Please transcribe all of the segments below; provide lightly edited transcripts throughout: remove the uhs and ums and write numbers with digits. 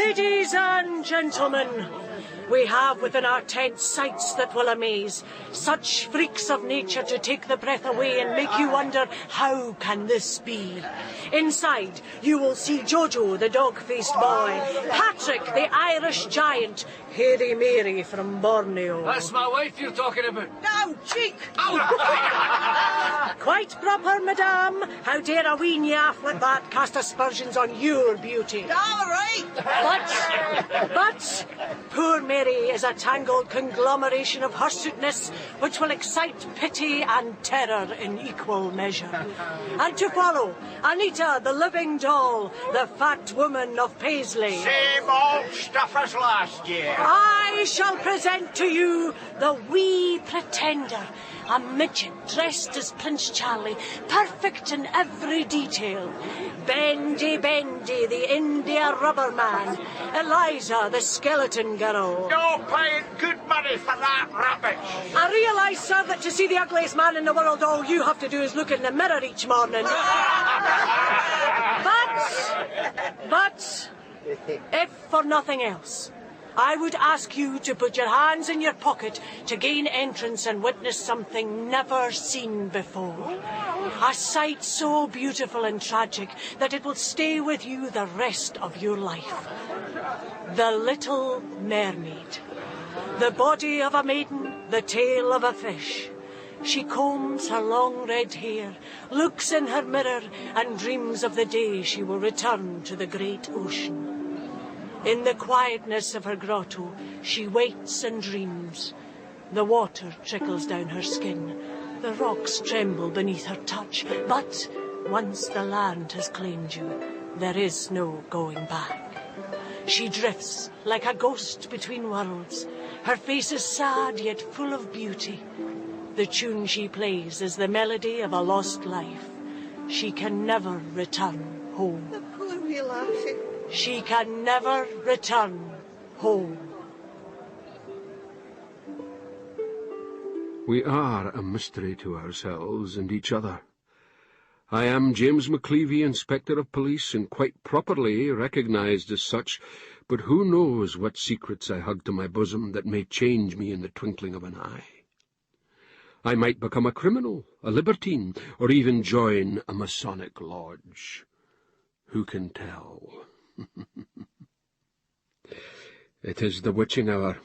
Ladies and gentlemen, we have within our tent sights that will amaze. Such freaks of nature to take the breath away and make you wonder, how can this be? Inside, you will see Jojo, the dog-faced boy, Patrick, the Irish giant, Hairy Mary from Borneo. That's my wife you're talking about. Ow, cheek! Quite proper, madame. How dare a wee naff like that cast aspersions on your beauty? All right. But poor Mary is a tangled conglomeration of hirsuteness which will excite pity and terror in equal measure. And to follow, Anita, the living doll, the fat woman of Paisley. Same old stuff as last year. I shall present to you the wee pretender, a midget dressed as Prince Charlie, perfect in every detail. Bendy, the India rubber man. Eliza, the skeleton girl. You're paying good money for that rubbish. I realise, sir, that to see the ugliest man in the world, all you have to do is look in the mirror each morning. But, if for nothing else, I would ask you to put your hands in your pocket to gain entrance and witness something never seen before. A sight so beautiful and tragic that it will stay with you the rest of your life. The Little Mermaid. The body of a maiden, the tail of a fish. She combs her long red hair, looks in her mirror, and dreams of the day she will return to the great ocean. In the quietness of her grotto, she waits and dreams. The water trickles down her skin. The rocks tremble beneath her touch. But once the land has claimed you, there is no going back. She drifts like a ghost between worlds. Her face is sad yet full of beauty. The tune she plays is the melody of a lost life. She can never return home. The poor wee lassie. She can never return home. We are a mystery to ourselves and each other. I am James McCleavey, Inspector of Police, and quite properly recognised as such, but who knows what secrets I hug to my bosom that may change me in the twinkling of an eye. I might become a criminal, a libertine, or even join a Masonic lodge. Who can tell? It is the witching hour.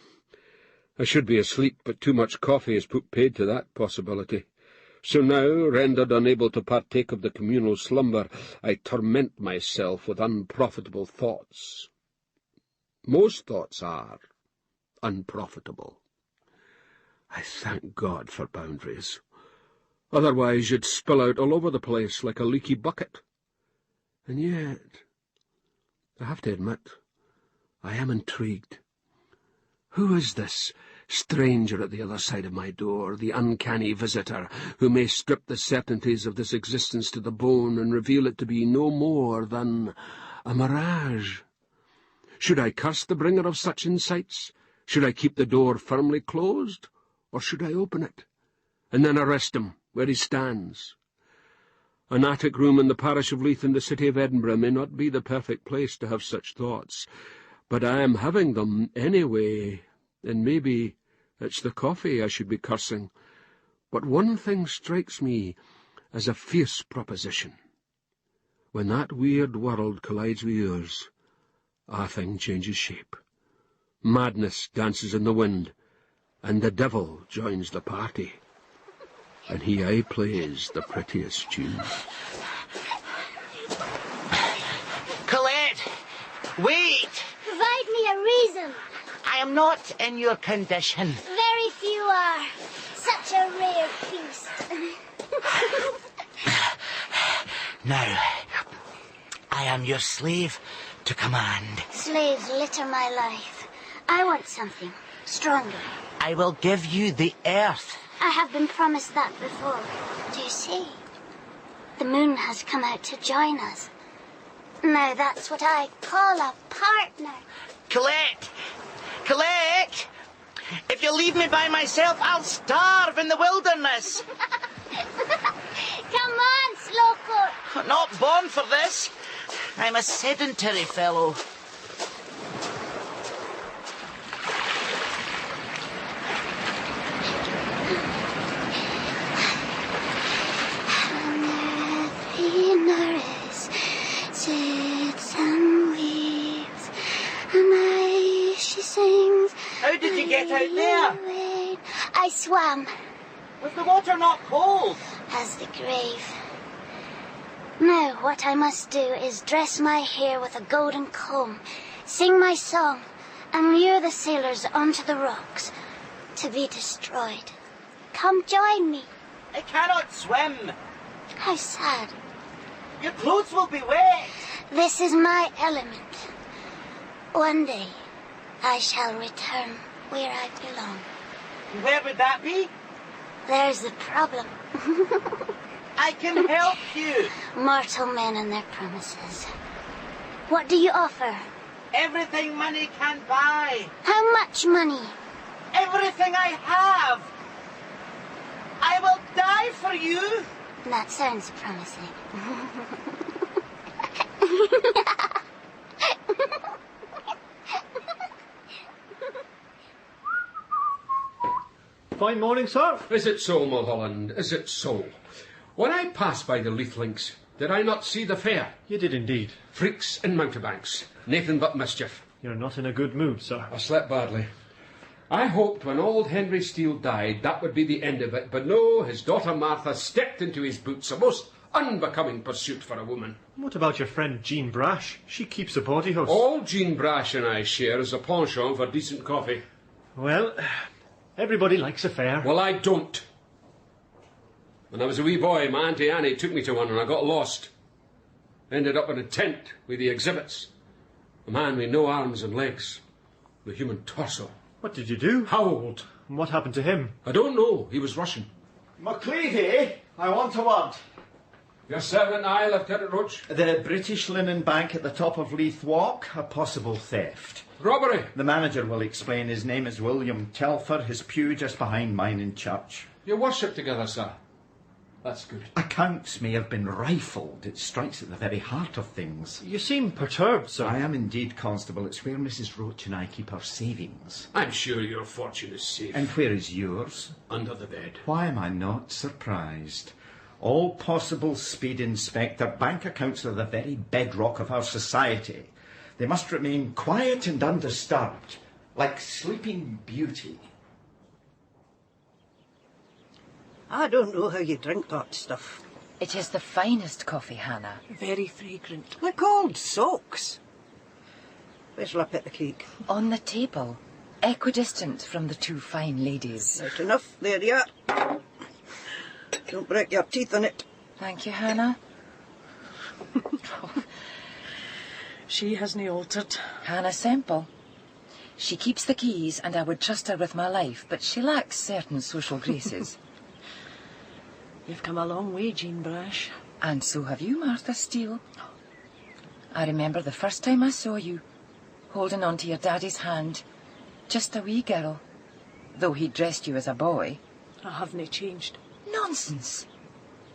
I should be asleep, but too much coffee has put paid to that possibility. So now, rendered unable to partake of the communal slumber, I torment myself with unprofitable thoughts. Most thoughts are unprofitable. I thank God for boundaries. Otherwise you'd spill out all over the place like a leaky bucket. And yet, I have to admit, I am intrigued. Who is this stranger at the other side of my door, the uncanny visitor, who may strip the certainties of this existence to the bone and reveal it to be no more than a mirage? Should I curse the bringer of such insights? Should I keep the door firmly closed? Or should I open it, and then arrest him where he stands? An attic room in the parish of Leith in the city of Edinburgh may not be the perfect place to have such thoughts, but I am having them anyway, and maybe it's the coffee I should be cursing. But one thing strikes me as a fierce proposition. When that weird world collides with yours, a thing changes shape. Madness dances in the wind, and the devil joins the party, and he aye plays the prettiest tune. Colette, wait! Provide me a reason. I am not in your condition. Very few are. Such a rare feast. Now, I am your slave to command. Slaves litter my life. I want something stronger. I will give you the earth. I have been promised that before. Do you see? The moon has come out to join us. Now that's what I call a partner. Colette! Colette! If you leave me by myself, I'll starve in the wilderness. Come on, Slowcoat. Not born for this. I'm a sedentary fellow. Sits and weeps, and she sings. How did you get out there? I swam. Was the water not cold? As the grave. Now what I must do is dress my hair with a golden comb, sing my song, and lure the sailors onto the rocks to be destroyed. Come join me. I cannot swim. How sad. Your clothes will be wet. This is my element. One day I shall return where I belong. Where would that be? There's the problem. I can help you. Mortal men and their promises. What do you offer? Everything money can buy. How much money? Everything I have. I will die for you. That sounds promising. Fine morning, sir. Is it so, Mulholland? Is it so? When I passed by the Leith Links, did I not see the fair? You did indeed. Freaks and mountebanks. Nathan but mischief. You're not in a good mood, sir. I slept badly. I hoped when old Henry Steele died that would be the end of it, but no, his daughter Martha stepped into his boots, a most unbecoming pursuit for a woman. What about your friend Jean Brash? She keeps a bawdy house. All Jean Brash and I share is a penchant for decent coffee. Well, everybody likes a fair. Well, I don't. When I was a wee boy, my Auntie Annie took me to one and I got lost. Ended up in a tent with the exhibits. A man with no arms and legs. The human torso. What did you do? Howled. And what happened to him? I don't know. He was Russian. McCleavy, I want a word. Your servant and I, Lieutenant Roach. The British Linen Bank at the top of Leith Walk, a possible theft. Robbery. The manager will explain. His name is William Telfer, his pew just behind mine in church. You worship together, sir. That's good. Accounts may have been rifled. It strikes at the very heart of things. You seem perturbed, sir. I am indeed, Constable. It's where Mrs. Roach and I keep our savings. I'm sure your fortune is safe. And where is yours? Under the bed. Why am I not surprised? All possible speed, Inspector. Bank accounts are the very bedrock of our society. They must remain quiet and undisturbed, like Sleeping Beauty. I don't know how you drink that stuff. It is the finest coffee, Hannah. Very fragrant. Like old socks. Where's shall I put the cake? On the table, equidistant from the two fine ladies. Right enough. There you are. Don't break your teeth on it. Thank you, Hannah. She hasn't altered. Hannah Semple. She keeps the keys, and I would trust her with my life, but she lacks certain social graces. You've come a long way, Jean Brash. And so have you, Martha Steele. I remember the first time I saw you, holding on to your daddy's hand. Just a wee girl, though he dressed you as a boy. I haven't changed. Nonsense.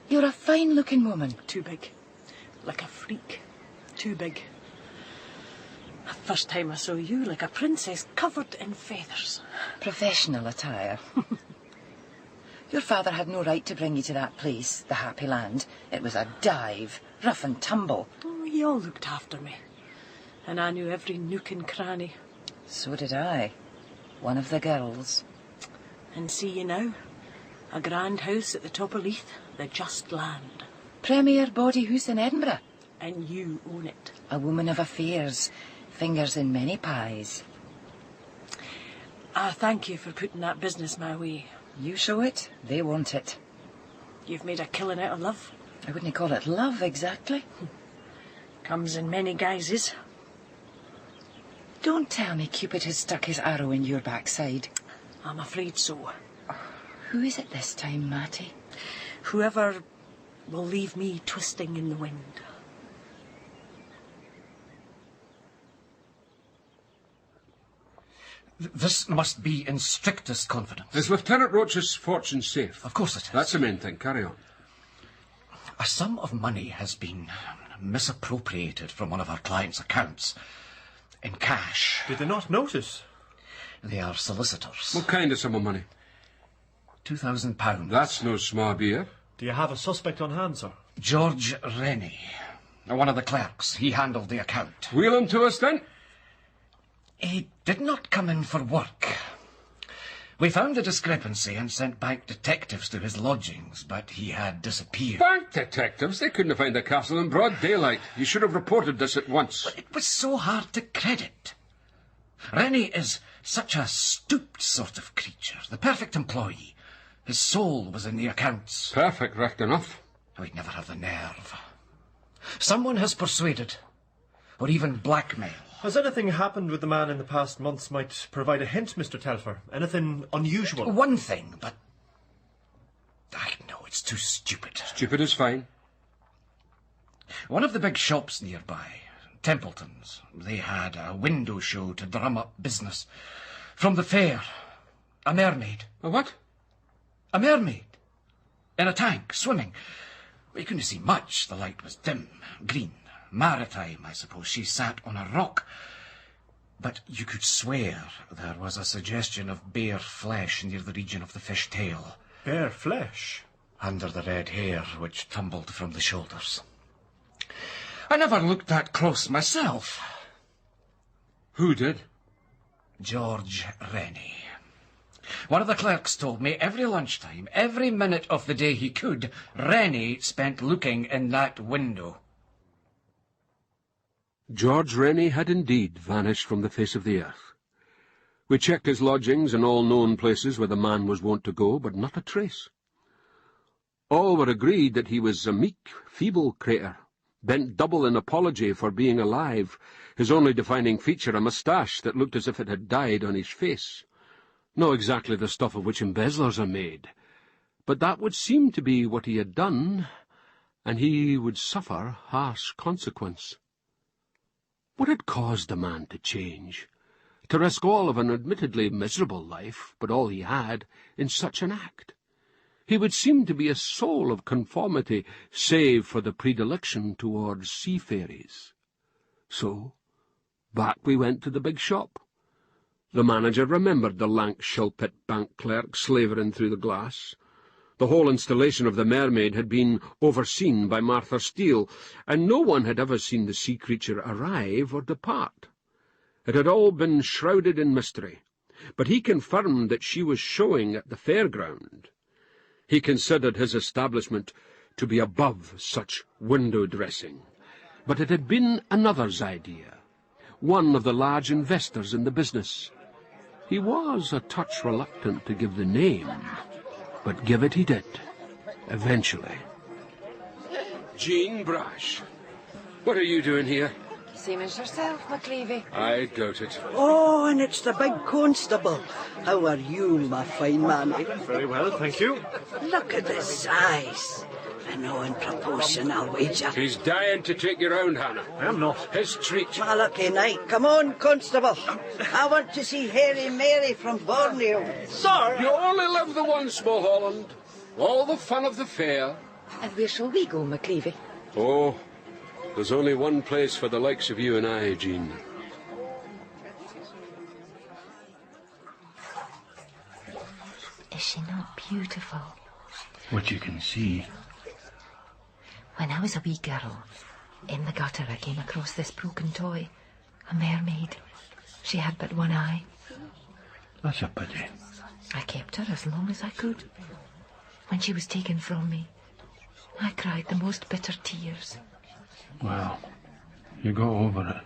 You're a fine-looking woman. Too big. Like a freak. Too big. The first time I saw you, like a princess covered in feathers. Professional attire. Your father had no right to bring you to that place, the Happy Land. It was a dive, rough and tumble. Oh, he all looked after me. And I knew every nook and cranny. So did I. One of the girls. And see you now. A grand house at the top of Leith, the Just Land. Premier bawdy house in Edinburgh. And you own it. A woman of affairs, fingers in many pies. I thank you for putting that business my way. You show it, they want it. You've made a killing out of love. I wouldn't call it love, exactly. Comes in many guises. Don't tell me Cupid has stuck his arrow in your backside. I'm afraid so. Who is it this time, Matty? Whoever will leave me twisting in the wind. This must be in strictest confidence. Is Lieutenant Roach's fortune safe? Of course it is. That's the main thing. Carry on. A sum of money has been misappropriated from one of our clients' accounts. In cash. Did they not notice? They are solicitors. What kind of sum of money? £2,000. That's no small beer. Do you have a suspect on hand, sir? George Rennie, one of the clerks. He handled the account. Wheel him to us, then. He did not come in for work. We found the discrepancy and sent bank detectives to his lodgings, but he had disappeared. Bank detectives? They couldn't have found the castle in broad daylight. You should have reported this at once. But it was so hard to credit. Rennie is such a stooped sort of creature, the perfect employee. His soul was in the accounts. Perfect, right enough. We'd never have the nerve. Someone has persuaded, or even blackmailed. Has anything happened with the man in the past months might provide a hint, Mr. Telfer? Anything unusual? One thing, but I know it's too stupid. Stupid is fine. One of the big shops nearby, Templeton's, they had a window show to drum up business. From the fair, a mermaid. A what? A mermaid. In a tank, swimming. We couldn't see much. The light was dim, green, maritime, I suppose. She sat on a rock. But you could swear there was a suggestion of bare flesh near the region of the fish tail. Bare flesh? Under the red hair which tumbled from the shoulders. I never looked that close myself. Who did? George Rennie. One of the clerks told me every lunchtime, every minute of the day he could, Rennie spent looking in that window. George Rennie had indeed vanished from the face of the earth. We checked his lodgings and all known places where the man was wont to go, but not a trace. All were agreed that he was a meek, feeble creature, bent double in apology for being alive, his only defining feature a moustache that looked as if it had died on his face. Not exactly the stuff of which embezzlers are made, but that would seem to be what he had done, and he would suffer harsh consequence. What had caused the man to change, to risk all of an admittedly miserable life, but all he had, in such an act? He would seem to be a soul of conformity, save for the predilection towards seafaries. So, back we went to the big shop. The manager remembered the lank shilpit bank clerk slavering through the glass. The whole installation of the mermaid had been overseen by Martha Steele, and no one had ever seen the sea creature arrive or depart. It had all been shrouded in mystery, but he confirmed that she was showing at the fairground. He considered his establishment to be above such window dressing, but it had been another's idea, one of the large investors in the business. He was a touch reluctant to give the name, but give it he did, eventually. Jean Brash, what are you doing here? Same as yourself, McLeavy. I doubt it. Oh, and it's the big constable. How are you, my fine man? Very well, thank you. Look at the size. And no in proportion, I'll wager. He's dying to take you round, Hannah. I am not. His treat. My lucky night. Come on, constable. I want to see Hairy Mary from Borneo. Sir! You only live the once, Mulholland. All the fun of the fair. And where shall we go, McLeavy? Oh, there's only one place for the likes of you and I, Jean. Is she not beautiful? What you can see. When I was a wee girl, in the gutter I came across this broken toy, a mermaid. She had but one eye. That's a pity. I kept her as long as I could. When she was taken from me, I cried the most bitter tears. Well, you got over it.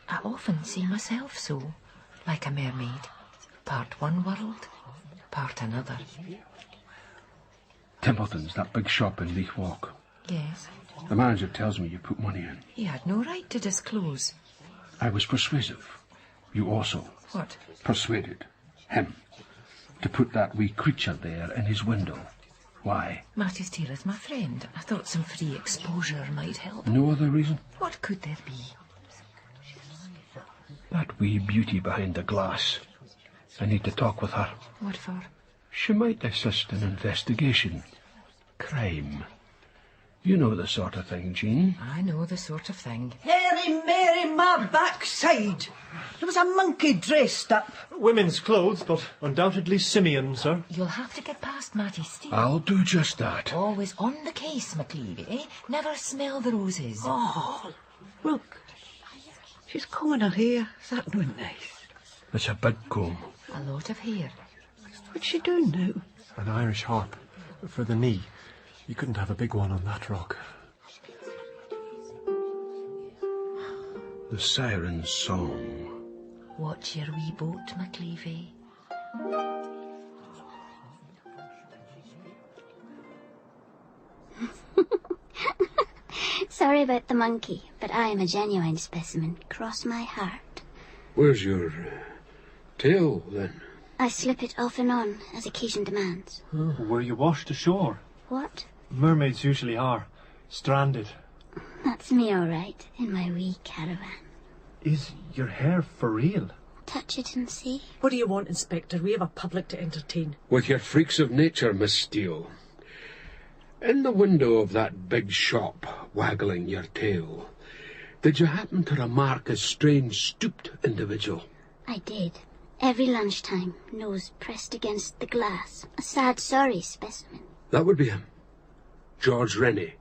I often see myself so, like a mermaid, part one world, part another. Templeton's, that big shop in Leith Walk. Yes. The manager tells me you put money in. He had no right to disclose. I was persuasive. You also. What? Persuaded him to put that wee creature there in his window. Why? Matty Steele is my friend. I thought some free exposure might help. No other reason? What could there be? That wee beauty behind the glass. I need to talk with her. What for? She might assist in investigation. Crime. You know the sort of thing, Jean. I know the sort of thing. Hairy Mary, my backside. There was a monkey dressed up. Women's clothes, but undoubtedly simian, sir. You'll have to get past Matty Steele. I'll do just that. Always on the case, McLeavy, eh? Never smell the roses. Oh, look. She's combing her hair. Is that not nice? It's a big comb. A lot of hair. What's she doing now? An Irish harp. For the knee. You couldn't have a big one on that rock. The siren's song. Watch your wee boat, McLeavy. Sorry about the monkey, but I am a genuine specimen. Cross my heart. Where's your tail, then? I slip it off and on, as occasion demands. Were you washed ashore? What? Mermaids usually are. Stranded. That's me, all right, in my wee caravan. Is your hair for real? Touch it and see. What do you want, Inspector? We have a public to entertain. With your freaks of nature, Miss Steele. In the window of that big shop, waggling your tail, did you happen to remark a strange stooped individual? I did. Every lunchtime, nose pressed against the glass. A sad, sorry specimen. That would be him. George Rennie.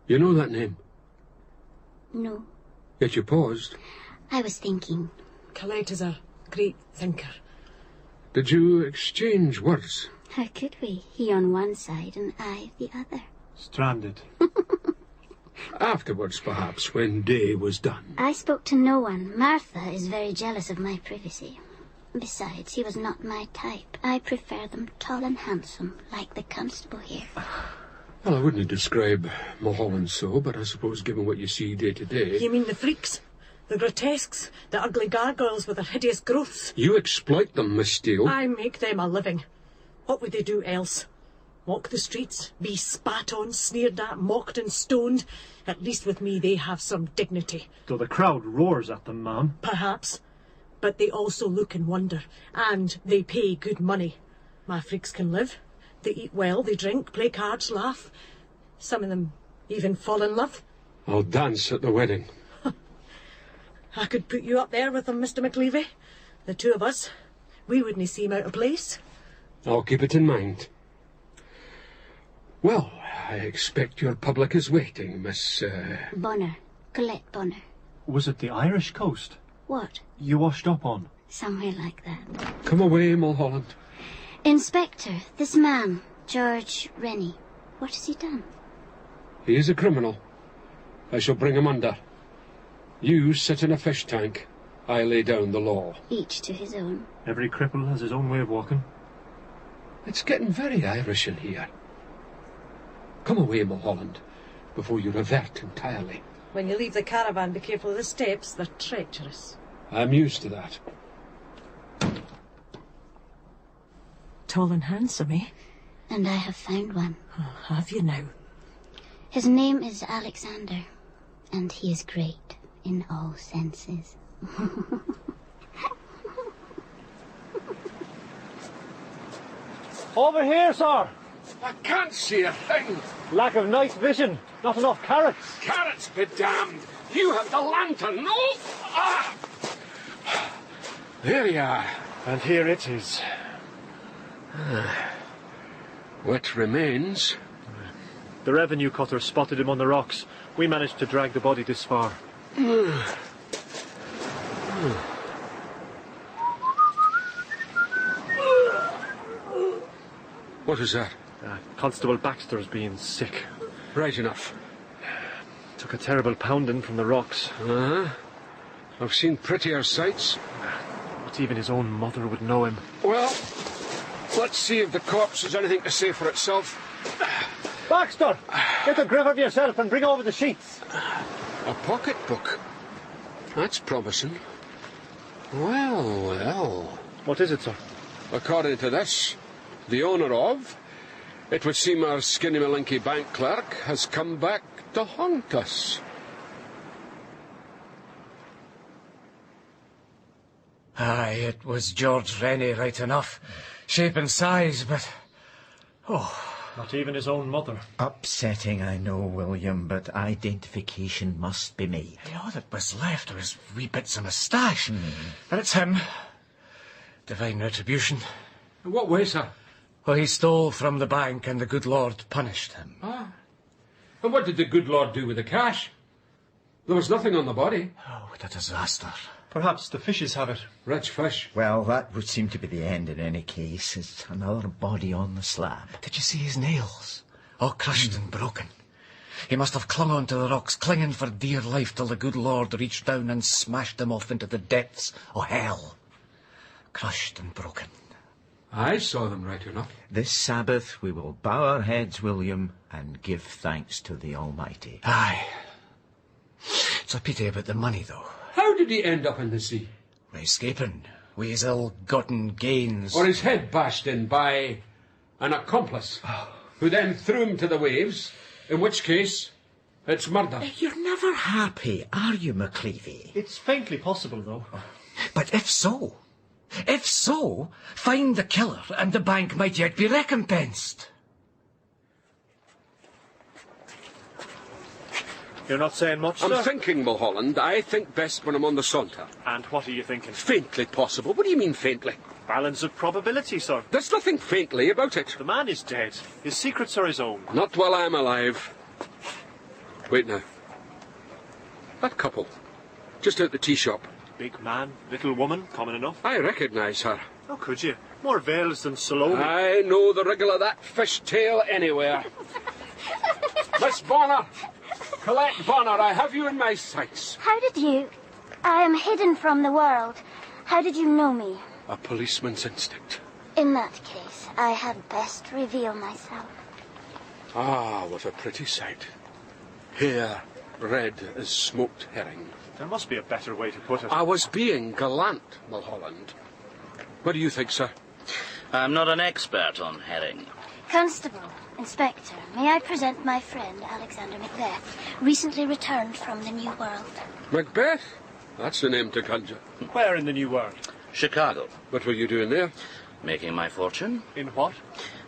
You know that name? No. Yet you paused. I was thinking. Colette is a great thinker. Did you exchange words? How could we? He on one side and I the other. Stranded. Afterwards, perhaps, when day was done. I spoke to no one. Martha is very jealous of my privacy. Besides, he was not my type. I prefer them tall and handsome, like the constable here. Well, I wouldn't describe Mulholland so, but I suppose given what you see day to day... You mean the freaks? The grotesques? The ugly gargoyles with their hideous growths? You exploit them, Miss Steele. I make them a living. What would they do else? Walk the streets? Be spat on, sneered at, mocked and stoned? At least with me they have some dignity. Though the crowd roars at them, ma'am. Perhaps. But they also look and wonder. And they pay good money. My freaks can live. They eat well, they drink, play cards, laugh. Some of them even fall in love. I'll dance at the wedding. I could put you up there with them, Mr. McLeavy. The two of us. We wouldn't seem out of place. I'll keep it in mind. Well, I expect your public is waiting, Miss... Bonner. Colette Bonner. Was it the Irish coast? What? You washed up on? Somewhere like that. Come away, Mulholland. Inspector, this man, George Rennie, what has he done? He is a criminal. I shall bring him under. You sit in a fish tank. I lay down the law. Each to his own. Every cripple has his own way of walking. It's getting very Irish in here. Come away, Mulholland, before you revert entirely. When you leave the caravan, be careful of the steps. They're treacherous. I'm used to that. Tall and handsome, eh? And I have found one. Oh, have you now? His name is Alexander, and he is great in all senses. Over here, sir! I can't see a thing. Lack of night vision. Not enough carrots. Carrots be damned. You have the lantern. No! Ah! There you are. And here it is. What remains? The revenue cutter spotted him on the rocks. We managed to drag the body this far. What is that? Constable Baxter's being sick. Right enough. Took a terrible pounding from the rocks. I've seen prettier sights. Not even his own mother would know him. Well, let's see if the corpse has anything to say for itself. Baxter! Get the grip of yourself and bring over the sheets. A pocketbook. That's promising. Well. What is it, sir? According to this, the owner of, it would seem our skinny malinky bank clerk has come back to haunt us. Aye, it was George Rennie right enough. Shape and size, but... Oh, Not even his own mother. Upsetting, I know, William, but identification must be made. All that was left was wee bits of moustache. And it's him. Divine retribution. In what way, sir? Well, he stole from the bank and the good Lord punished him. Ah. And what did the good Lord do with the cash? There was nothing on the body. Oh, what a disaster. Perhaps the fishes have it. Rich fish. Well, that would seem to be the end in any case. It's another body on the slab. Did you see his nails? All crushed and broken. He must have clung on to the rocks, clinging for dear life till the good Lord reached down and smashed them off into the depths of hell. Crushed and broken. I saw them right enough. This Sabbath we will bow our heads, William, and give thanks to the Almighty. Aye. It's a pity about the money, though. How did he end up in the sea? By escaping, with his ill-gotten gains. Or his head bashed in by an accomplice, who then threw him to the waves, in which case it's murder. You're never happy, are you, McCleavy? It's faintly possible, though. But if so, find the killer and the bank might yet be recompensed. You're not saying much, I'm sir? thinking, Mulholland. I think best when I'm on the saunter. And what are you thinking? Faintly possible. What do you mean, faintly? Balance of probability, sir. There's nothing faintly about it. The man is dead. His secrets are his own. Not while I'm alive. Wait now. That couple. Just out the tea shop. Big man, little woman, common enough. I recognise her. How could you? More veils than Salome. I know the wriggle of that fish tail anywhere. Miss Bonner! Colette Bonner, I have you in my sights. How did you... I am hidden from the world. How did you know me? A policeman's instinct. In that case, I had best reveal myself. Ah, what a pretty sight. Hair red as smoked herring. There must be a better way to put it. I was being gallant, Mulholland. What do you think, sir? I'm not an expert on herring. Constable, Inspector, may I present my friend, Alexander Macbeth, recently returned from the New World. Macbeth? That's the name to conjure. Where in the New World? Chicago. What were you doing there? Making my fortune. In what?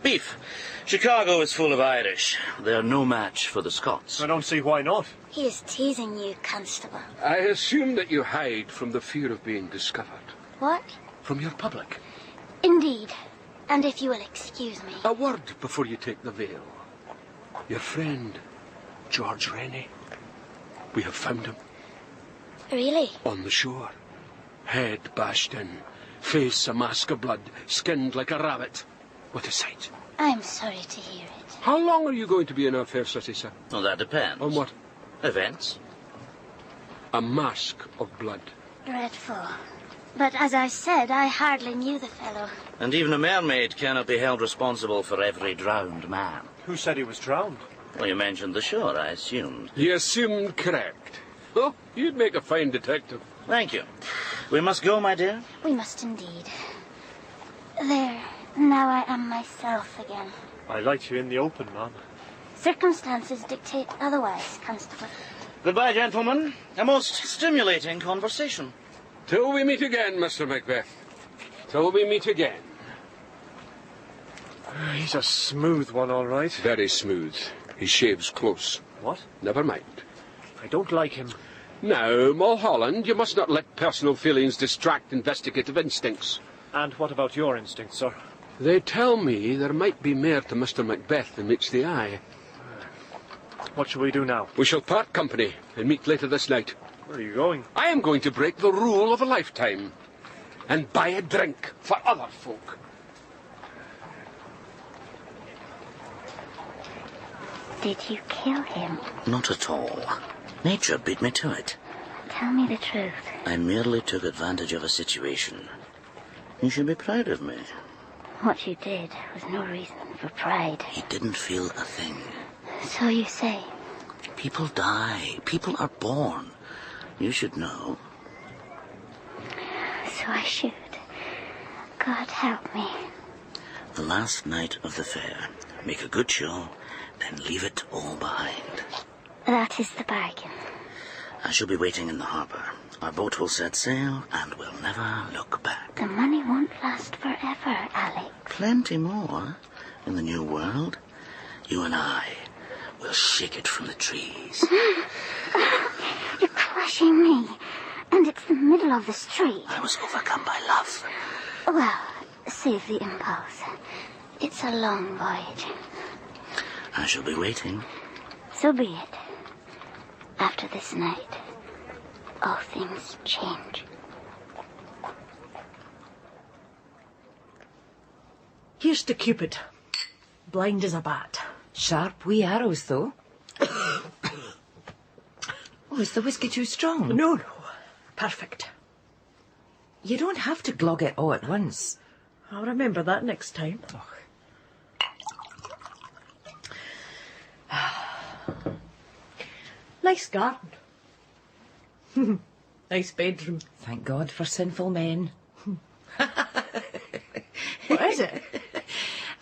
Beef. Chicago is full of Irish. They're no match for the Scots. I don't see why not. He is teasing you, Constable. I assume that you hide from the fear of being discovered. What? From your public. Indeed. And if you will excuse me... A word before you take the veil. Your friend, George Rennie. We have found him. Really? On the shore. Head bashed in. Face a mask of blood. Skinned like a rabbit. What a sight. I'm sorry to hear it. How long are you going to be in our fair city, sir? Well, that depends. On what? Events. A mask of blood. Dreadful. But as I said, I hardly knew the fellow. And even a mermaid cannot be held responsible for every drowned man. Who said he was drowned? Well, you mentioned the shore, I assumed. You assumed correct. Oh, you'd make a fine detective. Thank you. We must go, my dear. We must indeed. There. Now I am myself again. I like you in the open, man. Circumstances dictate otherwise, Constable. Goodbye, gentlemen. A most stimulating conversation. Till we meet again, Mr. Macbeth. Till we meet again. He's a smooth one, all right. Very smooth. He shaves close. What? Never mind. I don't like him. Now, Mulholland, you must not let personal feelings distract investigative instincts. And what about your instincts, sir? They tell me there might be more to Mr. Macbeth than meets the eye. What shall we do now? We shall part company and meet later this night. Where are you going? I am going to break the rule of a lifetime and buy a drink for other folk. Did you kill him? Not at all. Nature beat me to it. Tell me the truth. I merely took advantage of a situation. You should be proud of me. What you did was no reason for pride. He didn't feel a thing. So you say. People die. People are born. You should know. So I should. God help me. The last night of the fair. Make a good show, then leave it all behind. That is the bargain. I shall be waiting in the harbour. Our boat will set sail, and we'll never look back. The money won't last forever, Alex. Plenty more in the New World. You and I will shake it from the trees. You're crushing me. And it's the middle of the street. I was overcome by love. Well, save the impulse. It's a long voyage. I shall be waiting. So be it. After this night, all things change. Here's to Cupid. Blind as a bat. Sharp wee arrows, though. Oh, is the whiskey too strong? No. Perfect. You don't have to glog it all at once. I'll remember that next time. Nice garden. Nice bedroom. Thank God for sinful men. What is it?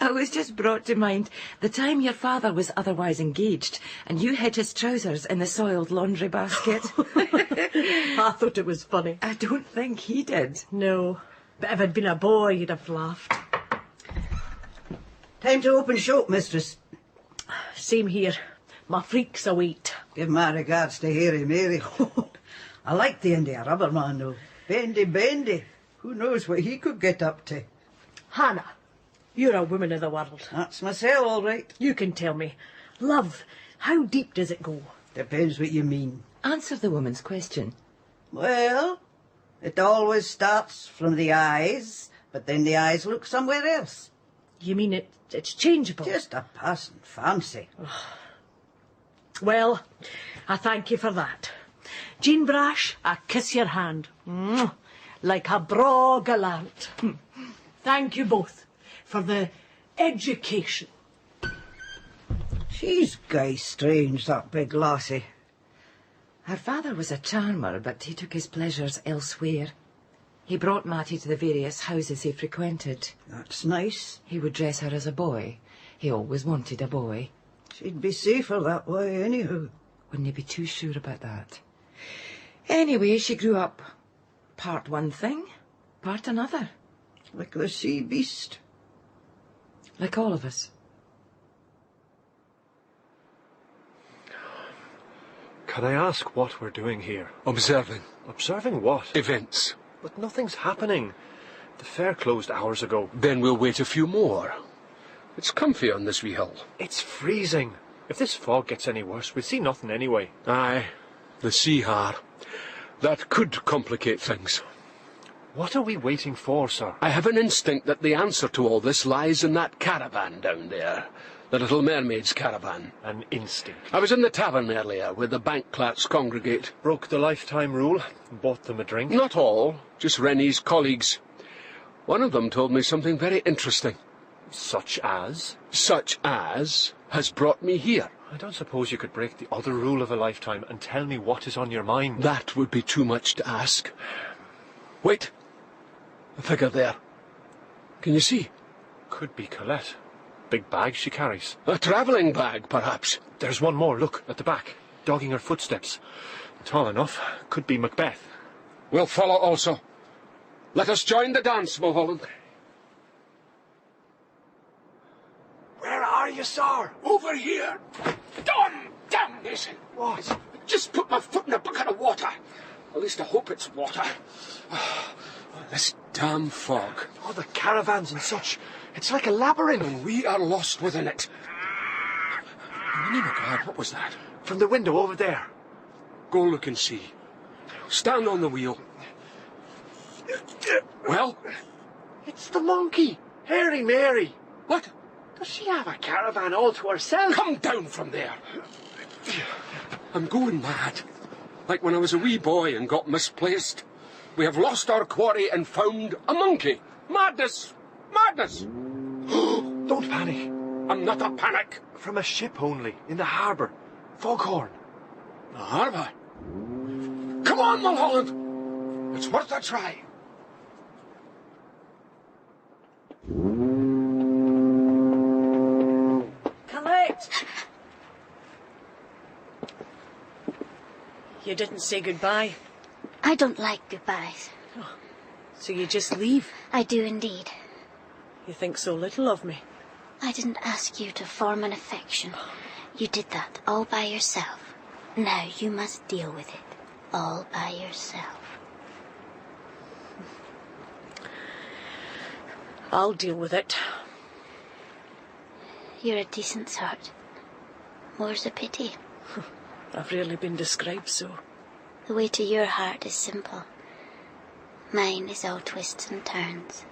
I was just brought to mind the time your father was otherwise engaged and you hid his trousers in the soiled laundry basket. I thought it was funny. I don't think he did. No, but if I'd been a boy, you'd have laughed. Time to open shop, mistress. Same here. My freaks await. Give my regards to Harry Mary. I like the India rubber man, though. Bendy. Who knows what he could get up to? Hannah, you're a woman of the world. That's myself, all right. You can tell me. Love, how deep does it go? Depends what you mean. Answer the woman's question. Well, it always starts from the eyes, but then the eyes look somewhere else. You mean it's changeable? Just a passing fancy. Well, I thank you for that. Jean Brash, I kiss your hand. Like a bra gallant. Thank you both for the education. She's gay strange, that big lassie. Her father was a charmer, but he took his pleasures elsewhere. He brought Mattie to the various houses he frequented. That's nice. He would dress her as a boy. He always wanted a boy. She'd be safer that way, anyhow. Wouldn't he be too sure about that? Anyway, she grew up. Part one thing, part another. Like the sea beast. Like all of us. Can I ask what we're doing here? Observing. Observing what? Events. But nothing's happening. The fair closed hours ago. Then we'll wait a few more. It's comfy on this wee hill. It's freezing. If this fog gets any worse, we'll see nothing anyway. Aye, the sea har. That could complicate things. What are we waiting for, sir? I have an instinct that the answer to all this lies in that caravan down there. The little mermaid's caravan. An instinct. I was in the tavern earlier, where the bank clerks congregate. Broke the lifetime rule, bought them a drink. Not all, just Rennie's colleagues. One of them told me something very interesting. Such as? Such as has brought me here. I don't suppose you could break the other rule of a lifetime and tell me what is on your mind. That would be too much to ask. Wait. A figure there. Can you see? Could be Colette. Big bag she carries. A travelling bag, perhaps. There's one more, look, at the back, dogging her footsteps. Tall enough. Could be Macbeth. We'll follow also. Let us join the dance, Mulholland. Where are you, sir? Over here. Damnation. What? Just put my foot in a bucket of water. At least I hope it's water. This damn fog. Oh, the caravans and such. It's like a labyrinth. And we are lost within it. In the name of God, what was that? From the window over there. Go look and see. Stand on the wheel. Well? It's the monkey. Hairy Mary. What? Does she have a caravan all to herself? Come down from there. I'm going mad. Like when I was a wee boy and got misplaced. We have lost our quarry and found a monkey. Madness! Madness! Don't panic. I'm not a panic. From a ship only, in the harbour. Foghorn. The harbour? Come on, Mulholland. It's worth a try. Colette! You didn't say goodbye. I don't like goodbyes. So you just leave? I do indeed. You think so little of me. I didn't ask you to form an affection. You did that all by yourself. Now you must deal with it all by yourself. I'll deal with it. You're a decent sort. More's a pity. I've rarely been described so. The way to your heart is simple. Mine is all twists and turns.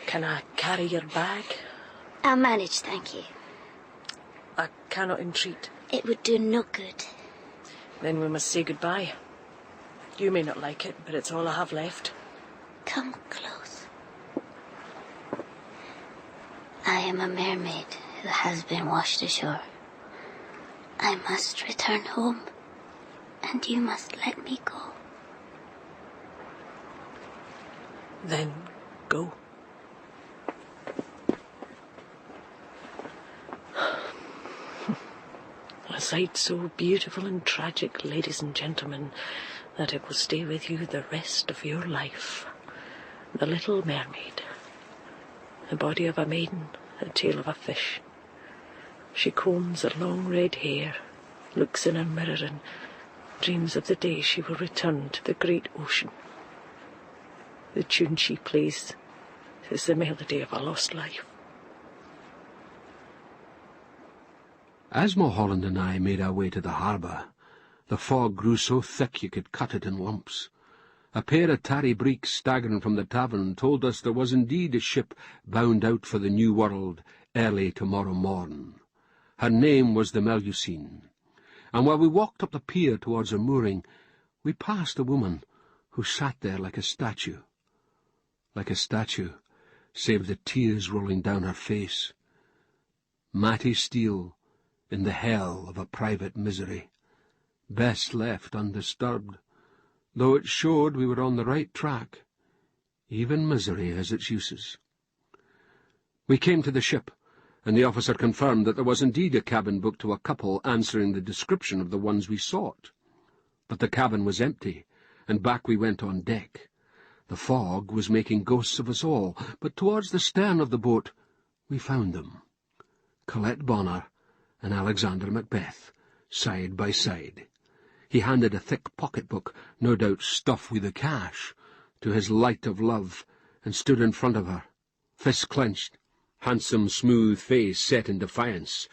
Can I carry your bag? I'll manage, thank you. I cannot entreat. It would do no good. Then we must say goodbye. You may not like it, but it's all I have left. Come close. I am a mermaid who has been washed ashore. I must return home, and you must let me go. Then go. A sight so beautiful and tragic, ladies and gentlemen, that it will stay with you the rest of your life. The Little Mermaid. The body of a maiden, the tail of a fish. She combs her long red hair, looks in a mirror and dreams of the day she will return to the great ocean. The tune she plays is the melody of a lost life. As Mulholland and I made our way to the harbour, the fog grew so thick you could cut it in lumps. A pair of tarry breeks staggering from the tavern told us there was indeed a ship bound out for the New World early tomorrow morn. Her name was the Melusine, and while we walked up the pier towards her mooring, we passed a woman who sat there like a statue. Like a statue, save the tears rolling down her face. Mattie Steele, in the hell of a private misery, best left undisturbed, though it showed we were on the right track. Even misery has its uses. We came to the ship, and the officer confirmed that there was indeed a cabin booked to a couple answering the description of the ones we sought. But the cabin was empty, and back we went on deck. The fog was making ghosts of us all, but towards the stern of the boat we found them. Colette Bonner and Alexander Macbeth, side by side. He handed a thick pocket-book, no doubt stuffed with the cash, to his light of love, and stood in front of her, fists clenched, handsome smooth face set in defiance,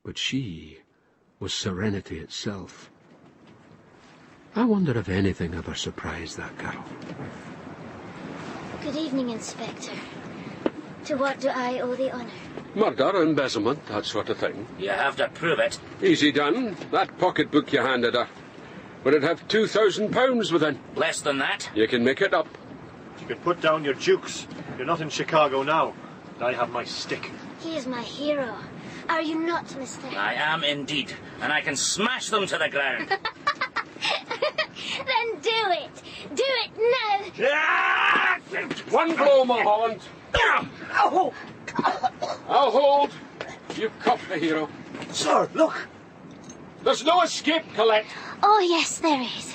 but she was serenity itself. I wonder if anything ever surprised that girl. Good evening, Inspector. To what do I owe the honour? Murder, embezzlement, that sort of thing. You have to prove it. Easy done. That pocket-book you handed her. Would it have £2,000 within? Less than that. You can make it up. You can put down your jukes. You're not in Chicago now. And I have my stick. He is my hero. Are you not, Mr.? I am indeed, and I can smash them to the ground. Then do it. Do it now. One blow, Mulholland. Oh! I'll hold. You've cuffed the hero. Sir, look! There's no escape, Colette. Oh, yes, there is.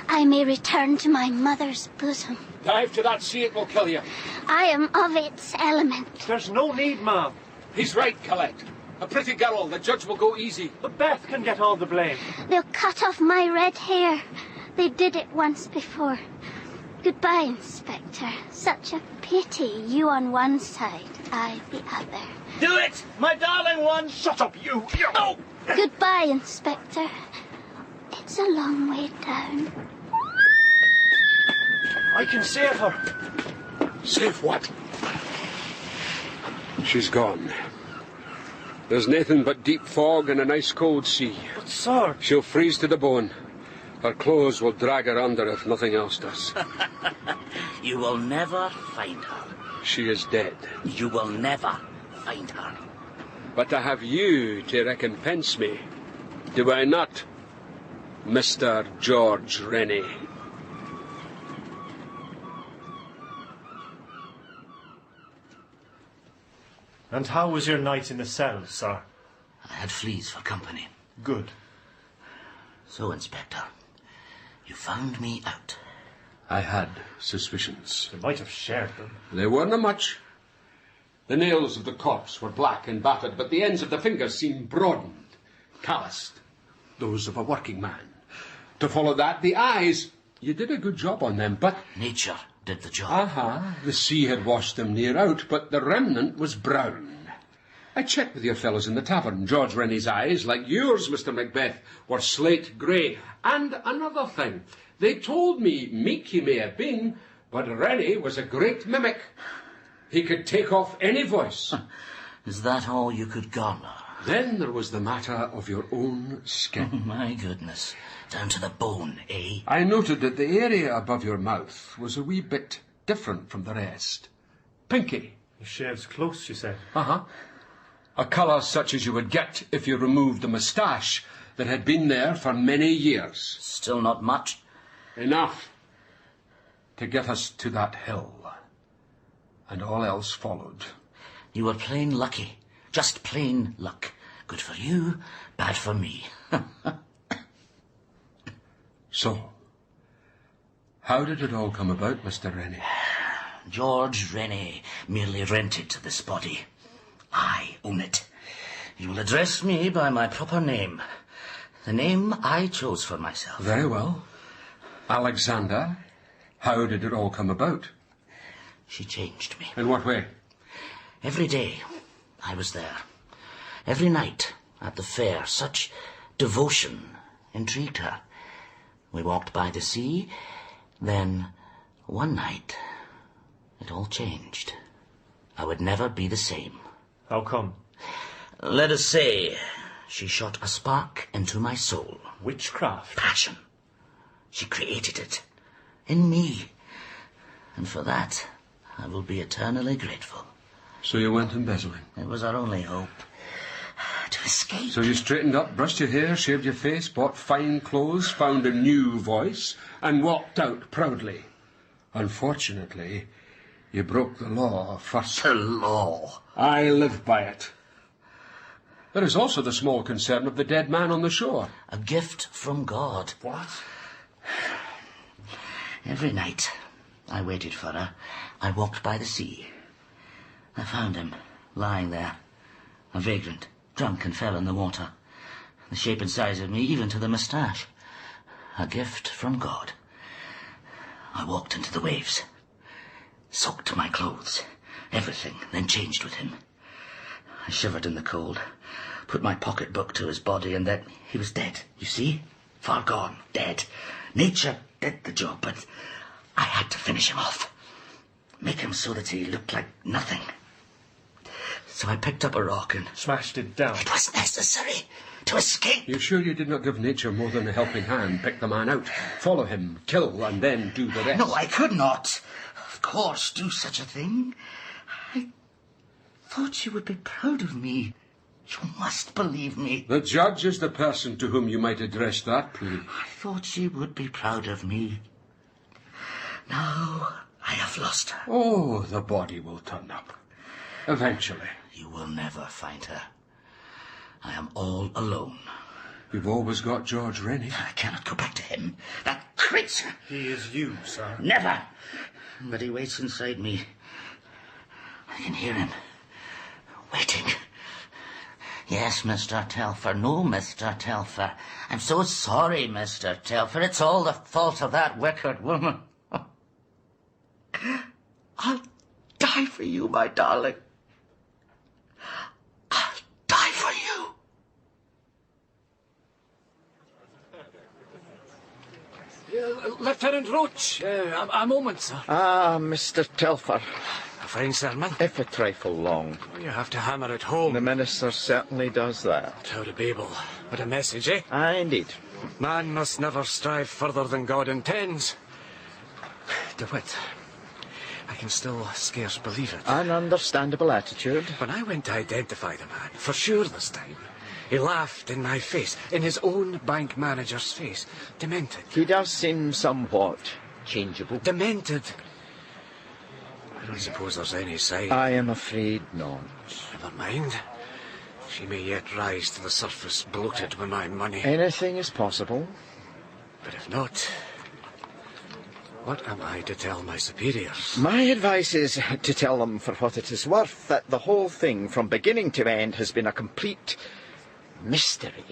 I may return to my mother's bosom. Dive to that sea, it will kill you. I am of its element. There's no need, ma'am. He's right, Colette. A pretty girl, the judge will go easy. But Beth can get all the blame. They'll cut off my red hair. They did it once before. Goodbye, Inspector. Such a pity. You on one side, I the other. Do it, my darling one. Shut up, you! Oh! Goodbye, Inspector. It's a long way down. I can save her. Save what? She's gone. There's nothing but deep fog and an ice-cold sea. But, sir... She'll freeze to the bone. Her clothes will drag her under if nothing else does. You will never find her. She is dead. You will never find her. But I have you to recompense me. Do I not, Mr. George Rennie? And how was your night in the cell, sir? I had fleas for company. Good. So, Inspector, you found me out. I had suspicions. You might have shared them. They weren't much. The nails of the corpse were black and battered, but the ends of the fingers seemed broadened, calloused, those of a working man. To follow that, the eyes, you did a good job on them, but... Nature did the job. The sea had washed them near out, but the remnant was brown. I checked with your fellows in the tavern. George Rennie's eyes, like yours, Mr. Macbeth, were slate grey. And another thing, they told me meek he may have been, but Rennie was a great mimic. He could take off any voice. Is that all you could garner? Then there was the matter of your own skin. Oh, my goodness. Down to the bone, eh? I noted that the area above your mouth was a wee bit different from the rest. Pinky. He shaves close, you said. A colour such as you would get if you removed the moustache that had been there for many years. Still not much. Enough to get us to that hill. And all else followed. You were plain lucky. Just plain luck. Good for you, bad for me. So, how did it all come about, Mr. Rennie? George Rennie merely rented this body. I own it. You will address me by my proper name. The name I chose for myself. Very well. Alexander, how did it all come about? She changed me. In what way? Every day I was there. Every night at the fair, such devotion intrigued her. We walked by the sea. Then, one night, it all changed. I would never be the same. How come? Let us say, she shot a spark into my soul. Witchcraft? Passion. She created it. In me. And for that, I will be eternally grateful. So you went embezzling? It was our only hope. To escape. So you straightened up, brushed your hair, shaved your face, bought fine clothes, found a new voice, and walked out proudly. Unfortunately, you broke the law first. The law? I live by it. There is also the small concern of the dead man on the shore. A gift from God. What? Every night I waited for her. I walked by the sea. I found him, lying there, a vagrant, drunk and fell in the water. The shape and size of me, even to the moustache. A gift from God. I walked into the waves, soaked my clothes, everything, then changed with him. I shivered in the cold, put my pocketbook to his body, and then he was dead, you see? Far gone, dead. Nature did the job, but I had to finish him off. Make him so that he looked like nothing. So I picked up a rock and... smashed it down. It was necessary to escape. You sure you did not give nature more than a helping hand? Pick the man out, follow him, kill, and then do the rest? No, I could not, of course, do such a thing. I thought you would be proud of me. You must believe me. The judge is the person to whom you might address that plea. I thought you would be proud of me. Now I have lost her. Oh, the body will turn up. Eventually. You will never find her. I am all alone. You've always got George Rennie. I cannot go back to him. That creature. He is you, sir. Never. But he waits inside me. I can hear him. Waiting. Yes, Mr. Telfer. No, Mr. Telfer. I'm so sorry, Mr. Telfer. It's all the fault of that wicked woman. I'll die for you, my darling. I'll die for you. Lieutenant Roach, a moment, sir. Ah, Mr. Telfer. A fine sermon. If a trifle long. You have to hammer it home. The minister certainly does that. How to Babel. What a message, eh? Aye, indeed. Man must never strive further than God intends. DeWitt, I can still scarce believe it. An understandable attitude. When I went to identify the man, for sure this time, he laughed in my face, in his own bank manager's face. Demented. He does seem somewhat changeable. Demented. I don't suppose there's any sign. I am afraid not. Never mind. She may yet rise to the surface, bloated with my money. Anything is possible. But if not... What am I to tell my superiors? My advice is to tell them, for what it is worth, that the whole thing, from beginning to end, has been a complete mystery.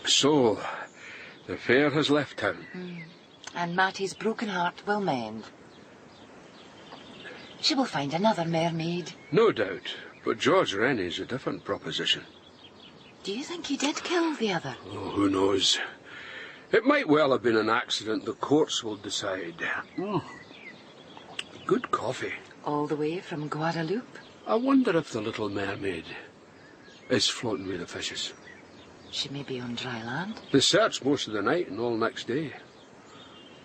So, the fair has left town. And Matty's broken heart will mend. She will find another mermaid. No doubt, but George Rennie's a different proposition. Do you think he did kill the other? Oh, who knows? It might well have been an accident. The courts will decide. Good coffee. All the way from Guadeloupe? I wonder if the little mermaid is floating with the fishes. She may be on dry land. They searched most of the night and all next day.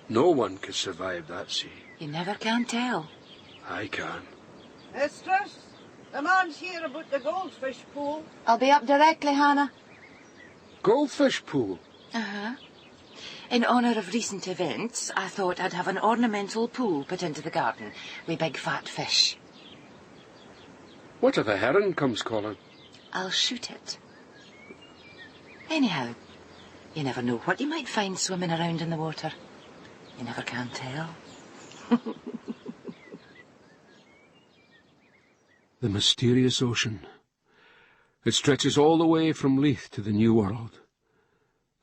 No one could survive that sea. You never can tell. I can. Mistress, the man's here about the goldfish pool. I'll be up directly, Hannah. Goldfish pool? Uh-huh. In honour of recent events, I thought I'd have an ornamental pool put into the garden with big fat fish. What if a heron comes calling? I'll shoot it. Anyhow, you never know what you might find swimming around in the water. You never can tell. The mysterious ocean. It stretches all the way from Leith to the New World.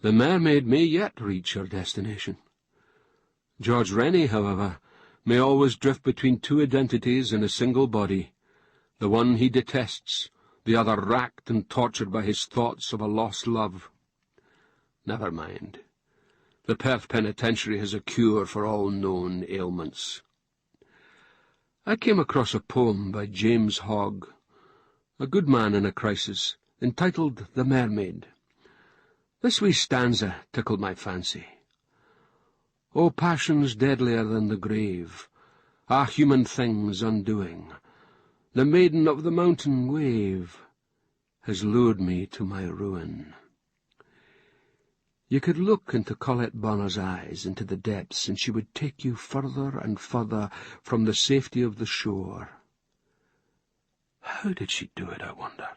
The mermaid may yet reach her destination. George Rennie, however, may always drift between two identities in a single body. The one he detests, the other racked and tortured by his thoughts of a lost love. Never mind. The Perth Penitentiary has a cure for all known ailments. I came across a poem by James Hogg, a good man in a crisis, entitled The Mermaid. This wee stanza tickled my fancy. O passions deadlier than the grave, ah, human things undoing, the maiden of the mountain wave has lured me to my ruin. You could look into Colette Bonner's eyes, into the depths, and she would take you further and further from the safety of the shore. How did she do it, I wonder?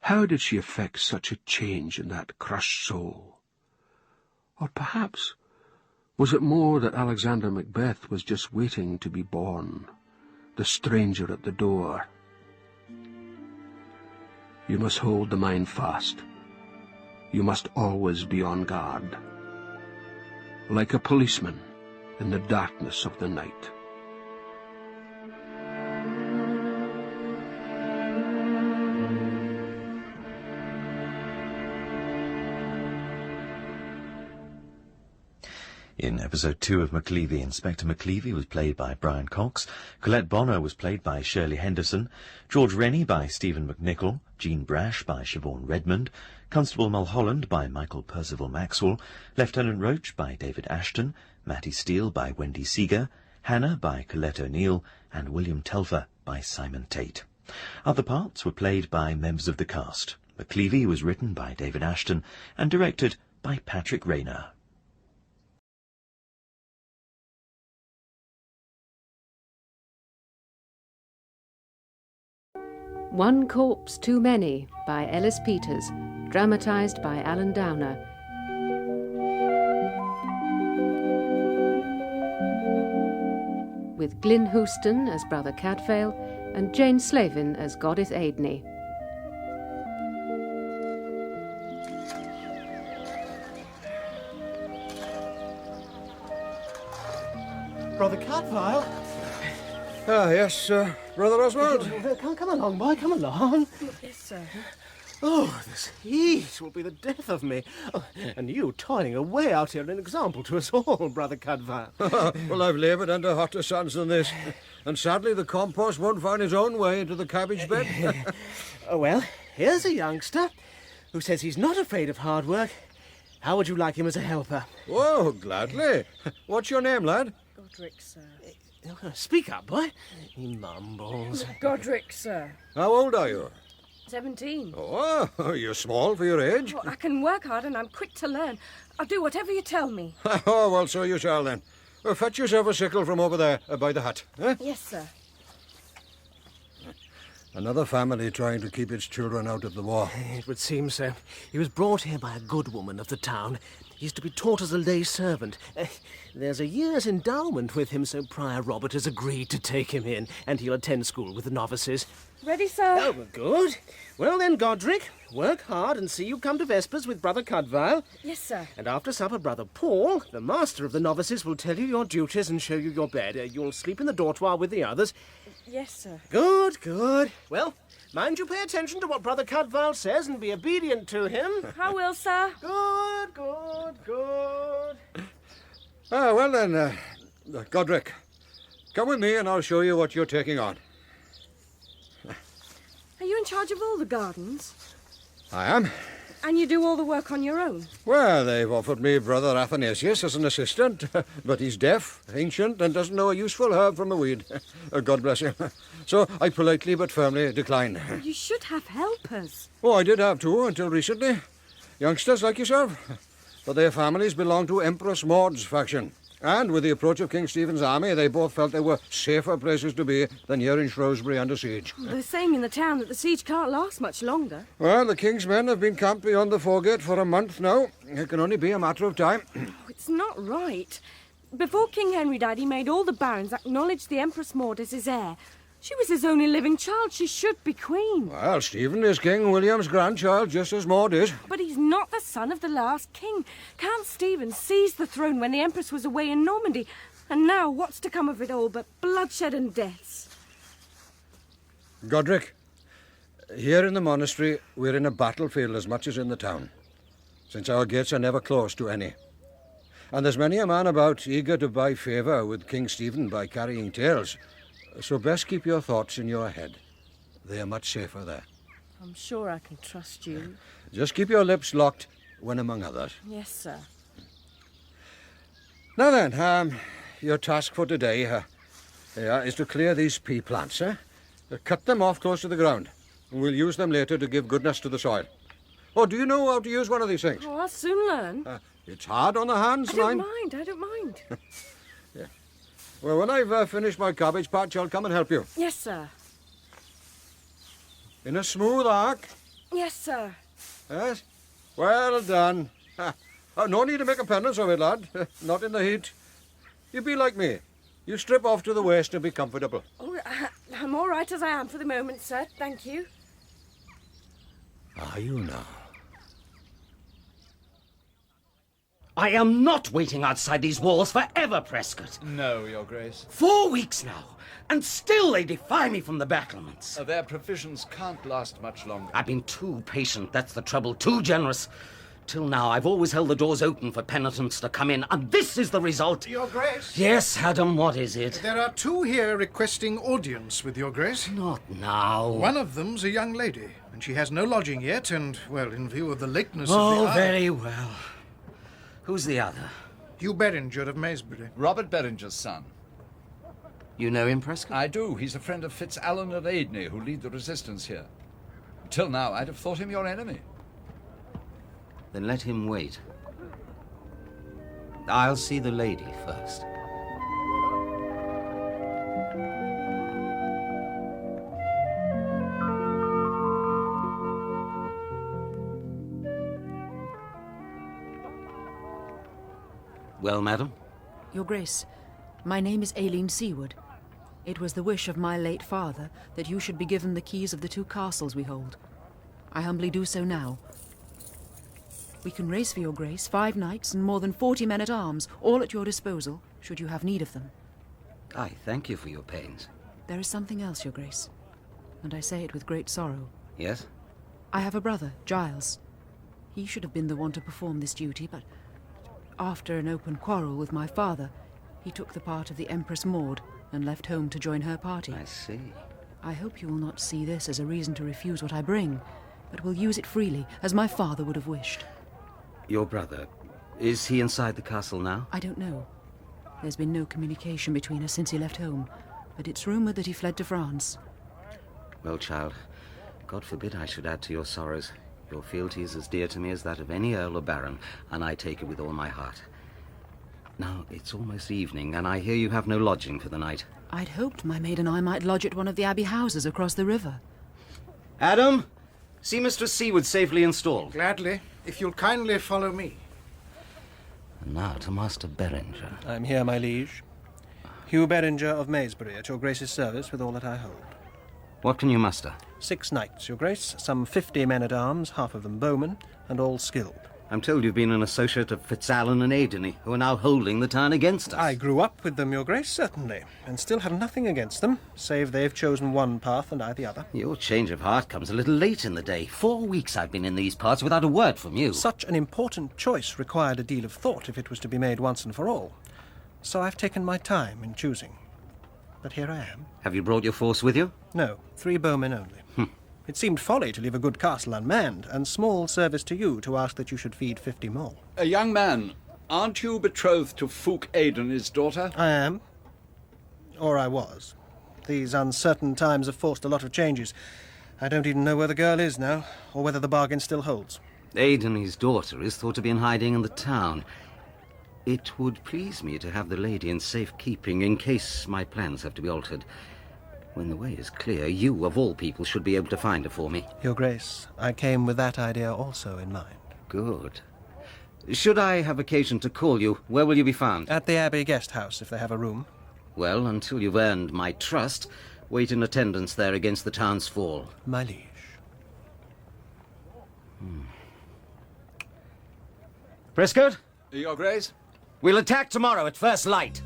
How did she effect such a change in that crushed soul? Or perhaps was it more that Alexander Macbeth was just waiting to be born, the stranger at the door? You must hold the mind fast. You must always be on guard, like a policeman in the darkness of the night. In episode 2 of McLeavey, Inspector McLeavey was played by Brian Cox, Colette Bonner was played by Shirley Henderson, George Rennie by Stephen McNichol, Jean Brash by Siobhan Redmond, Constable Mulholland by Michael Percival Maxwell, Lieutenant Roach by David Ashton, Matty Steele by Wendy Seeger, Hannah by Colette O'Neill, and William Telfer by Simon Tate. Other parts were played by members of the cast. McLeavey was written by David Ashton and directed by Patrick Rayner. One Corpse Too Many by Ellis Peters, dramatised by Alan Downer. With Glyn Houston as Brother Cadfael and Jane Slavin as Goddess Aidney. Brother Cadfael? Ah, yes, Brother Oswald. Come along, boy, come along. Yes, sir. Oh, this heat will be the death of me. Oh, and you toiling away out here, an example to us all, Brother Cadfael. Well, I've laboured under hotter suns than this, and sadly the compost won't find its own way into the cabbage bed. Well, here's a youngster who says he's not afraid of hard work. How would you like him as a helper? Oh, gladly. What's your name, lad? Godric, sir. Speak up, boy. He mumbles. Godric, sir. How old are you? 17. Oh, you're small for your age. Oh, I can work hard and I'm quick to learn. I'll do whatever you tell me. Oh, well, so you shall then. Fetch yourself a sickle from over there by the hut. Eh? Yes, sir. Another family trying to keep its children out of the war. It would seem so. He was brought here by a good woman of the town. He's to be taught as a lay servant. There's a year's endowment with him, so Prior Robert has agreed to take him in, and he'll attend school with the novices. Ready, sir? Oh, good. Well then, Godric, work hard and see you come to Vespers with Brother Cadfael. Yes, sir. And after supper, Brother Paul, the master of the novices, will tell you your duties and show you your bed. You'll sleep in the dortoir with the others. Yes, sir. Good, good. Well, mind you pay attention to what Brother Cadfael says and be obedient to him. I will, sir. Good, good, good. Well then, Godric, come with me and I'll show you what you're taking on. Are you in charge of all the gardens? I am. And you do all the work on your own? Well, they've offered me Brother Athanasius as an assistant, but he's deaf, ancient, and doesn't know a useful herb from a weed. God bless him. So I politely but firmly decline. You should have helpers. Oh, I did have two until recently. Youngsters like yourself. But their families belong to Empress Maud's faction. And with the approach of King Stephen's army, they both felt there were safer places to be than here in Shrewsbury under siege. Well, they're saying in the town that the siege can't last much longer. Well, the king's men have been camped beyond the foregate for a month now. It can only be a matter of time. Oh, it's not right. Before King Henry died, he made all the barons acknowledge the Empress Maud as his heir. She was his only living child. She should be queen. Well, Stephen is King William's grandchild, just as Maud is. But he's not the son of the last king. Count Stephen seized the throne when the Empress was away in Normandy. And now what's to come of it all but bloodshed and deaths? Godric, here in the monastery, we're in a battlefield as much as in the town, since our gates are never closed to any. And there's many a man about eager to buy favour with King Stephen by carrying tales. So best keep your thoughts in your head. They are much safer there. I'm sure I can trust you. Just keep your lips locked when among others. Yes, sir. Now then, your task for today is to clear these pea plants, cut them off close to the ground. And we'll use them later to give goodness to the soil. Oh, do you know how to use one of these things? Oh, I'll soon learn. It's hard on the hands, I don't mind. Yeah. Well, when I've finished my cabbage patch, I'll come and help you. Yes, sir. In a smooth arc. Yes, sir. Yes? Well done. No need to make a penance of it, lad. Not in the heat. You be like me. You strip off to the waist and be comfortable. Oh, I'm all right as I am for the moment, sir. Thank you. Are you now? I am not waiting outside these walls forever, Prescott. No, Your Grace. 4 weeks now, and still they defy me from the battlements. Their provisions can't last much longer. I've been too patient, that's the trouble, too generous. Till now, I've always held the doors open for penitents to come in, and this is the result. Your Grace? Yes, Adam, what is it? There are 2 here requesting audience with Your Grace. Not now. One of them's a young lady, and she has no lodging yet, and, well, in view of the lateness of Oh, the hour... very well. Who's the other? Hugh Beringer of Maysbury. Robert Beringer's son. You know him, Prescott? I do. He's a friend of FitzAlan and Aidney, who lead the resistance here. Till now, I'd have thought him your enemy. Then let him wait. I'll see the lady first. Well, madam? Your Grace, my name is Aileen Seaward. It was the wish of my late father that you should be given the keys of the 2 castles we hold. I humbly do so now. We can raise for your Grace 5 knights and more than 40 men-at-arms, all at your disposal, should you have need of them. I thank you for your pains. There is something else, your Grace, and I say it with great sorrow. Yes? I have a brother, Giles. He should have been the one to perform this duty, but after an open quarrel with my father, he took the part of the Empress Maud and left home to join her party. I see. I hope you will not see this as a reason to refuse what I bring, but will use it freely, as my father would have wished. Your brother, is he inside the castle now? I don't know. There's been no communication between us since he left home, but it's rumoured that he fled to France. Well, child, God forbid I should add to your sorrows. Your fealty is as dear to me as that of any earl or baron, and I take it with all my heart. Now, it's almost evening, and I hear you have no lodging for the night. I'd hoped my maid and I might lodge at one of the abbey houses across the river. Adam, see Mistress Seward safely installed. Gladly, if you'll kindly follow me. And now to Master Beringer. I'm here, my liege. Hugh Beringer of Maysbury, at your Grace's service with all that I hold. What can you muster? 6 knights, your Grace, some 50 men-at-arms, half of them bowmen, and all skilled. I'm told you've been an associate of Fitzallen and Aideney, who are now holding the town against us. I grew up with them, your Grace, certainly, and still have nothing against them, save they've chosen one path and I the other. Your change of heart comes a little late in the day. 4 weeks I've been in these parts without a word from you. Such an important choice required a deal of thought if it was to be made once and for all. So I've taken my time in choosing. But here I am. Have you brought your force with you? No, 3 bowmen only. It seemed folly to leave a good castle unmanned, and small service to you to ask that you should feed 50 more. A young man, aren't you betrothed to Fulk Aideney's daughter? I am. Or I was. These uncertain times have forced a lot of changes. I don't even know where the girl is now, or whether the bargain still holds. Aideney's daughter is thought to be in hiding in the town. It would please me to have the lady in safe keeping in case my plans have to be altered. When the way is clear, you, of all people, should be able to find her for me. Your Grace, I came with that idea also in mind. Good. Should I have occasion to call you, where will you be found? At the Abbey guest house, if they have a room. Well, until you've earned my trust, wait in attendance there against the town's fall. My liege. Prescott? Your Grace? We'll attack tomorrow at first light.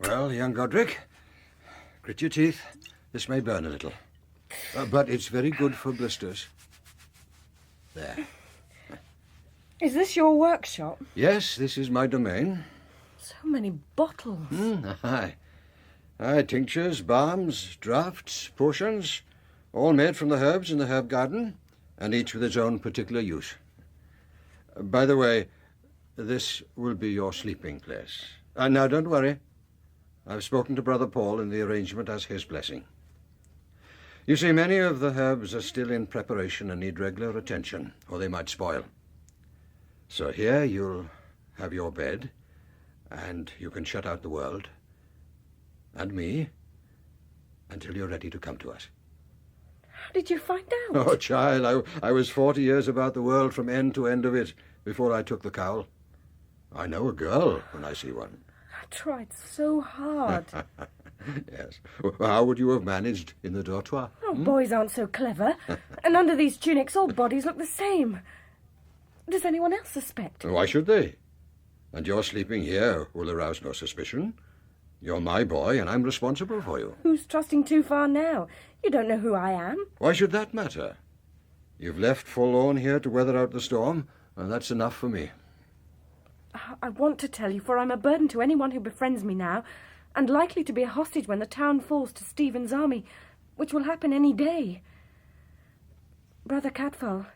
Well, young Godric, grit your teeth. This may burn a little. But it's very good for blisters. There. Is this your workshop? Yes, this is my domain. So many bottles. Aye. Tinctures, balms, draughts, potions, all made from the herbs in the herb garden, and each with its own particular use. By the way, this will be your sleeping place. Now, don't worry. I've spoken to Brother Paul, and the arrangement has his blessing. You see, many of the herbs are still in preparation and need regular attention, or they might spoil. So here you'll have your bed, and you can shut out the world, and me, until you're ready to come to us. How did you find out? Oh, child, I was 40 years about the world from end to end of it before I took the cowl. I know a girl when I see one. I tried so hard. Yes. Well, how would you have managed in the dortoir? Oh, boys aren't so clever. And under these tunics, all bodies look the same. Does anyone else suspect? Why should they? And your sleeping here will arouse no suspicion. You're my boy, and I'm responsible for you. Who's trusting too far now? You don't know who I am. Why should that matter? You've left forlorn here to weather out the storm, and that's enough for me. I want to tell you, for I'm a burden to anyone who befriends me now, and likely to be a hostage when the town falls to Stephen's army, which will happen any day. Brother Cadfael,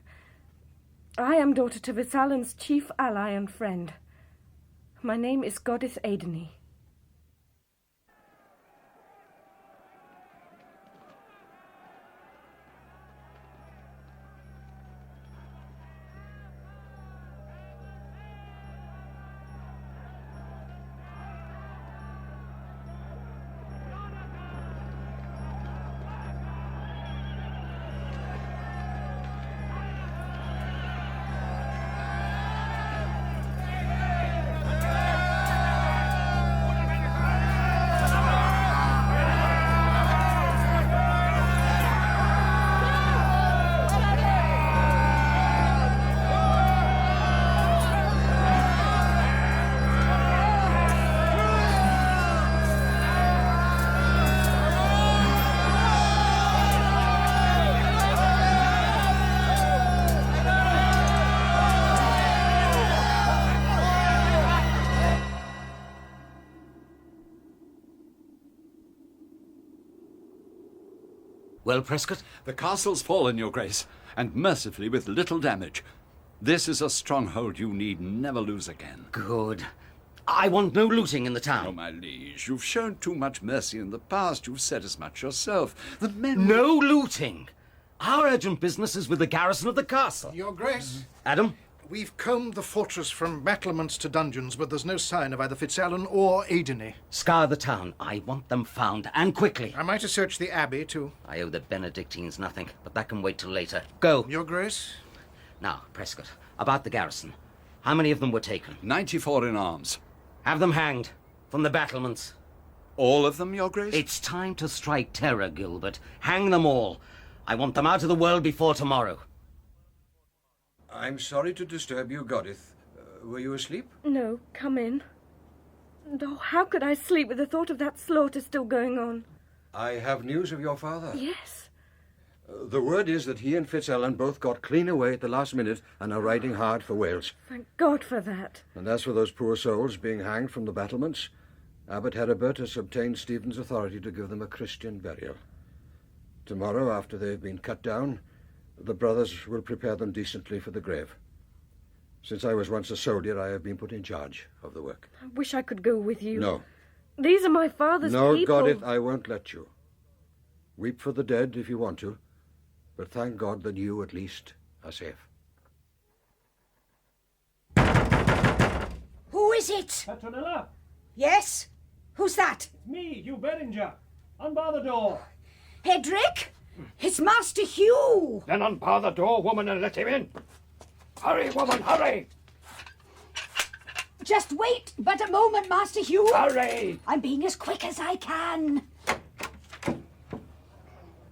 I am daughter to Fitzallen's chief ally and friend. My name is Goddess Aideney. Well, Prescott? The castle's fallen, Your Grace, and mercifully with little damage. This is a stronghold you need never lose again. Good. I want no looting in the town. Oh, my liege, you've shown too much mercy in the past. You've said as much yourself. The men... No looting! Our urgent business is with the garrison of the castle. Your Grace. Adam? We've combed the fortress from battlements to dungeons, but there's no sign of either Fitzalan or Aideney. Scour the town. I want them found, and quickly. Am I to search the abbey, too? I owe the Benedictines nothing, but that can wait till later. Go. Your Grace. Now, Prescott, about the garrison. How many of them were taken? 94 in arms. Have them hanged from the battlements. All of them, Your Grace? It's time to strike terror, Gilbert. Hang them all. I want them out of the world before tomorrow. I'm sorry to disturb you, Godith. Were you asleep? No, come in. Oh, how could I sleep with the thought of that slaughter still going on? I have news of your father. Yes. The word is that he and Fitzalan both got clean away at the last minute and are riding hard for Wales. Thank God for that. And as for those poor souls being hanged from the battlements, Abbot Heribert has obtained Stephen's authority to give them a Christian burial. Tomorrow, after they've been cut down, the brothers will prepare them decently for the grave. Since I was once a soldier, I have been put in charge of the work. I wish I could go with you. No. These are my father's No, people. Godith, I won't let you. Weep for the dead if you want to, but thank God that you, at least, are safe. Who is it? Petronilla? Yes? Who's that? It's me, Hugh Beringer. Unbar the door. Edric? It's Master Hugh! Then unbar the door, woman, and let him in. Hurry, woman, hurry! Just wait but a moment, Master Hugh. Hurry! I'm being as quick as I can.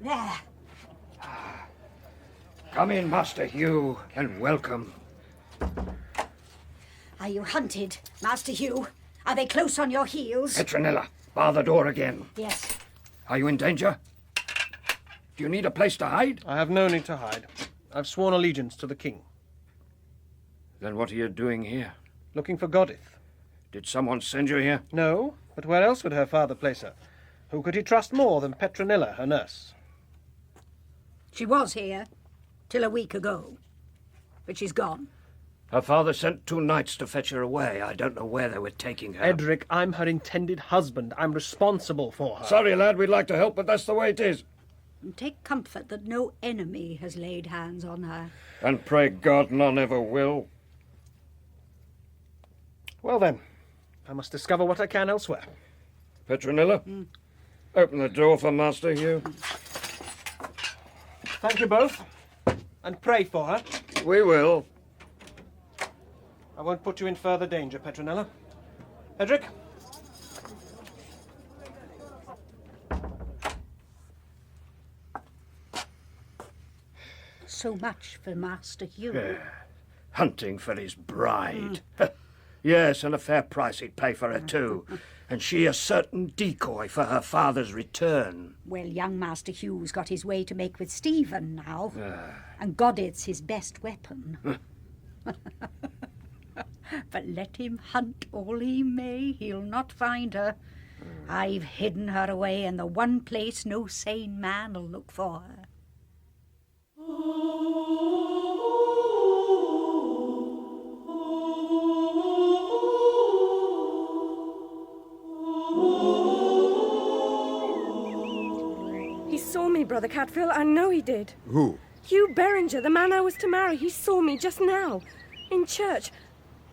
There. Come in, Master Hugh, and welcome. Are you hunted, Master Hugh? Are they close on your heels? Petronilla, bar the door again. Yes. Are you in danger? Do you need a place to hide? I have no need to hide. I've sworn allegiance to the king. Then what are you doing here? Looking for Godith. Did someone send you here? No, but where else would her father place her? Who could he trust more than Petronilla, her nurse? She was here till a week ago, but she's gone. Her father sent 2 knights to fetch her away. I don't know where they were taking her. Edric, I'm her intended husband. I'm responsible for her. Sorry, lad, we'd like to help, but that's the way it is. And take comfort that no enemy has laid hands on her. And pray God none ever will. Well then, I must discover what I can elsewhere. Petronilla, open the door for Master Hugh. Thank you both, and pray for her. We will. I won't put you in further danger, Petronilla. Edric? So much for Master Hugh. Hunting for his bride. Yes, and a fair price he'd pay for her too. And she a certain decoy for her father's return. Well, young Master Hugh's got his way to make with Stephen now. And Godith's his best weapon. But let him hunt all he may, he'll not find her. I've hidden her away in the one place no sane man'll look for her. He saw me, Brother Catfill. I know he did. Who? Hugh Beringer, the man I was to marry. He saw me just now, in church.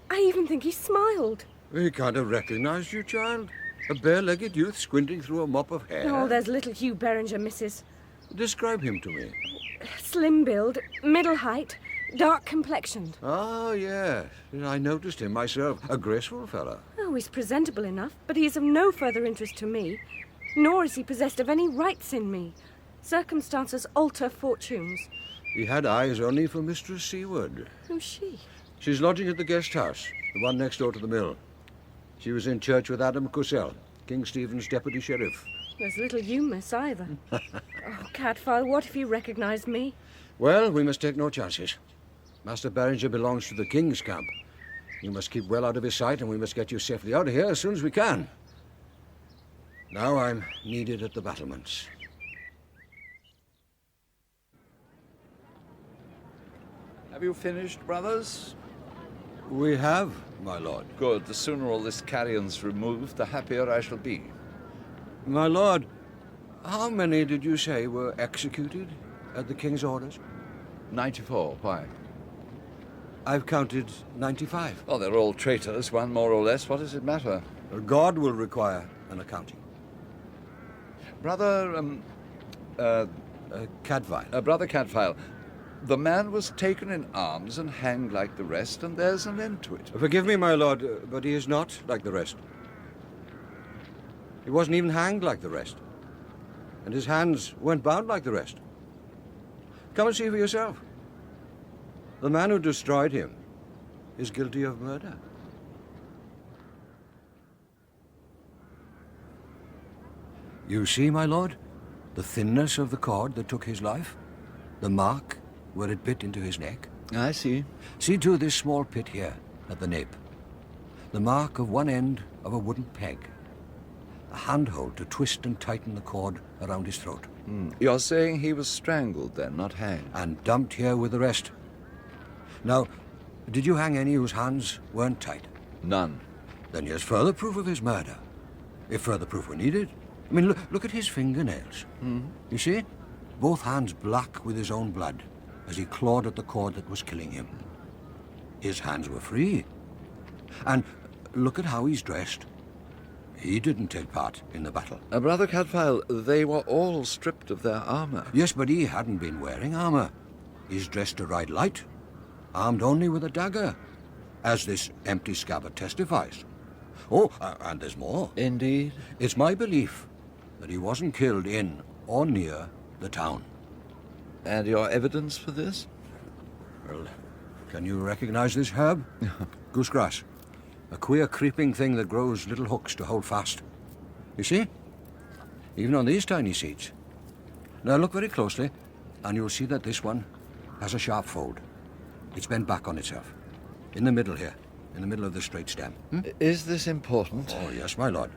I even think he smiled. He can't have recognized you, child. A bare-legged youth squinting through a mop of hair. Oh, there's little Hugh Beringer, missus. Describe him to me. Slim build, middle height, dark complexioned. Ah, yes. I noticed him myself. A graceful fellow. Oh, he's presentable enough, but he is of no further interest to me. Nor is he possessed of any rights in me. Circumstances alter fortunes. He had eyes only for Mistress Seward. Who's she? She's lodging at the guest house, the one next door to the mill. She was in church with Adam Cussell, King Stephen's deputy sheriff. There's little you miss either. Oh, Cadfael, what if he recognised me? Well, we must take no chances. Master Beringer belongs to the king's camp. You must keep well out of his sight, and we must get you safely out of here as soon as we can. Now I'm needed at the battlements. Have you finished, brothers? We have, my lord. Good. The sooner all this carrion's removed, the happier I shall be. My lord, how many did you say were executed? at the king's orders? 94, why? I've counted 95. Oh, they're all traitors, one more or less. What does it matter? God will require an accounting. Brother, Cadfael. Brother Cadfael, the man was taken in arms and hanged like the rest, and there's an end to it. Forgive me, my lord, but he is not like the rest. He wasn't even hanged like the rest. And his hands weren't bound like the rest. Come and see for yourself. The man who destroyed him is guilty of murder. You see, my lord, the thinness of the cord that took his life? The mark where it bit into his neck? I see. See, too, this small pit here at the nape. The mark of one end of a wooden peg. A handhold to twist and tighten the cord around his throat. You're saying he was strangled then, not hanged? And dumped here with the rest. Now, did you hang any whose hands weren't tied? None. Then here's further proof of his murder, if further proof were needed. I mean, look at his fingernails. You see? Both hands black with his own blood as he clawed at the cord that was killing him. His hands were free. And look at how he's dressed. He didn't take part in the battle. Brother Cadfael, they were all stripped of their armor. Yes, but he hadn't been wearing armor. He's dressed to ride light, armed only with a dagger, as this empty scabbard testifies. Oh, and there's more. Indeed? It's my belief that he wasn't killed in or near the town. And your evidence for this? Well, can you recognize this herb? Goosegrass. A queer creeping thing that grows little hooks to hold fast. You see? Even on these tiny seeds. Now look very closely, and you'll see that this one has a sharp fold. It's bent back on itself. In the middle here, in the middle of the straight stem. Is this important? Oh, yes, my lord.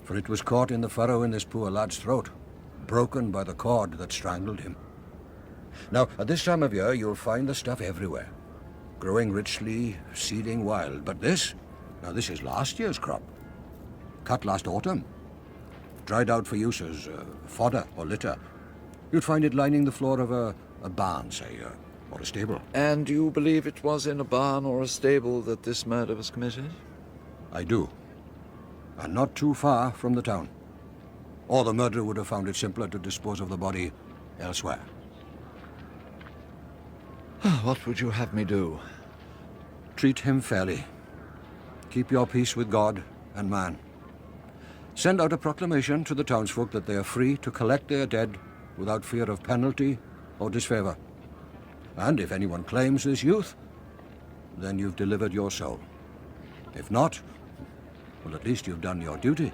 For it was caught in the furrow in this poor lad's throat, broken by the cord that strangled him. Now, at this time of year, you'll find the stuff everywhere, growing richly, seeding wild. But this is last year's crop, cut last autumn, dried out for use as fodder or litter. You'd find it lining the floor of a barn, say, or a stable. And you believe it was in a barn or a stable that this murder was committed? I do. And not too far from the town. Or the murderer would have found it simpler to dispose of the body elsewhere. What would you have me do? Treat him fairly. Keep your peace with God and man. Send out a proclamation to the townsfolk that they are free to collect their dead without fear of penalty or disfavour. And if anyone claims this youth, then you've delivered your soul. If not, well, at least you've done your duty.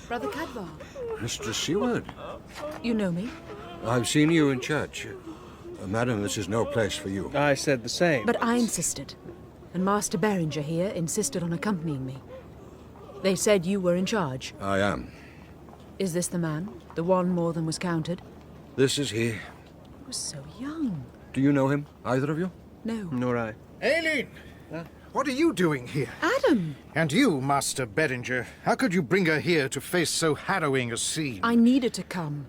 Brother Cadfael. Mistress Seward. You know me? I've seen you in church. Madam, this is no place for you. I said the same. But I insisted, and Master Beringer here insisted on accompanying me. They said you were in charge. I am. Is this the man? The one more than was counted? This is he. He was so young. Do you know him, either of you? No. Nor I. Aileen! What are you doing here? Adam! And you, Master Beringer, how could you bring her here to face so harrowing a scene? I needed to come.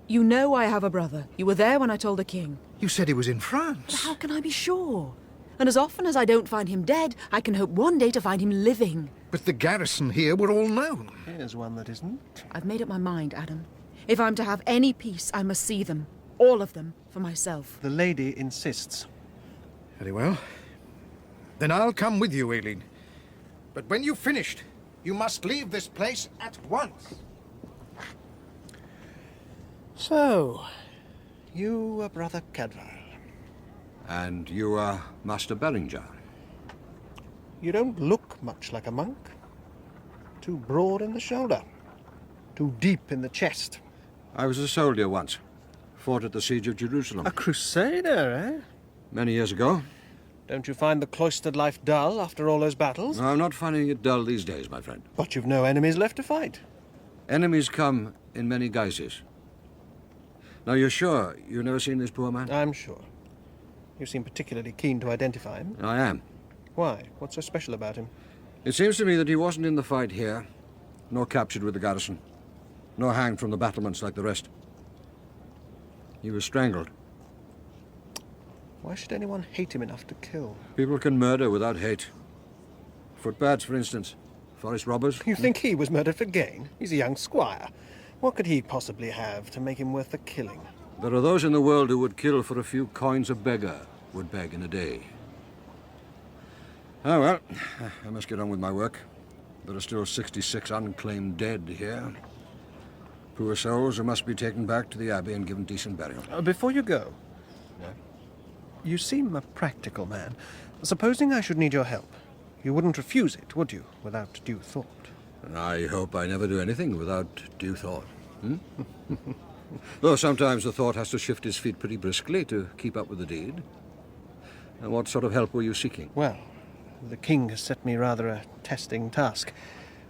You know I have a brother. You were there when I told the king. You said he was in France. But how can I be sure? And as often as I don't find him dead, I can hope one day to find him living. But the garrison here were all known. Here's one that isn't. I've made up my mind, Adam. If I'm to have any peace, I must see them. All of them, for myself. The lady insists. Very well. Then I'll come with you, Aileen. But when you've finished, you must leave this place at once. So, you are Brother Cadfael. And you are Master Beringer. You don't look much like a monk. Too broad in the shoulder. Too deep in the chest. I was a soldier once. Fought at the siege of Jerusalem. A crusader, eh? Many years ago. Don't you find the cloistered life dull after all those battles? No, I'm not finding it dull these days, my friend. But you've no enemies left to fight. Enemies come in many guises. Now, you're sure you've never seen this poor man? I'm sure. You seem particularly keen to identify him. I am. Why? What's so special about him? It seems to me that he wasn't in the fight here, nor captured with the garrison, nor hanged from the battlements like the rest. He was strangled. Why should anyone hate him enough to kill? People can murder without hate. Footpads, for instance. Forest robbers. You think he was murdered for gain? He's a young squire. What could he possibly have to make him worth the killing? There are those in the world who would kill for a few coins a beggar would beg in a day. Ah, well, I must get on with my work. There are still 66 unclaimed dead here. Poor souls who must be taken back to the abbey and given decent burial. Before you go, you seem a practical man. Supposing I should need your help, you wouldn't refuse it, would you, without due thought? I hope I never do anything without due thought. Though sometimes the thought has to shift his feet pretty briskly to keep up with the deed. And what sort of help were you seeking? Well, the king has set me rather a testing task,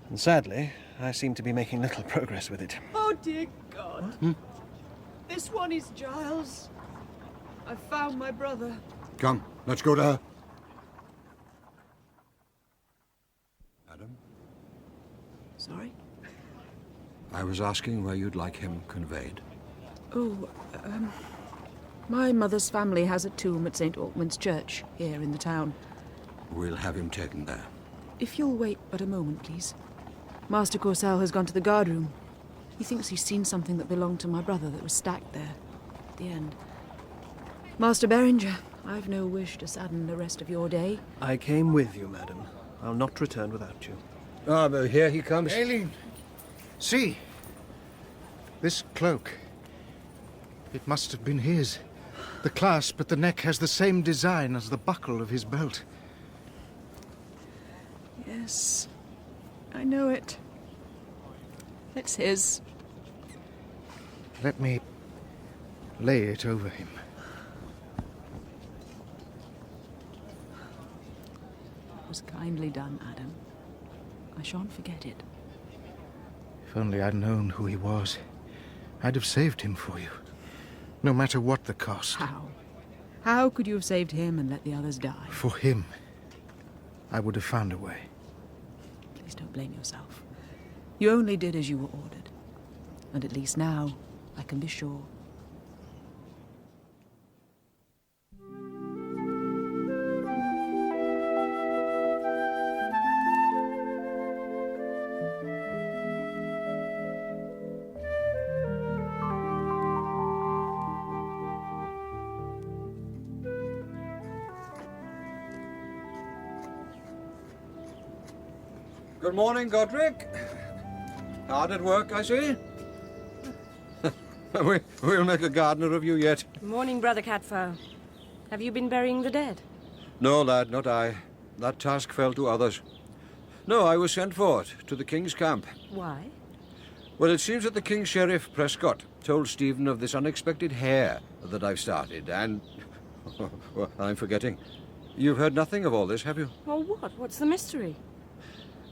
and sadly, I seem to be making little progress with it. Oh, dear God. This one is Giles. I found my brother. Come, let's go to her. Adam? Sorry? I was asking where you'd like him conveyed. Oh, my mother's family has a tomb at St. Altman's Church, here in the town. We'll have him taken there. If you'll wait but a moment, please. Master Corsell has gone to the guard room. He thinks he's seen something that belonged to my brother that was stacked there, at the end. Master Beringer, I've no wish to sadden the rest of your day. I came with you, madam. I'll not return without you. Ah, but here he comes. Aileen, see. This cloak. It must have been his. The clasp at the neck has the same design as the buckle of his belt. Yes, I know it. It's his. Let me lay it over him. It was kindly done, Adam. I shan't forget it. If only I'd known who he was, I'd have saved him for you. No matter what the cost. How? How could you have saved him and let the others die? For him, I would have found a way. Please don't blame yourself. You only did as you were ordered. And at least now, I can be sure. Good morning, Godric. Hard at work, I see. We'll make a gardener of you yet. Morning, Brother Catfowl. Have you been burying the dead? No, lad, not I. That task fell to others. No, I was sent for it, to the King's camp. Why? Well, it seems that the King's Sheriff, Prescott, told Stephen of this unexpected hare that I've started, and... well, I'm forgetting. You've heard nothing of all this, have you? Well, what? What's the mystery?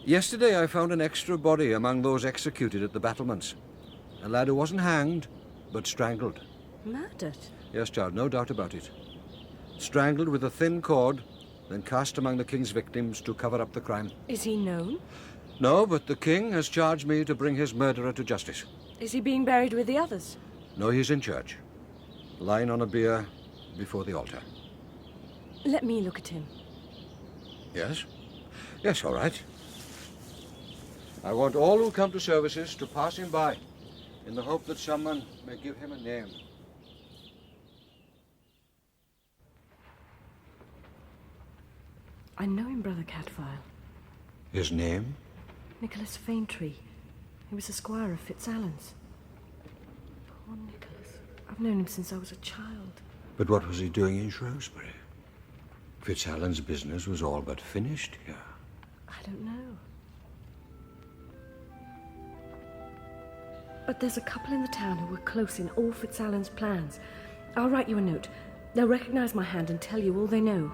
Yesterday I found an extra body among those executed at the battlements. A lad who wasn't hanged, but strangled. Murdered? Yes, child, no doubt about it. Strangled with a thin cord, then cast among the King's victims to cover up the crime. Is he known? No, but the King has charged me to bring his murderer to justice. Is he being buried with the others? No, he's in church, lying on a bier before the altar. Let me look at him. Yes? Yes, all right. I want all who come to services to pass him by, in the hope that someone may give him a name. I know him, Brother Catfowl. His name? Nicholas Faintree. He was a squire of Fitzallen's. Poor Nicholas. I've known him since I was a child. But what was he doing in Shrewsbury? Fitzallen's business was all but finished here. I don't know. But there's a couple in the town who were close in all Fitzallen's plans. I'll write you a note. They'll recognize my hand and tell you all they know.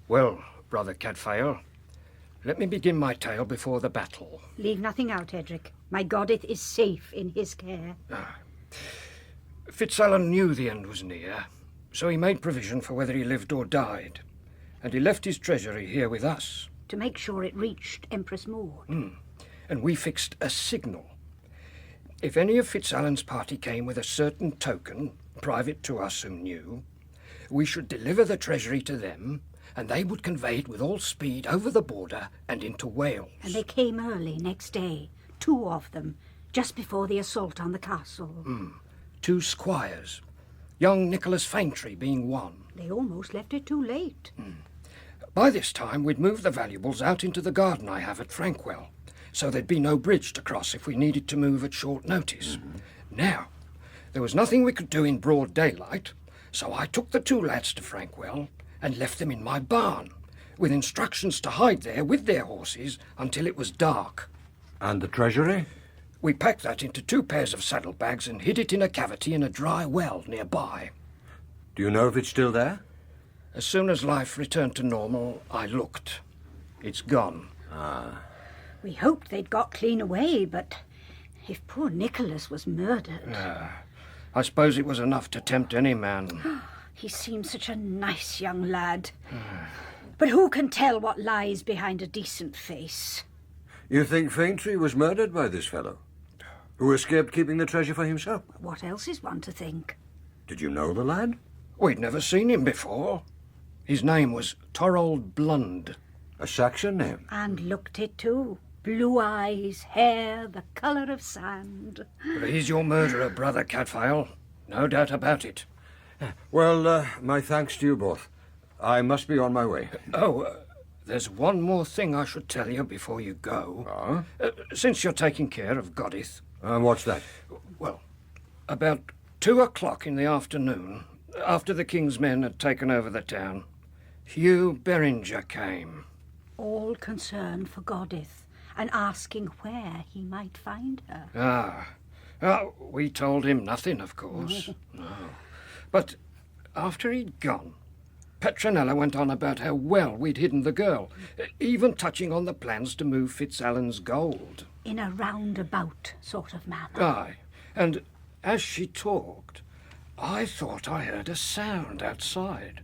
Well, Brother Catfowl, Let me begin my tale before the battle. Leave nothing out, Edric. My Goddith is safe in his care. Fitzalan knew the end was near, so he made provision for whether he lived or died, and he left his treasury here with us. To make sure it reached Empress Maud. And we fixed a signal. If any of Fitzalan's party came with a certain token, private to us who knew, we should deliver the treasury to them, and they would convey it with all speed over the border and into Wales. And they came early next day, 2 of them, just before the assault on the castle. 2 squires, young Nicholas Faintree being one. They almost left it too late. By this time, we'd moved the valuables out into the garden I have at Frankwell, so there'd be no bridge to cross if we needed to move at short notice. Now, there was nothing we could do in broad daylight, so I took the 2 lads to Frankwell and left them in my barn, with instructions to hide there with their horses until it was dark. And the treasury? We packed that into 2 pairs of saddlebags and hid it in a cavity in a dry well nearby. Do you know if it's still there? As soon as life returned to normal, I looked. It's gone. We hoped they'd got clean away, but if poor Nicholas was murdered... I suppose it was enough to tempt any man. He seems such a nice young lad. But who can tell what lies behind a decent face? You think Faintree was murdered by this fellow, who escaped keeping the treasure for himself? What else is one to think? Did you know the lad? We'd never seen him before. His name was Thorold Blund. A Saxon name? And looked it too. Blue eyes, hair, the colour of sand. But he's your murderer, Brother Cadfael. No doubt about it. Well, my thanks to you both. I must be on my way. There's one more thing I should tell you before you go. Since you're taking care of Goddith. What's that? Well, about 2 o'clock in the afternoon, after the king's men had taken over the town, Hugh Beringer came. All concerned for Goddith, and asking where he might find her. We told him nothing, of course. No. But after he'd gone, Petronella went on about how well we'd hidden the girl, even touching on the plans to move Fitzalan's gold. In a roundabout sort of manner. Aye, and as she talked, I thought I heard a sound outside,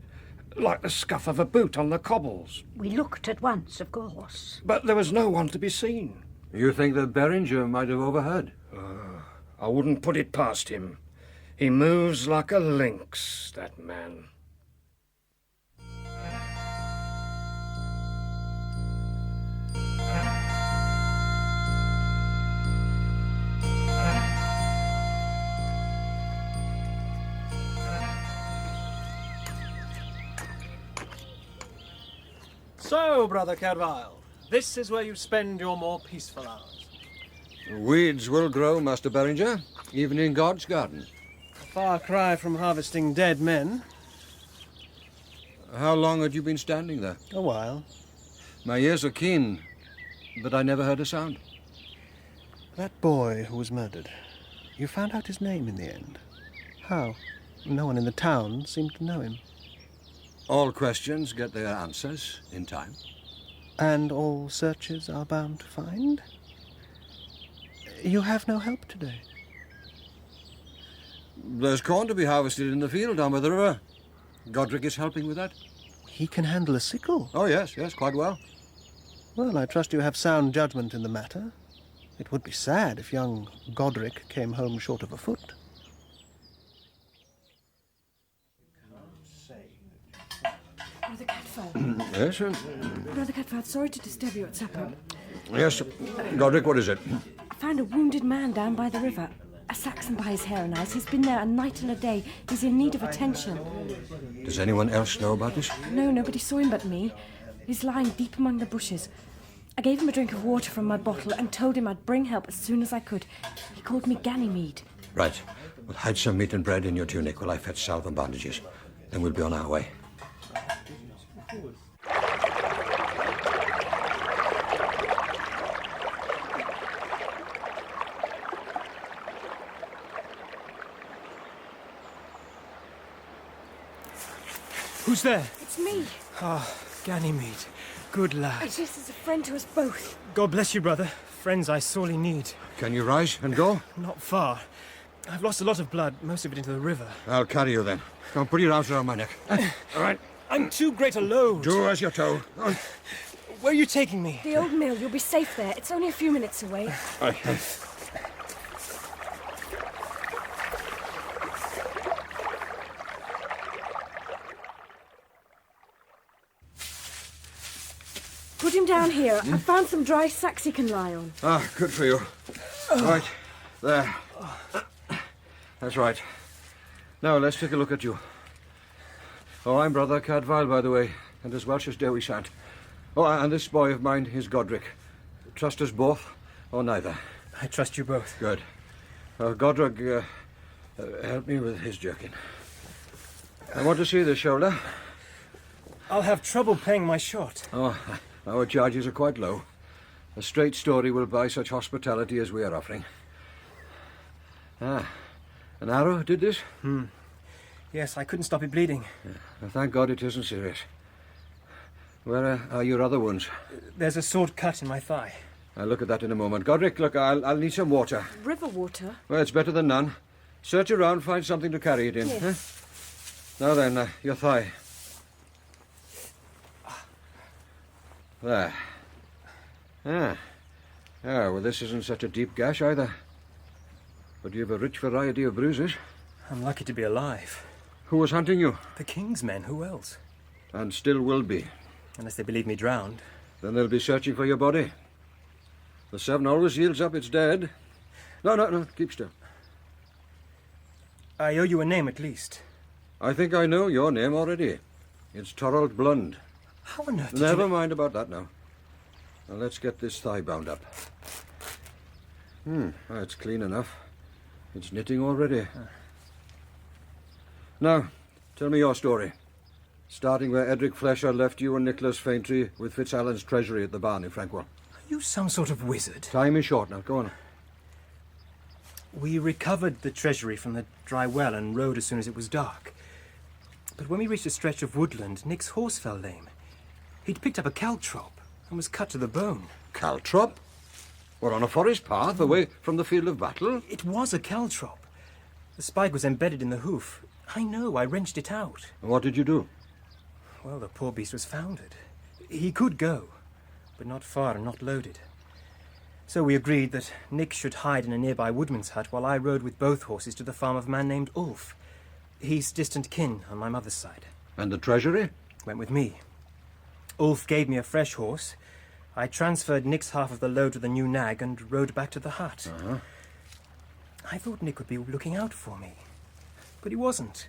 like the scuff of a boot on the cobbles. We looked at once, of course. But there was no one to be seen. You think that Beringer might have overheard? I wouldn't put it past him. He moves like a lynx, that man. So, Brother Cadfael, this is where you spend your more peaceful hours. Weeds will grow, Master Beringer, even in God's garden. A far cry from harvesting dead men. How long had you been standing there? A while. My ears are keen, but I never heard a sound. That boy who was murdered, you found out his name in the end. How? No one in the town seemed to know him. All questions get their answers in time. And all searches are bound to find? You have no help today. There's corn to be harvested in the field down by the river. Godric is helping with that. He can handle a sickle? Oh, yes, quite well. Well, I trust you have sound judgment in the matter. It would be sad if young Godric came home short of a foot. Brother Cadfael. Yes, sir? Brother Cadfael, sorry to disturb you at supper. Yes, Godric, what is it? I found a wounded man down by the river. A Saxon by his hair and eyes. He's been there a night and a day. He's in need of attention. Does anyone else know about this? No, nobody saw him but me. He's lying deep among the bushes. I gave him a drink of water from my bottle and told him I'd bring help as soon as I could. He called me Ganymede. Right. Well, hide some meat and bread in your tunic while I fetch salve and bandages. Then we'll be on our way. Who's there? It's me. Ah, Ganymede. good lad. It is as a friend to us both. God bless you, brother. Friends I sorely need. Can you rise and go? Not far. I've lost a lot of blood, most of it into the river. I'll carry you then. Come, put your arms around my neck. All right. I'm too great a load. Do as you're told. Where are you taking me? The old mill. You'll be safe there. It's only a few minutes away. Put him down here. I found some dry sacks he can lie on. Ah, good for you. Right, there. That's right. Now, let's take a look at you. Oh, I'm Brother Cadfael, by the way, and as Welsh as Dewi Sant. Oh, and this boy of mine is Godric. Trust us both, or neither? I trust you both. Good. Godric, help me with his jerkin. I want to see the shoulder. I'll have trouble paying my shot. Oh, our charges are quite low. A straight story will buy such hospitality as we are offering. Ah, an arrow did this? Yes, I couldn't stop it bleeding. Well, thank God it isn't serious. Where are your other wounds? There's a sword cut in my thigh. I'll look at that in a moment. Godric, look, I'll need some water. River water? Well, it's better than none. Search around, find something to carry it in. Yes. Now then, your thigh. There. Ah, well, this isn't such a deep gash either. But you have a rich variety of bruises. I'm lucky to be alive. Who was hunting you? The king's men. Who else? And still will be. Unless they believe me drowned. Then they'll be searching for your body. The Severn always yields up its dead. No, keep still. I owe you a name at least. I think I know your name already. It's Torald Blund. How on earth did Never mind about that now. Now let's get this thigh bound up. It's clean enough. It's knitting already. Now, tell me your story. Starting where Edric Flesher left you and Nicholas Faintree with Fitzallen's treasury at the barn in Frankwell. Are you some sort of wizard? Time is short now. Go on. We recovered the treasury from the dry well and rode as soon as it was dark. But when we reached a stretch of woodland, Nick's horse fell lame. He'd picked up a caltrop and was cut to the bone. Caltrop? We're on a forest path away from the field of battle? It was a caltrop. The spike was embedded in the hoof. I know, I wrenched it out. What did you do? Well, the poor beast was foundered. He could go, but not far and not loaded. So we agreed that Nick should hide in a nearby woodman's hut while I rode with both horses to the farm of a man named Ulf. He's distant kin on my mother's side. And the treasury? Went with me. Ulf gave me a fresh horse. I transferred Nick's half of the load to the new nag and rode back to the hut. I thought Nick would be looking out for me, but he wasn't.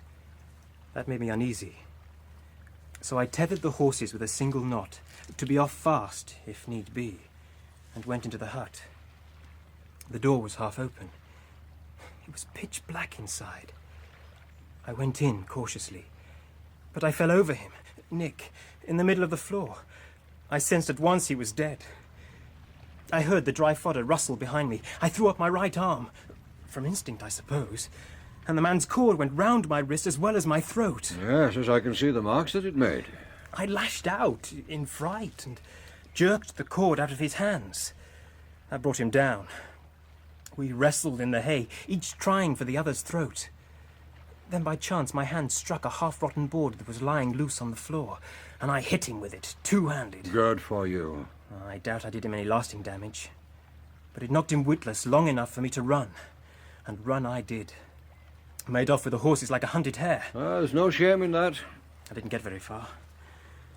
That made me uneasy. So I tethered the horses with a single knot, to be off fast, if need be, and went into the hut. The door was half open. It was pitch black inside. I went in cautiously, but I fell over him, Nick, in the middle of the floor. I sensed at once he was dead. I heard the dry fodder rustle behind me. I threw up my right arm, from instinct, I suppose, and the man's cord went round my wrist as well as my throat. Yes, as I can see the marks that it made. I lashed out in fright and jerked the cord out of his hands. I brought him down. We wrestled in the hay, each trying for the other's throat. Then by chance my hand struck a half-rotten board that was lying loose on the floor, and I hit him with it, two-handed. Good for you. I doubt I did him any lasting damage. But it knocked him witless long enough for me to run. And run I did. Made off with the horses like a hunted hare. There's no shame in that. I didn't get very far.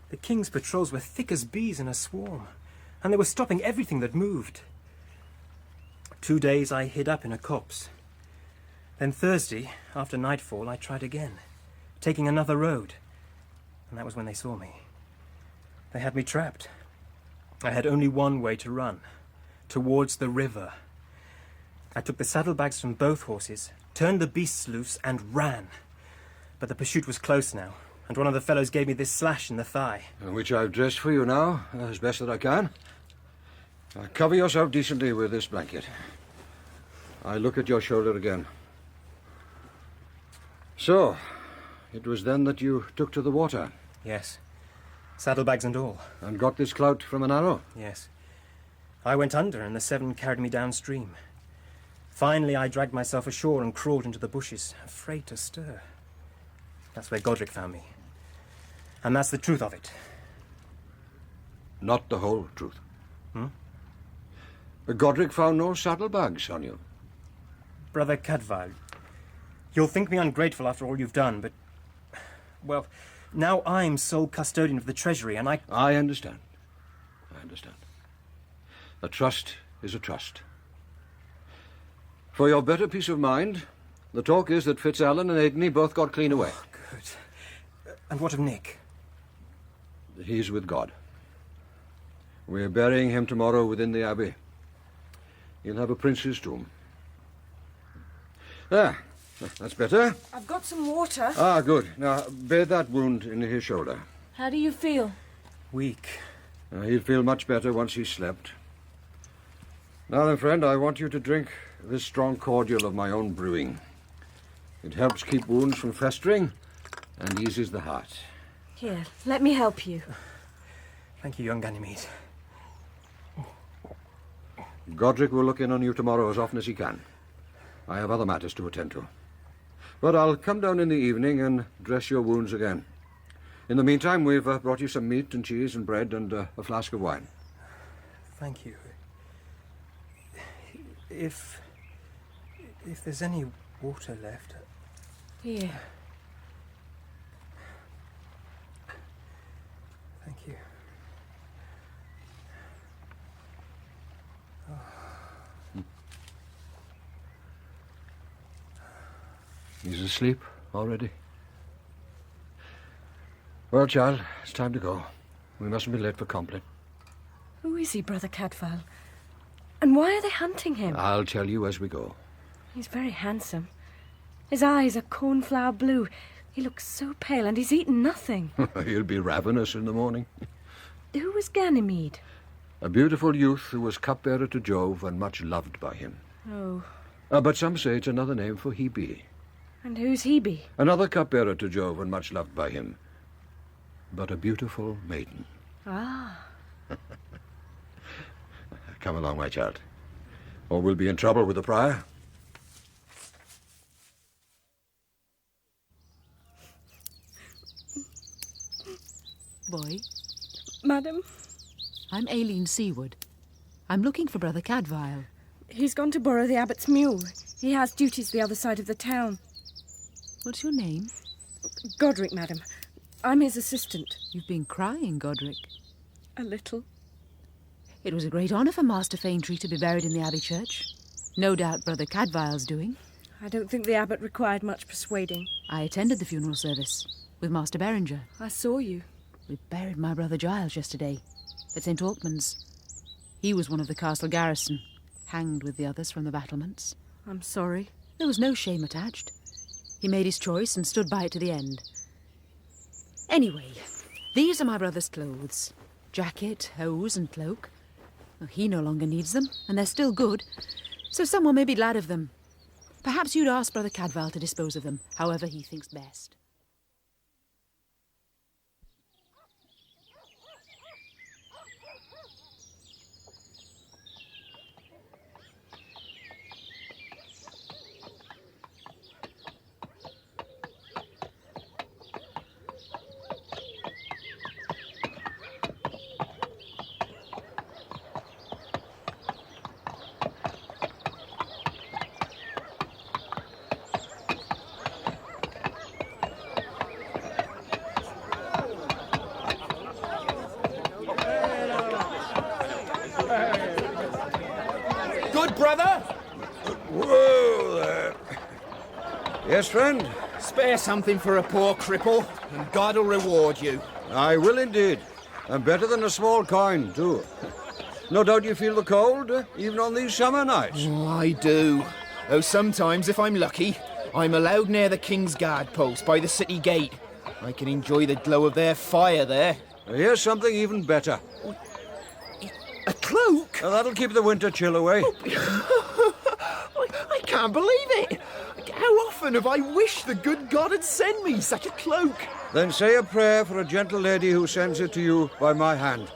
The king's patrols were thick as bees in a swarm, and they were stopping everything that moved. 2 days I hid up in a copse. Then Thursday, after nightfall, I tried again, taking another road. And that was when they saw me. They had me trapped. I had only one way to run, towards the river. I took the saddlebags from both horses, turned the beasts loose, and ran. But the pursuit was close now, and one of the fellows gave me this slash in the thigh. Which I've dressed for you now, as best that I can. Now, cover yourself decently with this blanket. I look at your shoulder again. So, it was then that you took to the water? Yes. Saddlebags and all. And got this clout from an arrow? Yes. I went under and the 7 carried me downstream. Finally, I dragged myself ashore and crawled into the bushes, afraid to stir. That's where Godric found me. And that's the truth of it. Not the whole truth. Hmm? Godric found no saddlebags on you. Brother Cadfael, you'll think me ungrateful after all you've done, but... Well, now I'm sole custodian of the treasury, and I understand. I understand. A trust is a trust. For your better peace of mind, the talk is that Fitzallen and Adeney both got clean away. Oh, good. And what of Nick? He's with God. We're burying him tomorrow within the abbey. He'll have a prince's tomb. There. That's better. I've got some water. Ah, good. Now, bathe that wound in his shoulder. How do you feel? Weak. He'll feel much better once he's slept. Now then, friend, I want you to drink this strong cordial of my own brewing. It helps keep wounds from festering and eases the heart. Here, let me help you. Thank you, young Ganymede. Godric will look in on you tomorrow as often as he can. I have other matters to attend to. But I'll come down in the evening and dress your wounds again. In the meantime, we've brought you some meat and cheese and bread and a flask of wine. Thank you. If there's any water left... Here. Thank you. He's asleep already. Well, child, it's time to go. We mustn't be late for Compline. Who is he, Brother Cadfael? And why are they hunting him? I'll tell you as we go. He's very handsome. His eyes are cornflower blue. He looks so pale, and he's eaten nothing. He'll be ravenous in the morning. Who was Ganymede? A beautiful youth who was cupbearer to Jove and much loved by him. Oh. But some say it's another name for Hebe. And who's Hebe? Another cupbearer to Jove and much loved by him. But a beautiful maiden. Ah. Come along, my child, or we'll be in trouble with the prior. Boy. Madam? I'm Aileen Seawood. I'm looking for Brother Cadfael. He's gone to borrow the abbot's mule. He has duties the other side of the town. What's your name? Godric, madam. I'm his assistant. You've been crying, Godric. A little. It was a great honour for Master Faintree to be buried in the Abbey Church. No doubt Brother Cadfael's doing. I don't think the abbot required much persuading. I attended the funeral service with Master Berenger. I saw you. We buried my brother Giles yesterday at St. Alkmund's. He was one of the castle garrison, hanged with the others from the battlements. I'm sorry. There was no shame attached. He made his choice and stood by it to the end. Anyway, these are my brother's clothes. Jacket, hose and cloak. Well, he no longer needs them, and they're still good, so someone may be glad of them. Perhaps you'd ask Brother Cadfael to dispose of them, however he thinks best. Good, brother? Whoa there. Yes, friend? Spare something for a poor cripple, and God will reward you. I will indeed. And better than a small coin, too. No doubt you feel the cold, even on these summer nights. Oh, I do. Though sometimes, if I'm lucky, I'm allowed near the King's Guard post by the city gate. I can enjoy the glow of their fire there. Here's something even better. A cloak? That'll keep the winter chill away. I can't believe it. How often often have I wished the good God had sent me such a cloak. Then say a prayer for a gentle lady who sends it to you by my hand.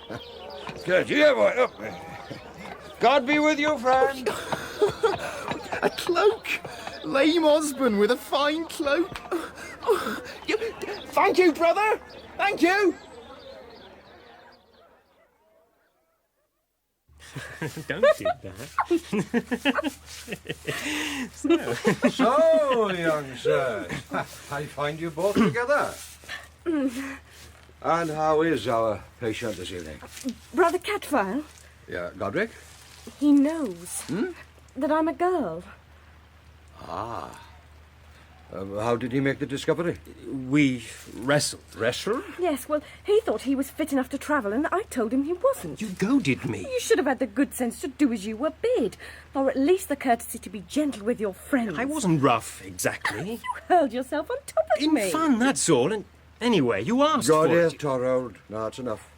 Good, here, boy. Up. God be with you, friend. A cloak. Lame Osborne with a fine cloak. Thank you, brother. Thank you. Don't do that. So, young sirs, I find you both together. And how is our patient this evening? Brother Cadfael, Yeah, Godric? he knows that I'm a girl. Ah. How did he make the discovery? We wrestled. Wrestled? Yes, well, he thought he was fit enough to travel, and I told him he wasn't. You goaded me. You should have had the good sense to do as you were bid, or at least the courtesy to be gentle with your friends. I wasn't rough, exactly. You hurled yourself on top of me. In fun, that's all. And anyway, you asked God for is it. Torrold. No, that's enough.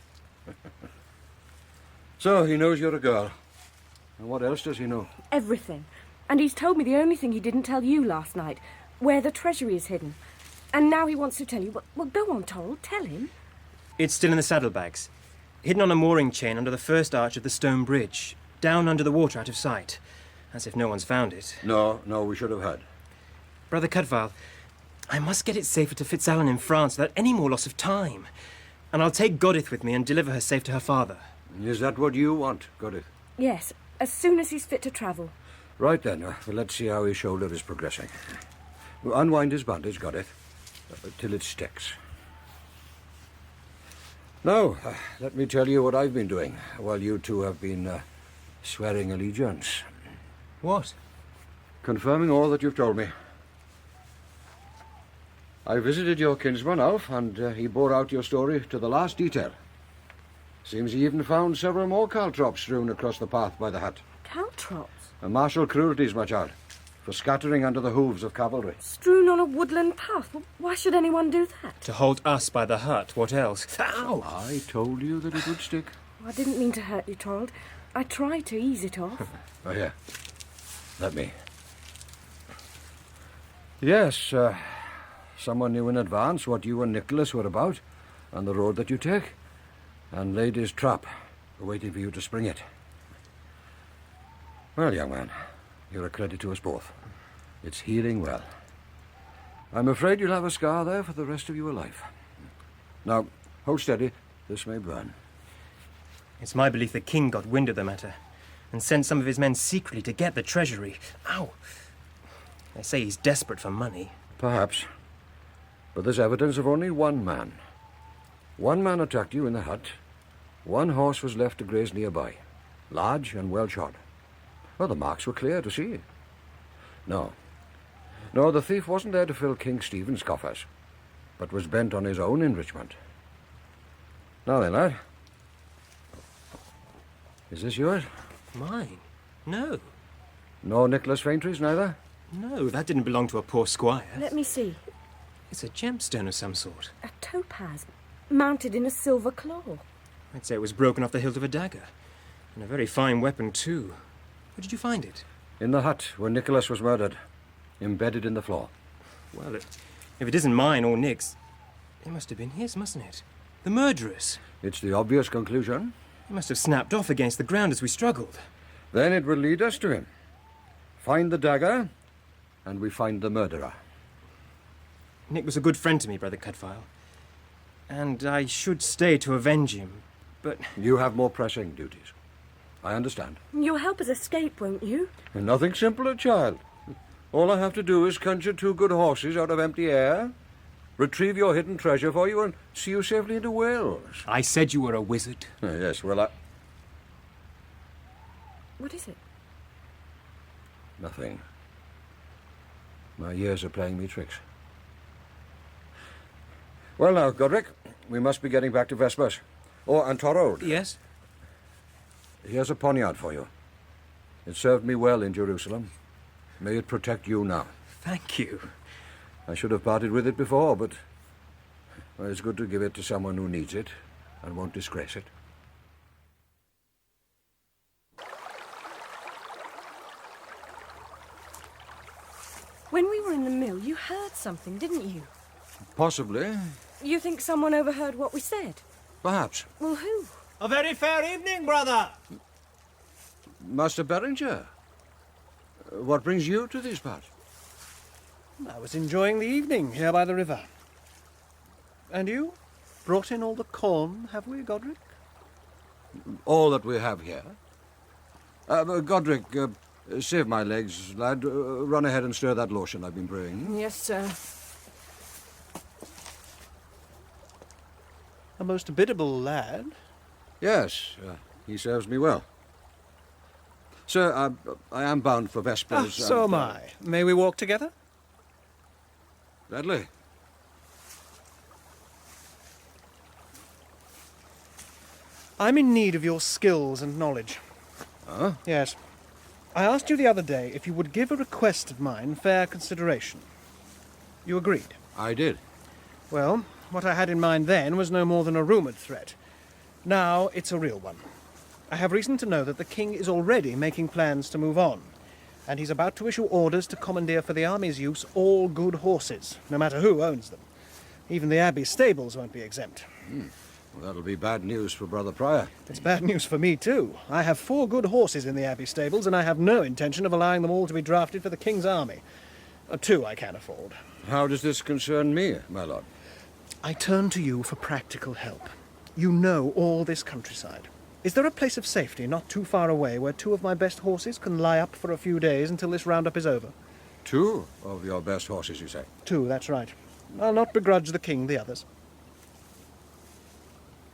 So, he knows you're a girl. And what else does he know? Everything. And he's told me the only thing he didn't tell you last night, where the treasury is hidden. And now he wants to tell you. Well, go on, Torrald, tell him. It's still in the saddlebags. Hidden on a mooring chain under the first arch of the stone bridge. Down under the water out of sight. As if no one's found it. No, we should have had. Brother Cadfael, I must get it safer to Fitzalan in France without any more loss of time. And I'll take Godith with me and deliver her safe to her father. Is that what you want, Godith? Yes, as soon as he's fit to travel. Right then, well, let's see how his shoulder is progressing. We'll unwind his bandage, Godith, till it sticks. Now, let me tell you what I've been doing while you two have been swearing allegiance. What? Confirming all that you've told me. I visited your kinsman, Alf, and he bore out your story to the last detail. Seems he even found several more caltrops strewn across the path by the hut. Caltrops? Martial cruelties, my child, for scattering under the hooves of cavalry. Strewn on a woodland path? Well, why should anyone do that? To hold us by the hut, what else? Ow! I told you that it would stick. I didn't mean to hurt you, Torrald. I tried to ease it off. Oh, here. Let me. Yes, someone knew in advance what you and Nicholas were about on the road that you take, and laid his trap, waiting for you to spring it. Well, young man, you're a credit to us both. It's healing well. I'm afraid you'll have a scar there for the rest of your life. Now, hold steady. This may burn. It's my belief the king got wind of the matter and sent some of his men secretly to get the treasury. Ow! They say he's desperate for money. Perhaps. But there's evidence of only one man. One man attacked you in the hut. One horse was left to graze nearby, large and well shod. Well, the marks were clear to see. No, the thief wasn't there to fill King Stephen's coffers, but was bent on his own enrichment. Now then, lad. Is this yours? Mine? No. No Nicholas Faintry's, neither? No, that didn't belong to a poor squire. Let me see. It's a gemstone of some sort. A topaz, mounted in a silver claw. I'd say it was broken off the hilt of a dagger. And a very fine weapon, too. Where did you find it? In the hut where Nicholas was murdered, embedded in the floor. Well, if it isn't mine or Nick's, it must have been his, mustn't it? The murderer's. It's the obvious conclusion. He must have snapped off against the ground as we struggled. Then it will lead us to him. Find the dagger, and we find the murderer. Nick was a good friend to me, Brother Cadfael. And I should stay to avenge him, but... You have more pressing duties. I understand. You'll help us escape, won't you? Nothing simpler, child. All I have to do is conjure 2 good horses out of empty air, retrieve your hidden treasure for you, and see you safely into Wales. I said you were a wizard. Yes, well, What is it? Nothing. My years are playing me tricks. Well, now, Godric, we must be getting back to Vespers. Oh, and Torrald. Yes? Here's a poniard for you. It served me well in Jerusalem. May it protect you now. Thank you. I should have parted with it before, but well, it's good to give it to someone who needs it and won't disgrace it. When we were in the mill, you heard something, didn't you? Possibly. You think someone overheard what we said? Perhaps. Well, who? A very fair evening, brother. Master Beringer. What brings you to these parts? I was enjoying the evening here by the river. And you? Brought in all the corn, have we, Godric? All that we have here. Godric, save my legs, lad. Run ahead and stir that lotion I've been brewing. Yes, sir. A most biddable lad. Yes, he serves me well. Sir, I am bound for Vespers. So am I. May we walk together? Gladly. I'm in need of your skills and knowledge. Huh? Yes. I asked you the other day if you would give a request of mine fair consideration. You agreed? I did. Well, what I had in mind then was no more than a rumoured threat. Now it's a real one. I have reason to know that the king is already making plans to move on, and he's about to issue orders to commandeer for the army's use all good horses, no matter who owns them. Even the abbey stables won't be exempt. Well, that'll be bad news for Brother Prior. It's bad news for me, too. I have 4 good horses in the abbey stables, and I have no intention of allowing them all to be drafted for the king's army. 2 I can afford. How does this concern me, my lord? I turn to you for practical help. You know all this countryside. Is there a place of safety not too far away where 2 of my best horses can lie up for a few days until this roundup is over? 2 of your best horses, you say? 2, that's right. I'll not begrudge the king the others.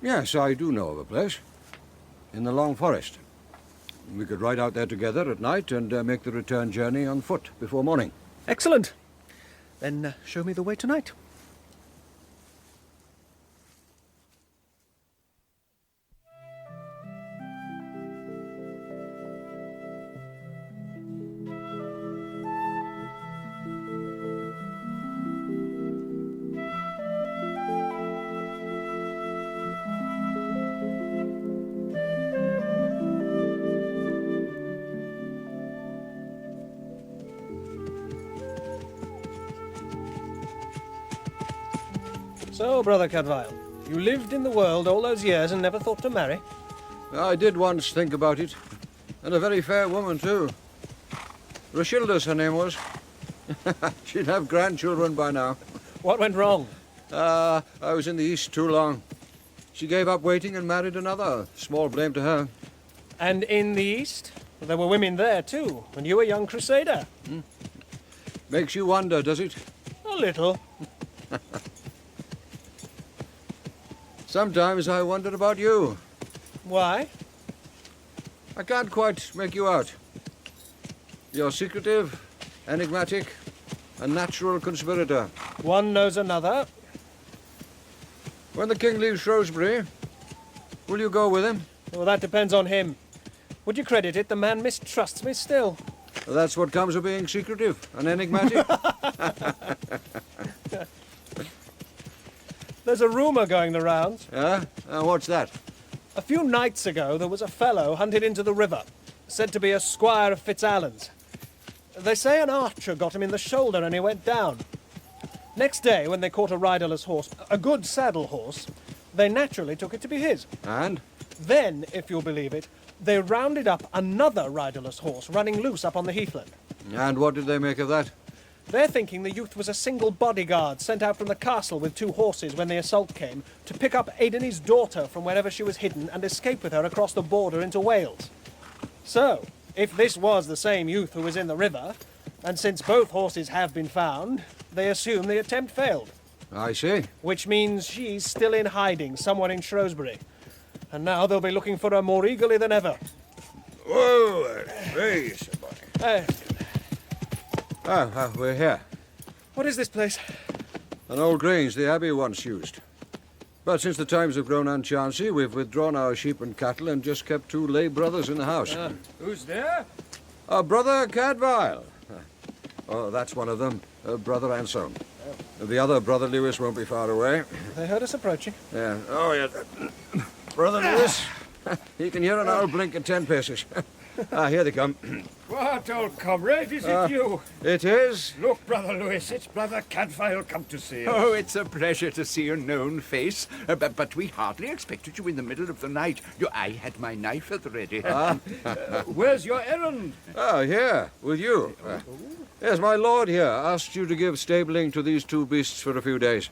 Yes, I do know of a place. In the Long Forest. We could ride out there together at night and make the return journey on foot before morning. Excellent. Then show me the way tonight. So, Brother Cadfael, you lived in the world all those years and never thought to marry? I did once think about it. And a very fair woman, too. Rochilda's her name was. She'd have grandchildren by now. What went wrong? I was in the East too long. She gave up waiting and married another. Small blame to her. And in the East? Well, there were women there, too, and you a young crusader. Makes you wonder, does it? A little. Sometimes I wonder about you. Why? I can't quite make you out. You're secretive, enigmatic, a natural conspirator. One knows another. When the king leaves Shrewsbury, will you go with him? Well, that depends on him. Would you credit it, the man mistrusts me still. That's what comes of being secretive and enigmatic. There's a rumour going the rounds. Yeah? What's that? A few nights ago, there was a fellow hunted into the river, said to be a squire of Fitzallen's. They say an archer got him in the shoulder and he went down. Next day, when they caught a riderless horse, a good saddle horse, they naturally took it to be his. And? Then, if you'll believe it, they rounded up another riderless horse running loose up on the heathland. And what did they make of that? They're thinking the youth was a single bodyguard sent out from the castle with 2 horses when the assault came to pick up Aidan's daughter from wherever she was hidden and escape with her across the border into Wales. So, if this was the same youth who was in the river, and since both horses have been found, they assume the attempt failed. I see. Which means she's still in hiding somewhere in Shrewsbury. And now they'll be looking for her more eagerly than ever. Whoa, hey, somebody. We're here. What is this place? An old grange the abbey once used. But since the times have grown unchancy, we've withdrawn our sheep and cattle and just kept 2 lay brothers in the house. Who's there? Brother Cadfael. Oh, that's one of them. Brother Anselm. The other Brother Lewis won't be far away. They heard us approaching. Yeah. Oh, yeah. Brother Lewis. He can hear an owl blink at 10 paces. Here they come. Why, What, old comrade, is it you? It is. Look, Brother Lewis, it's Brother Cadfael come to see us. Oh, it's a pleasure to see a known face. But we hardly expected you in the middle of the night. I had my knife at the ready. Where's your errand? Here, with you. Yes, my lord here asked you to give stabling to these two beasts for a few days.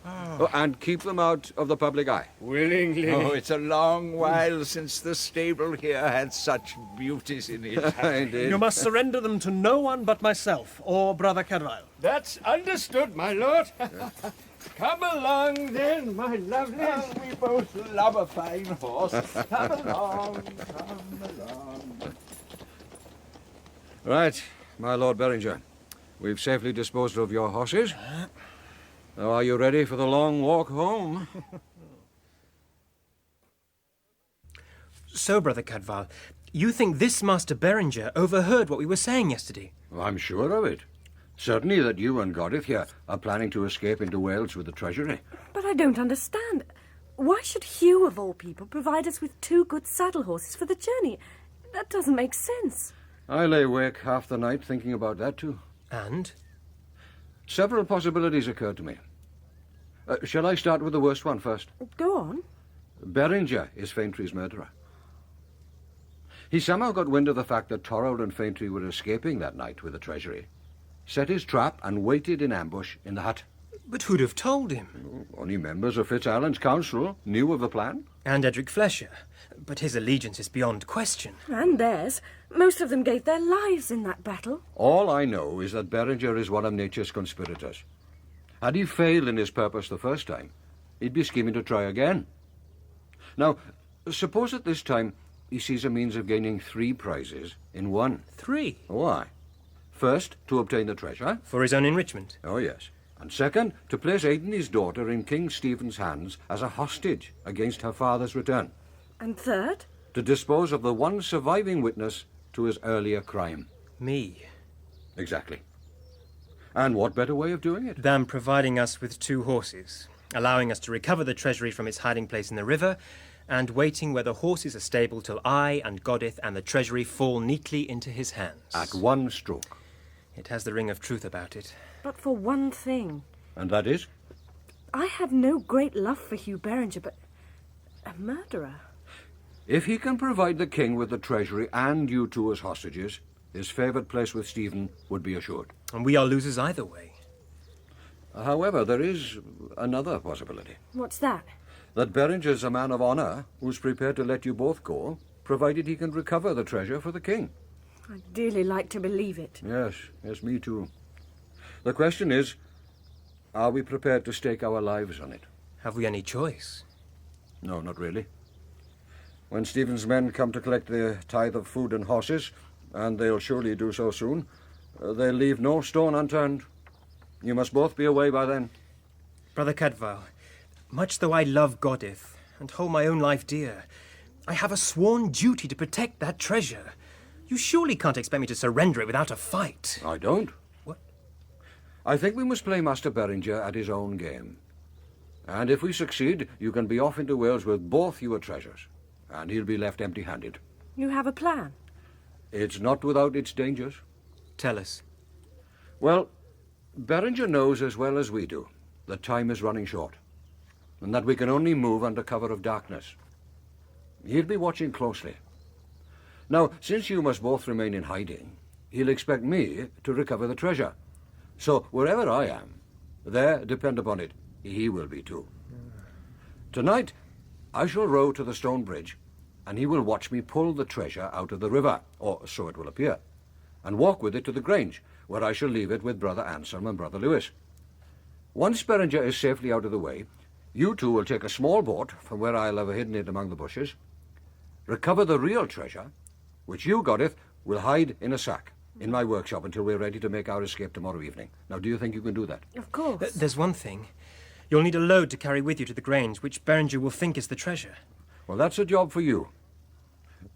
And keep them out of the public eye. Willingly. Oh, it's a long while since the stable here had such beauties in it. Indeed. You must surrender them to no one but myself or Brother Cadfael. That's understood, my lord. Come along, then, my lovelies. We both love a fine horse. Come along, come along. Right, my Lord Beringer. We've safely disposed of your horses. Now, are you ready for the long walk home? So, Brother Cadfael, you think this Master Beringer overheard what we were saying yesterday? Well, I'm sure of it. Certainly that you and Godith here are planning to escape into Wales with the treasury. But I don't understand. Why should Hugh, of all people, provide us with 2 good saddle horses for the journey? That doesn't make sense. I lay awake half the night thinking about that, too. And? Several possibilities occurred to me. Shall I start with the worst one first? Go on. Beringer is Faintree's murderer. He somehow got wind of the fact that Torrold and Faintree were escaping that night with the treasury, set his trap and waited in ambush in the hut. But who'd have told him? Only members of FitzAlan's council knew of the plan. And Edric Flesher. But his allegiance is beyond question. And theirs. Most of them gave their lives in that battle. All I know is that Beringer is one of nature's conspirators. Had he failed in his purpose the first time, he'd be scheming to try again. Now, suppose at this time he sees a means of gaining 3 prizes in one. 3? Why? First, to obtain the treasure. For his own enrichment? Oh, yes. And second, to place Aidan, his daughter, in King Stephen's hands as a hostage against her father's return. And third? To dispose of the one surviving witness to his earlier crime. Me. Exactly. And what better way of doing it? Than providing us with 2 horses, allowing us to recover the treasury from its hiding place in the river, and waiting where the horses are stable till I and Godith and the treasury fall neatly into his hands. At one stroke. It has the ring of truth about it. But for one thing. And that is? I have no great love for Hugh Beringer, but a murderer. If he can provide the king with the treasury and you 2 as hostages, his favoured place with Stephen would be assured. And we are losers either way. However, there is another possibility. What's that? That Beringer's a man of honour who's prepared to let you both go, provided he can recover the treasure for the king. I'd dearly like to believe it. Yes, me too. The question is, are we prepared to stake our lives on it? Have we any choice? No, not really. When Stephen's men come to collect their tithe of food and horses, and they'll surely do so soon, they'll leave no stone unturned. You must both be away by then. Brother Cadfael, much though I love Godith and hold my own life dear, I have a sworn duty to protect that treasure. You surely can't expect me to surrender it without a fight. I don't. What? I think we must play Master Beringer at his own game. And if we succeed, you can be off into Wales with both your treasures, and he'll be left empty-handed. You have a plan? It's not without its dangers. Tell us. Well, Beringer knows as well as we do that time is running short, and that we can only move under cover of darkness. He'll be watching closely. Now, since you must both remain in hiding, he'll expect me to recover the treasure. So, wherever I am, there, depend upon it, he will be too. Tonight, I shall row to the stone bridge, and he will watch me pull the treasure out of the river, or so it will appear, and walk with it to the Grange, where I shall leave it with Brother Anselm and Brother Lewis. Once Beringer is safely out of the way, you 2 will take a small boat from where I'll have hidden it among the bushes, recover the real treasure, which you, Godith, will hide in a sack in my workshop until we're ready to make our escape tomorrow evening. Now, do you think you can do that? Of course. There's one thing. You'll need a load to carry with you to the Grange, which Beringer will think is the treasure. Well, that's a job for you.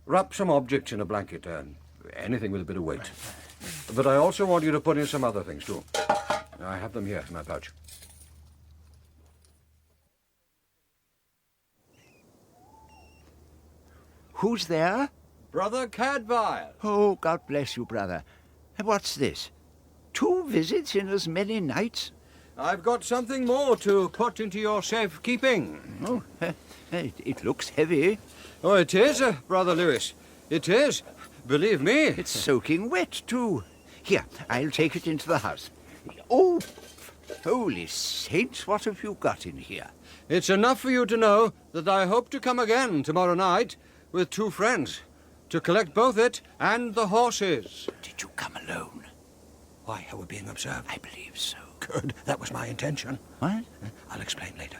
Wrap some objects in a blanket, anything with a bit of weight. But I also want you to put in some other things, too. I have them here in my pouch. Who's there? Brother Cadfael. Oh, God bless you, brother. What's this? 2 visits in as many nights? I've got something more to put into your safekeeping. Oh, it looks heavy. Oh, it is, Brother Lewis. It is. Believe me. It's soaking wet, too. Here, I'll take it into the house. Oh, holy saints, what have you got in here? It's enough for you to know that I hope to come again tomorrow night with 2 friends to collect both it and the horses. Did you come alone? Why, are we being observed? I believe so. Good. That was my intention. What? I'll explain later.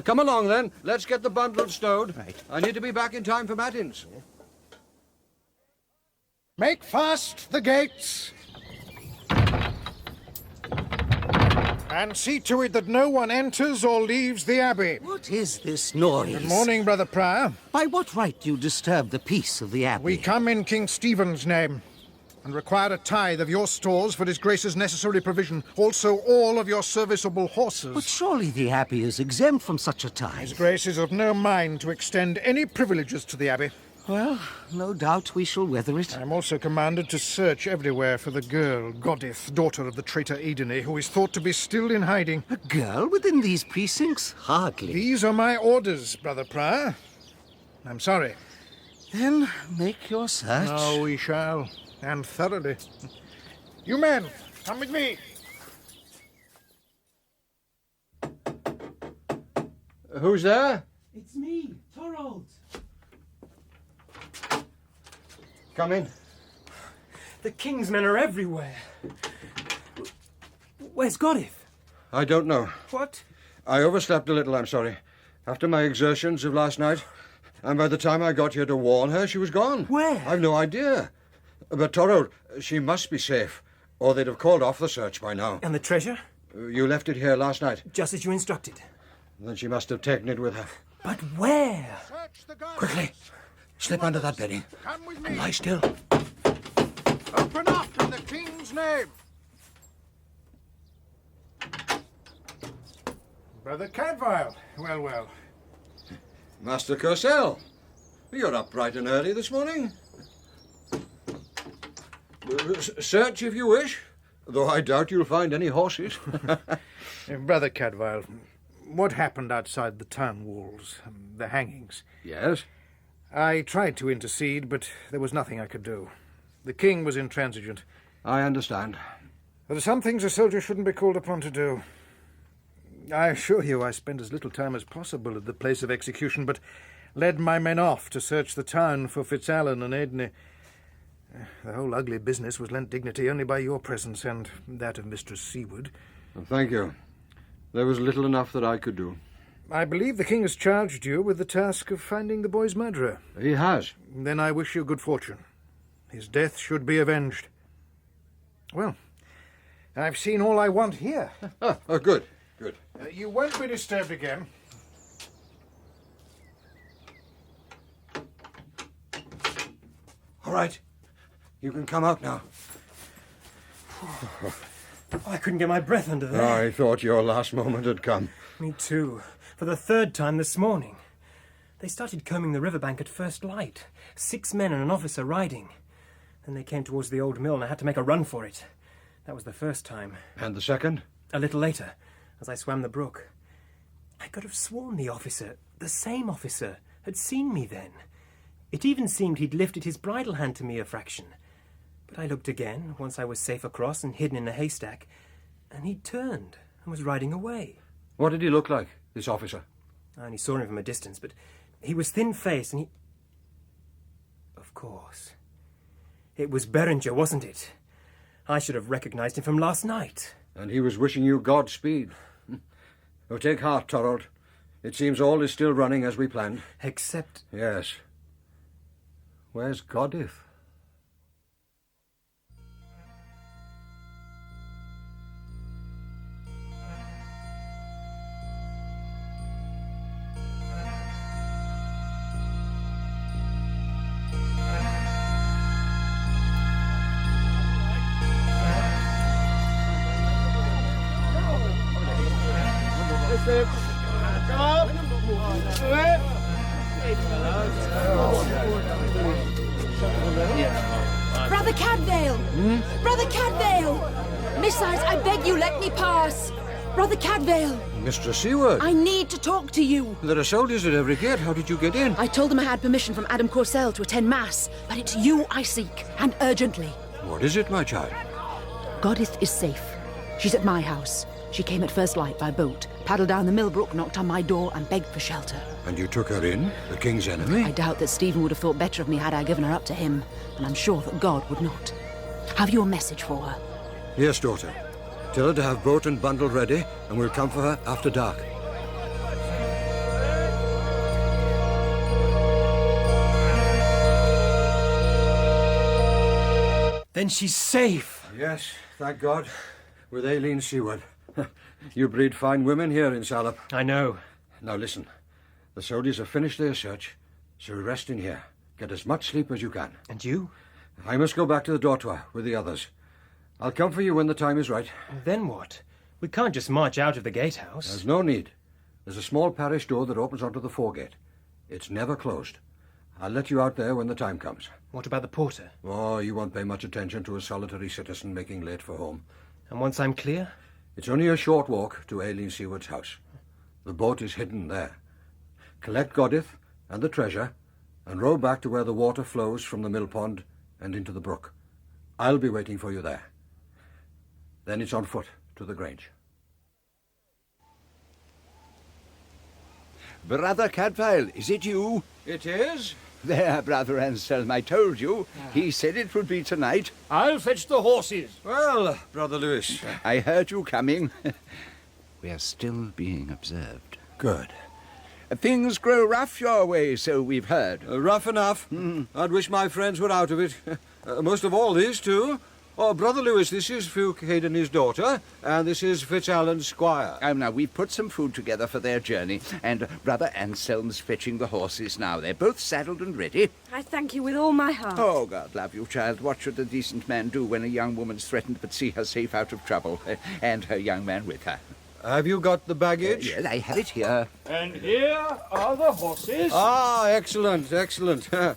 Come along, then. Let's get the bundle stowed. Right. I need to be back in time for matins. Make fast the gates. And see to it that no one enters or leaves the abbey. What is this noise? Good morning, Brother Prior. By what right do you disturb the peace of the abbey? We come in King Stephen's name, and require a tithe of your stores for His Grace's necessary provision, also all of your serviceable horses. But surely the abbey is exempt from such a tithe. His Grace is of no mind to extend any privileges to the abbey. Well, no doubt we shall weather it. I am also commanded to search everywhere for the girl, Godith, daughter of the traitor Edene, who is thought to be still in hiding. A girl within these precincts? Hardly. These are my orders, Brother Prior. I'm sorry. Then make your search. Oh, we shall, and thoroughly. You men, come with me. Who's there? It's me, Thorold. Come in. The king's men are everywhere. Where's Godith? I don't know. What? I overslept a little, I'm sorry. After my exertions of last night, and by the time I got here to warn her, she was gone. Where? I've no idea. But Thorold, she must be safe, or they'd have called off the search by now. And the treasure? You left it here last night. Just as you instructed. Then she must have taken it with her. But where? Quickly, slip under that bedding Come with me. and lie still. Open up in the king's name. Brother Cadfael. Well, well. Master Cursell, you're up bright and early this morning. Search if you wish, though I doubt you'll find any horses. Brother Cadfael, what happened outside the town walls? The hangings? Yes? I tried to intercede, but there was nothing I could do. The king was intransigent. I understand. There are some things a soldier shouldn't be called upon to do. I assure you I spent as little time as possible at the place of execution, but led my men off to search the town for Fitzallen and Edney. The whole ugly business was lent dignity only by your presence and that of Mistress Seward. Well, thank you. There was little enough that I could do. I believe the king has charged you with the task of finding the boy's murderer. He has. Then I wish you good fortune. His death should be avenged. Well, I've seen all I want here. Good, good. You won't be disturbed again. All right, you can come out now. I couldn't get my breath under there. I thought your last moment had come. Me too. For the 3rd time this morning. They started combing the riverbank at first light. 6 men and an officer riding. Then they came towards the old mill and I had to make a run for it. That was the first time. And the second? A little later, as I swam the brook. I could have sworn the officer, the same officer, had seen me then. It even seemed he'd lifted his bridle hand to me a fraction. But I looked again, once I was safe across and hidden in a haystack, and he'd turned and was riding away. What did he look like, this officer? I only saw him from a distance, but he was thin-faced and he... Of course. It was Berenger, wasn't it? I should have recognized him from last night. And he was wishing you Godspeed. Oh, take heart, Thorold. It seems all is still running as we planned. Except... Yes. Where's Godith? Brother Cadvale! Brother Cadvale! Messiahs, I beg you, let me pass! Brother Cadvale! Mr. Seward! I need to talk to you. There are soldiers at every gate. How did you get in? I told them I had permission from Adam Corsell to attend Mass, but it's you I seek, and urgently. What is it, my child? Goddess is safe. She's at my house. She came at first light by boat, paddled down the Millbrook, knocked on my door, and begged for shelter. And you took her in? The king's enemy? I doubt that Stephen would have thought better of me had I given her up to him, and I'm sure that God would not. Have you a message for her? Yes, daughter. Tell her to have boat and bundle ready, and we'll come for her after dark. Then she's safe. Yes, thank God. With Aileen Seward. You breed fine women here in Salop. I know. Now listen. The soldiers have finished their search, so rest in here. Get as much sleep as you can. And you? I must go back to the dortoir with the others. I'll come for you when the time is right. Then what? We can't just march out of the gatehouse. There's no need. There's a small parish door that opens onto the foregate. It's never closed. I'll let you out there when the time comes. What about the porter? Oh, you won't pay much attention to a solitary citizen making late for home. And once I'm clear? It's only a short walk to Aileen Seward's house. The boat is hidden there. Collect Godith and the treasure and row back to where the water flows from the mill pond and into the brook. I'll be waiting for you there. Then it's on foot to the Grange. Brother Cadfael, is it you? It is. There, Brother Anselm, I told you. He said it would be tonight. I'll fetch the horses. Well, Brother Lewis. I heard you coming. We are still being observed. Good. Things grow rough your way, so we've heard. Rough enough. I'd wish my friends were out of it. Most of all these two. Oh, Brother Lewis, this is Fulk Hayden, his daughter, and this is Fitzallen's squire. Now, we've put some food together for their journey, and Brother Anselm's fetching the horses now. They're both saddled and ready. I thank you with all my heart. Oh, God love you, child. What should a decent man do when a young woman's threatened but see her safe out of trouble, and her young man with her? Have you got the baggage? Yes, I have it here. And here are the horses. Ah, excellent, excellent. Well,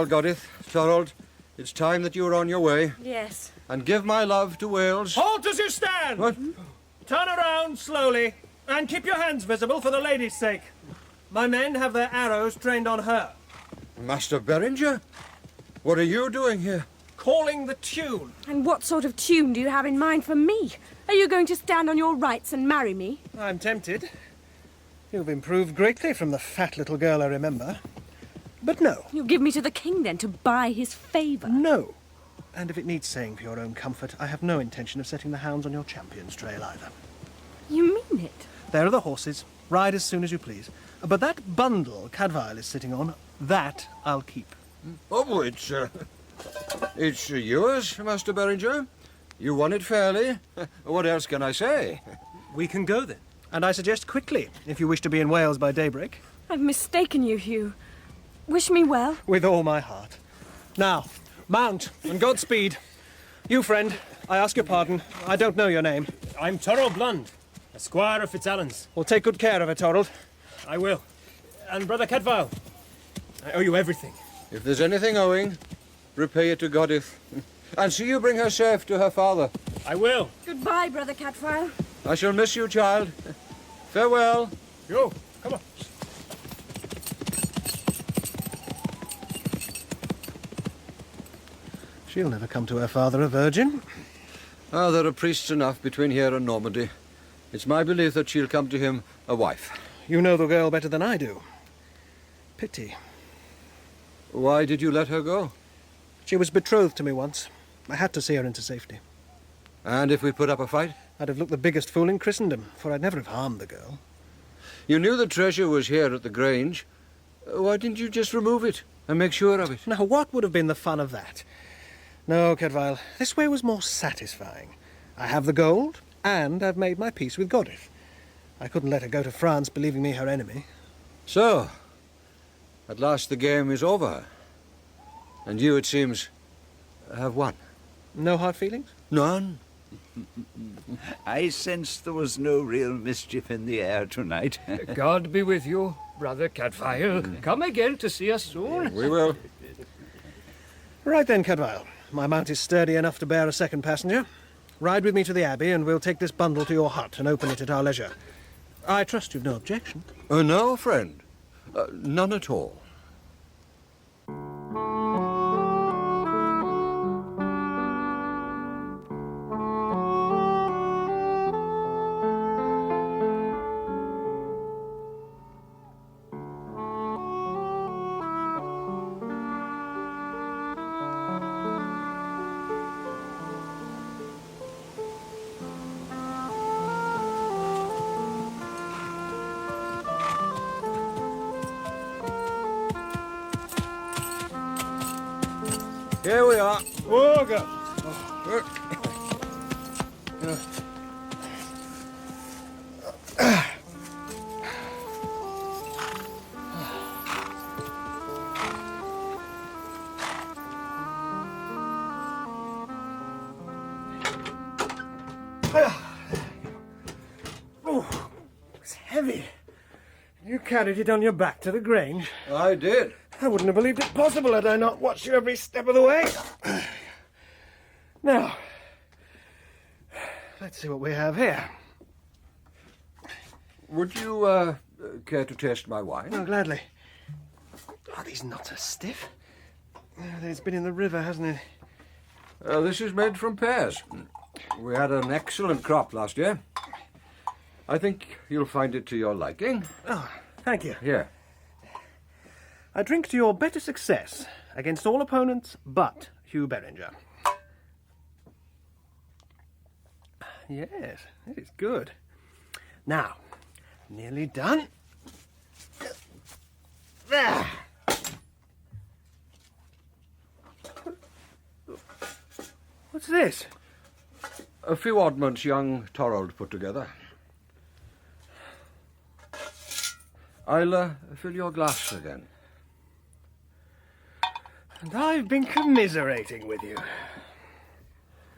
Godith, Thorold, it's time that you were on your way. Yes. And give my love to Wales. Halt as you stand! What? Turn around slowly, and keep your hands visible for the lady's sake. My men have their arrows trained on her. Master Beringer? What are you doing here? Calling the tune. And what sort of tune do you have in mind for me? Are you going to stand on your rights and marry me? I'm tempted. You've improved greatly from the fat little girl I remember. But no. You'll give me to the king, then, to buy his favour? No. And if it needs saying for your own comfort, I have no intention of setting the hounds on your champion's trail either. You mean it? There are the horses. Ride as soon as you please. But that bundle Cadfael is sitting on, that I'll keep. Oh, it's yours, Master Beringer. You won it fairly. What else can I say? We can go then. And I suggest quickly, if you wish to be in Wales by daybreak. I've mistaken you, Hugh. Wish me well. With all my heart. Now, mount, and Godspeed. You, friend, I ask your pardon. I don't know your name. I'm Thorold Blund, a squire of Fitzallen's. Well, take good care of her, Thorold. I will. And Brother Cadfael, I owe you everything. If there's anything owing, repay it to Godith. And see you bring her safe to her father. I will. Goodbye, Brother Cadfael. I shall miss you, child. Farewell. Yo, come on. She'll never come to her father a virgin. Ah, there are priests enough between here and Normandy. It's my belief that she'll come to him a wife. You know the girl better than I do. Pity. Why did you let her go? She was betrothed to me once. I had to see her into safety. And if we put up a fight? I'd have looked the biggest fool in Christendom, for I'd never have harmed the girl. You knew the treasure was here at the Grange. Why didn't you just remove it and make sure of it? Now, what would have been the fun of that? No, Cadfael, this way was more satisfying. I have the gold, and I've made my peace with Godith. I couldn't let her go to France believing me her enemy. So, at last the game is over. And you, it seems, have won. No hard feelings? None. I sensed there was no real mischief in the air tonight. God be with you, Brother Cadfael. Come again to see us soon. We will. Right then, Cadfael. My mount is sturdy enough to bear a second passenger. Ride with me to the Abbey, and we'll take this bundle to your hut and open it at our leisure. I trust you've no objection. No, friend. None at all. Here we are. Oh, God. Oh, it's heavy. You carried it on your back to the Grange? I did. I wouldn't have believed it possible had I not watched you every step of the way. Now, let's see what we have here. Would you care to taste my wine? Oh, gladly. Oh, these knots are stiff. It's been in the river, hasn't it? This is made from pears. We had an excellent crop last year. I think you'll find it to your liking. Oh, thank you. Here. I drink to your better success against all opponents but Hugh Beringer. Yes, it is good. Now, nearly done. There. What's this? A few oddments young Thorold put together. I'll fill your glass again. And I've been commiserating with you.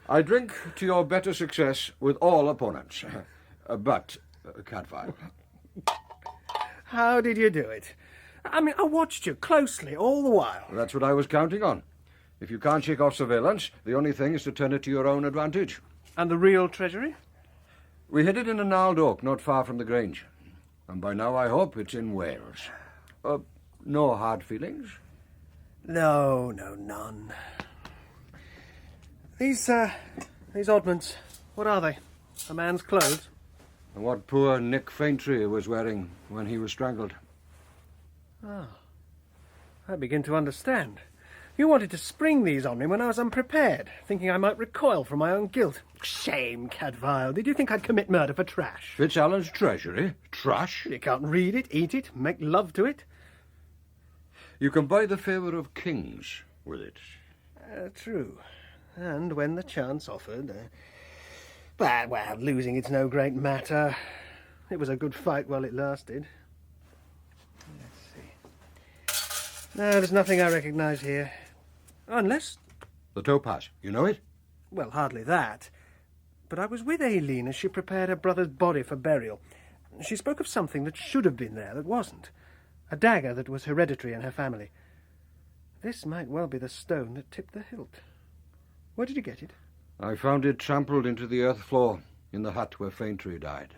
I drink to your better success with all opponents. But, Cadfael. How did you do it? I mean, I watched you closely all the while. That's what I was counting on. If you can't shake off surveillance, the only thing is to turn it to your own advantage. And the real treasury? We hid it in a gnarled oak not far from the Grange. And by now I hope it's in Wales. No hard feelings? No, none. These oddments, what are they? A man's clothes? And what poor Nick Faintree was wearing when he was strangled. Ah, I begin to understand. You wanted to spring these on me when I was unprepared, thinking I might recoil from my own guilt. Shame, Cadfael. Did you think I'd commit murder for trash? FitzAlan's treasury? Trash? You can't read it, eat it, make love to it. You can buy the favour of kings with it. True. And when the chance offered... But, well, losing it's no great matter. It was a good fight while it lasted. Let's see. No, there's nothing I recognise here. Unless... The topaz. You know it? Well, hardly that. But I was with Aileen as she prepared her brother's body for burial. She spoke of something that should have been there that wasn't. A dagger that was hereditary in her family. This might well be the stone that tipped the hilt. Where did you get it? I found it trampled into the earth floor in the hut where Faintree died.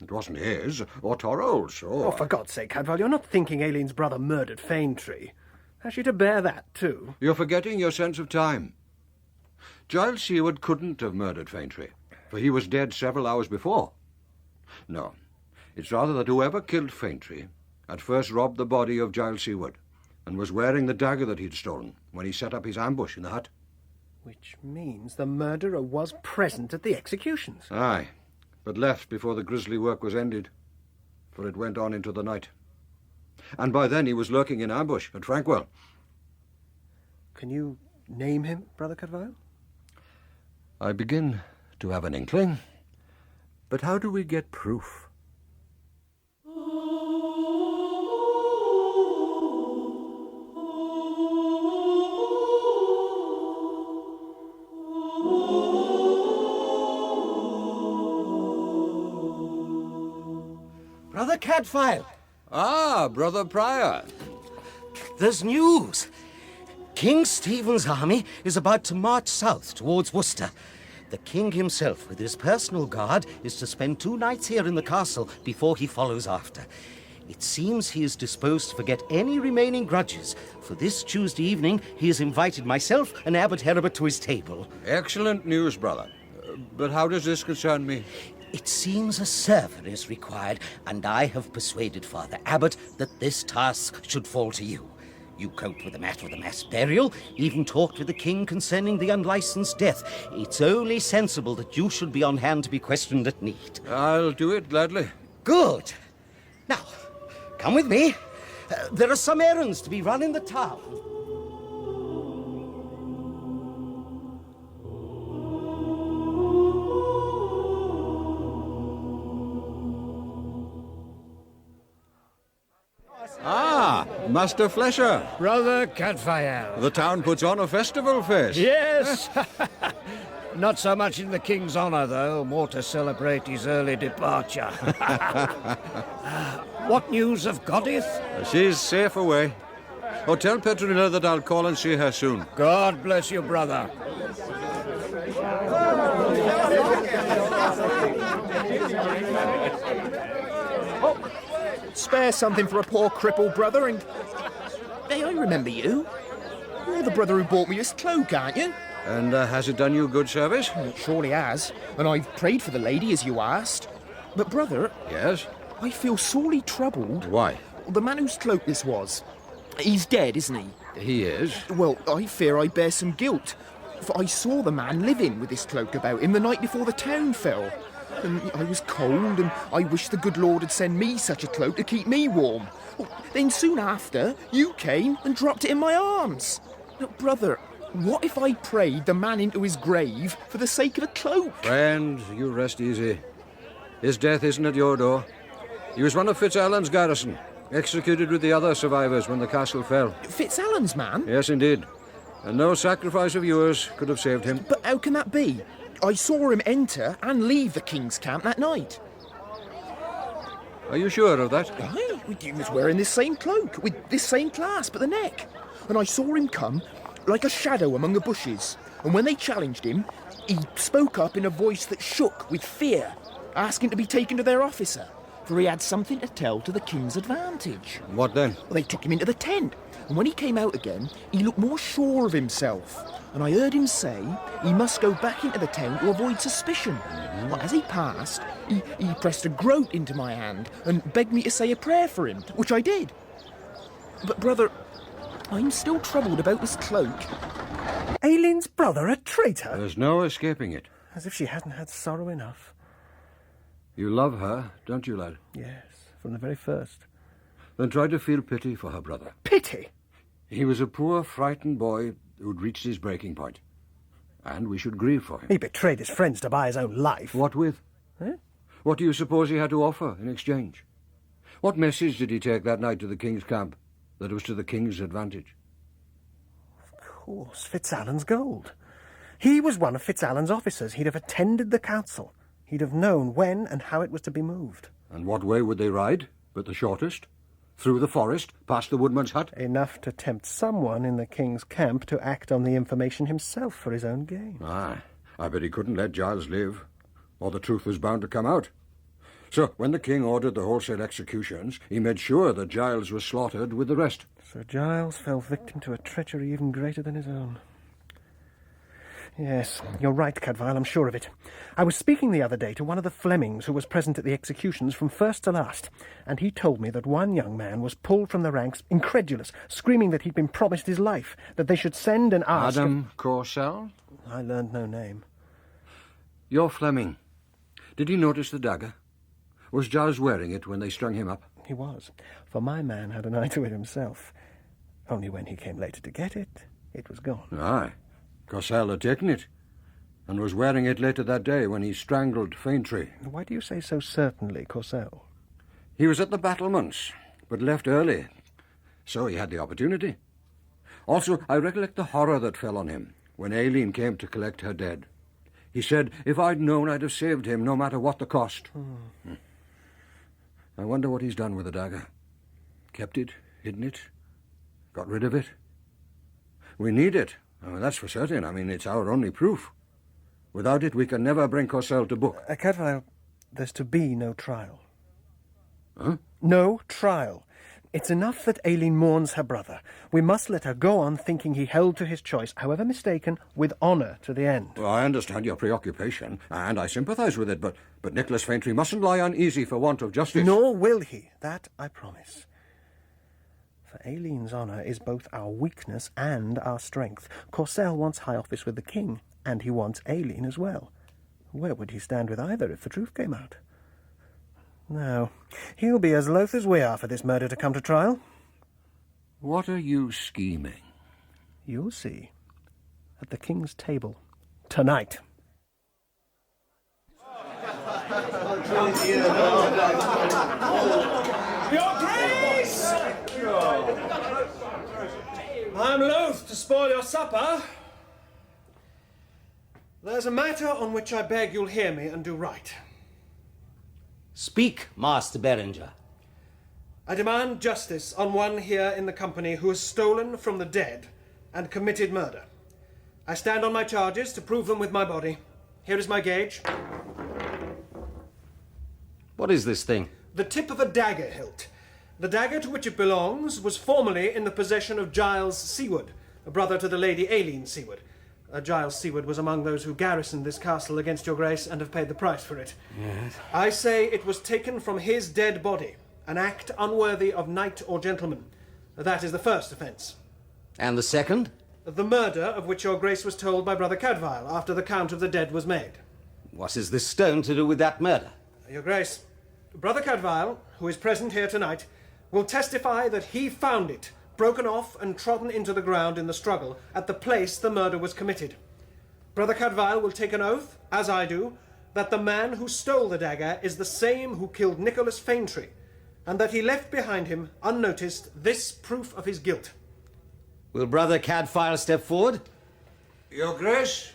It wasn't his, or Thorold's, or... Oh, for God's sake, Cadfael, you're not thinking Aileen's brother murdered Faintree. Has she to bear that, too? You're forgetting your sense of time. Giles Seward couldn't have murdered Faintree, for he was dead several hours before. No, it's rather that whoever killed Faintree had first robbed the body of Giles Seward and was wearing the dagger that he'd stolen when he set up his ambush in the hut. Which means the murderer was present at the executions. Aye, but left before the grisly work was ended, for it went on into the night. And by then he was lurking in ambush at Frankwell. Can you name him, Brother Cadfael? I begin to have an inkling. But how do we get proof? Brother Cadfael! Ah, Brother Prior. There's news. King Stephen's army is about to march south towards Worcester. The king himself, with his personal guard, is to spend 2 nights here in the castle before he follows after. It seems he is disposed to forget any remaining grudges, for this Tuesday evening he has invited myself and Abbot Heribert to his table. Excellent news, brother. But how does this concern me? It seems a servant is required, and I have persuaded Father Abbot that this task should fall to you. You coped with the matter of the mass burial, even talked with the king concerning the unlicensed death. It's only sensible that you should be on hand to be questioned at need. I'll do it gladly. Good. Now, come with me. There are some errands to be run in the town. Ah, Master Flesher. Brother Cadfael. The town puts on a festival fest. Yes. Not so much in the king's honour, though, more to celebrate his early departure. What news of Godith? She's safe away. Oh, tell Petronilla that I'll call and see her soon. God bless you, brother. Spare something for a poor crippled brother and... Hey, I remember you. You're the brother who bought me this cloak, aren't you? And has it done you good service? It surely has. And I've prayed for the lady as you asked. But, brother... Yes? I feel sorely troubled. Why? The man whose cloak this was. He's dead, isn't he? He is. Well, I fear I bear some guilt. For I saw the man living with this cloak about him the night before the town fell. And I was cold, and I wished the good Lord had sent me such a cloak to keep me warm. Well, then soon after, you came and dropped it in my arms. Now, brother, what if I prayed the man into his grave for the sake of a cloak? Friend, you rest easy. His death isn't at your door. He was one of Fitzallen's garrison, executed with the other survivors when the castle fell. Fitzallen's man? Yes, indeed. And no sacrifice of yours could have saved him. But how can that be? I saw him enter and leave the king's camp that night. Are you sure of that? Aye, he was wearing this same cloak, with this same clasp at the neck. And I saw him come like a shadow among the bushes. And when they challenged him, he spoke up in a voice that shook with fear, asking to be taken to their officer, for he had something to tell to the king's advantage. What then? Well, they took him into the tent, and when he came out again, he looked more sure of himself. And I heard him say he must go back into the town to avoid suspicion. But as he passed, he pressed a groat into my hand and begged me to say a prayer for him, which I did. But, brother, I'm still troubled about this cloak. Aileen's brother a traitor? There's no escaping it. As if she hadn't had sorrow enough. You love her, don't you, lad? Yes, from the very first. Then try to feel pity for her brother. Pity? He was a poor, frightened boy who'd reached his breaking point. And we should grieve for him. He betrayed his friends to buy his own life. What with? Eh? What do you suppose he had to offer in exchange? What message did he take that night to the king's camp that was to the king's advantage? Of course, Fitzallen's gold. He was one of Fitzallen's officers. He'd have attended the council. He'd have known when and how it was to be moved. And what way would they ride? But the shortest? Through the forest, past the woodman's hut? Enough to tempt someone in the king's camp to act on the information himself for his own gain. Aye, I bet he couldn't let Giles live, or the truth was bound to come out. So, when the king ordered the wholesale executions, he made sure that Giles was slaughtered with the rest. Sir Giles fell victim to a treachery even greater than his own. Yes, you're right, Cadfael, I'm sure of it. I was speaking the other day to one of the Flemings who was present at the executions from first to last, and he told me that one young man was pulled from the ranks, incredulous, screaming that he'd been promised his life, that they should send and ask... Adam Corsell? I learned no name. You're Fleming. Did he notice the dagger? Was Giles wearing it when they strung him up? He was, for my man had an eye to it himself. Only when he came later to get it, it was gone. Aye. Corsell had taken it, and was wearing it later that day when he strangled Faintree. Why do you say so certainly, Corsell? He was at the battlements, but left early, so he had the opportunity. Also, I recollect the horror that fell on him when Aileen came to collect her dead. He said, if I'd known, I'd have saved him, no matter what the cost. I wonder what he's done with the dagger. Kept it, hidden it, got rid of it. We need it. Oh, that's for certain. I mean, it's our only proof. Without it, we can never bring Corsell to book. Cadfael, there's to be no trial. Huh? No trial. It's enough that Aileen mourns her brother. We must let her go on thinking he held to his choice, however mistaken, with honour to the end. Well, I understand your preoccupation, and I sympathise with it, but Nicholas Faintree mustn't lie uneasy for want of justice. Nor will he. That I promise. For Aileen's honour is both our weakness and our strength. Corsell wants high office with the king, and he wants Aileen as well. Where would he stand with either if the truth came out? No, he'll be as loath as we are for this murder to come to trial. What are you scheming? You'll see. At the king's table. Tonight. Your Grace! I'm loath to spoil your supper. There's a matter on which I beg you'll hear me and do right. Speak, Master Berenger. I demand justice on one here in the company who has stolen from the dead and committed murder. I stand on my charges to prove them with my body. Here is my gauge. What is this thing? The tip of a dagger hilt. The dagger to which it belongs was formerly in the possession of Giles Seward, a brother to the Lady Aileen Seward. Giles Seward was among those who garrisoned this castle against your grace and have paid the price for it. Yes. I say it was taken from his dead body, an act unworthy of knight or gentleman. That is the first offence. And the second? The murder of which your grace was told by Brother Cadfael after the count of the dead was made. What is this stone to do with that murder? Your grace, Brother Cadfael, who is present here tonight, will testify that he found it broken off and trodden into the ground in the struggle at the place the murder was committed. Brother Cadfael will take an oath, as I do, that the man who stole the dagger is the same who killed Nicholas Faintree, and that he left behind him, unnoticed, this proof of his guilt. Will Brother Cadfael step forward? Your Grace?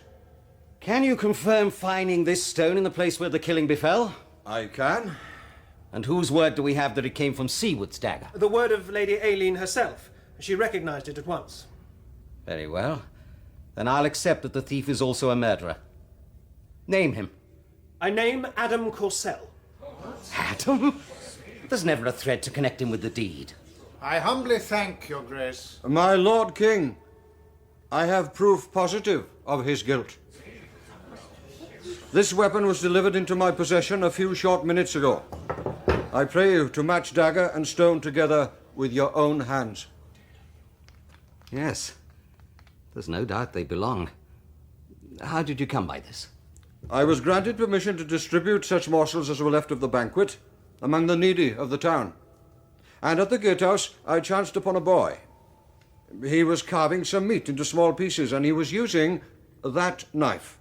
Can you confirm finding this stone in the place where the killing befell? I can. And whose word do we have that it came from Seward's dagger? The word of Lady Aileen herself. She recognised it at once. Very well. Then I'll accept that the thief is also a murderer. Name him. I name Adam Corsell. Adam? There's never a thread to connect him with the deed. I humbly thank your grace. My Lord King, I have proof positive of his guilt. This weapon was delivered into my possession a few short minutes ago. I pray you to match dagger and stone together with your own hands. Yes. There's no doubt they belong. How did you come by this? I was granted permission to distribute such morsels as were left of the banquet among the needy of the town. And at the gatehouse, I chanced upon a boy. He was carving some meat into small pieces, and he was using that knife.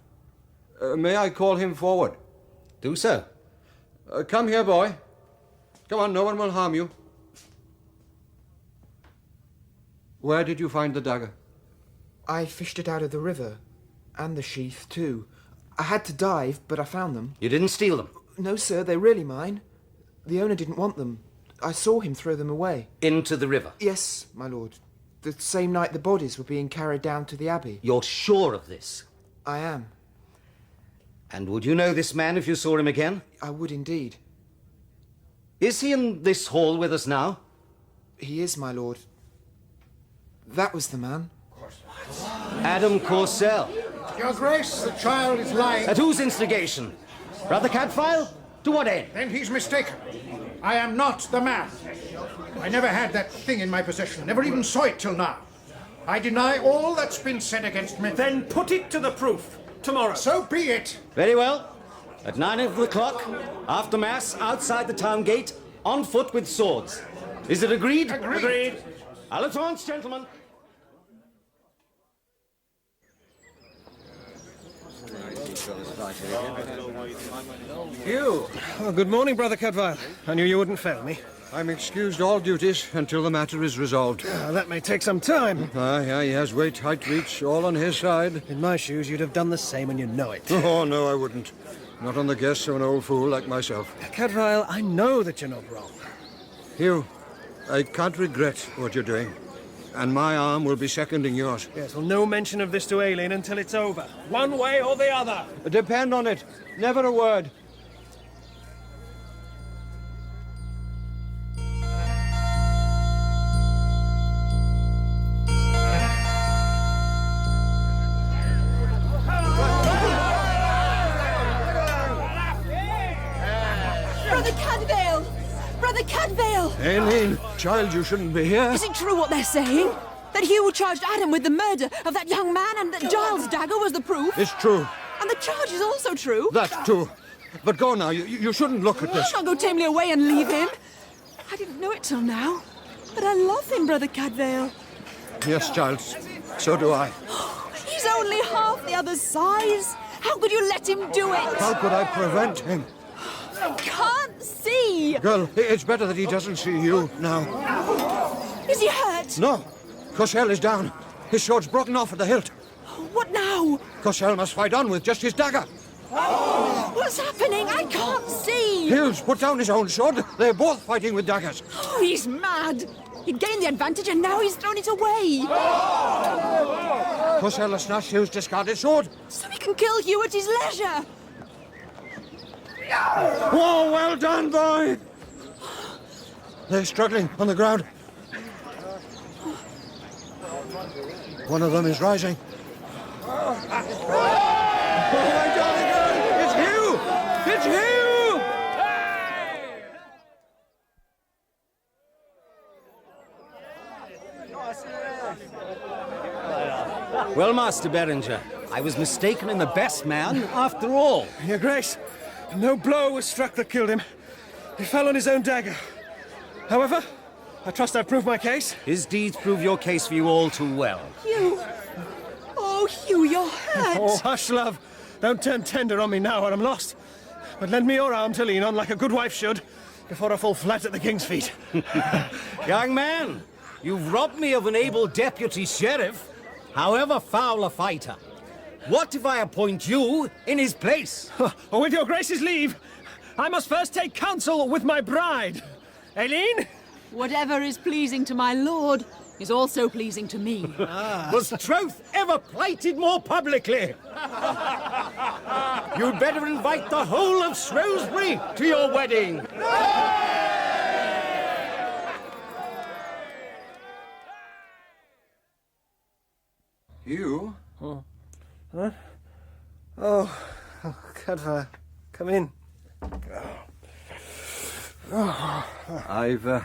May I call him forward? Do so. Come here, boy. Come on, no one will harm you. Where did you find the dagger? I fished it out of the river, and the sheath, too. I had to dive, but I found them. You didn't steal them? No, sir, they're really mine. The owner didn't want them. I saw him throw them away. Into the river? Yes, my lord. The same night the bodies were being carried down to the abbey. You're sure of this? I am. And would you know this man if you saw him again? I would indeed. Is he in this hall with us now? He is, my lord. That was the man. Adam Corsell. Your Grace, the child is lying. At whose instigation? Brother Cadfael? To what end? Then he's mistaken. I am not the man. I never had that thing in my possession, never even saw it till now. I deny all that's been said against me. Then put it to the proof. Tomorrow. So be it. Very well. At 9 o'clock, after Mass, outside the town gate, on foot with swords. Is it agreed? Agreed. I'll advance, gentlemen. You? Oh, good morning, Brother Cadfael. I knew you wouldn't fail me. I'm excused all duties until the matter is resolved. That may take some time. Aye, he has weight, height, reach, all on his side. In my shoes, you'd have done the same, and you know it. Oh, no, I wouldn't. Not on the guests of an old fool like myself. Cadfael, I know that you're not wrong. Hugh, I can't regret what you're doing. And my arm will be seconding yours. Yes, well, no mention of this to Aileen until it's over. One way or the other. Depend on it. Never a word. Brother Cadvale! Brother Cadvale! Aileen, child, you shouldn't be here. Is it true what they're saying? That Hugh charged Adam with the murder of that young man and that Giles' dagger was the proof? It's true. And the charge is also true? That's true. But go now. You shouldn't look at this. I'll not go tamely away and leave him. I didn't know it till now. But I love him, Brother Cadvale. Yes, child. So do I. He's only half the other size. How could you let him do it? How could I prevent him? I can't see. Girl, it's better that he doesn't see you now. Is he hurt? No. Cossel is down. His sword's broken off at the hilt. What now? Cossel must fight on with just his dagger. What's happening? I can't see. Hill's put down his own sword. They're both fighting with daggers. Oh, he's mad. He gained the advantage and now he's thrown it away. Cossel has snatched Hill's discarded sword. So he can kill Hugh at his leisure. Oh, well done, boy! They're struggling on the ground. One of them is rising. Oh, my darling girl! It's Hugh! It's Hugh! Well, Master Berenger, I was mistaken in the best man after all. Your Grace, no blow was struck that killed him. He fell on his own dagger. However, I trust I've proved my case. His deeds prove your case for you all too well. Hugh! Oh, Hugh, you're hurt. Oh, hush, love. Don't turn tender on me now or I'm lost. But lend me your arm to lean on like a good wife should before I fall flat at the king's feet. Young man, you've robbed me of an able deputy sheriff, however foul a fighter. What if I appoint you in his place? Oh, with your Grace's leave, I must first take counsel with my bride. Aileen? Whatever is pleasing to my lord is also pleasing to me. Was troth ever plighted more publicly? You'd better invite the whole of Shrewsbury to your wedding. Hugh? Huh? Oh, Cadver, come in. I've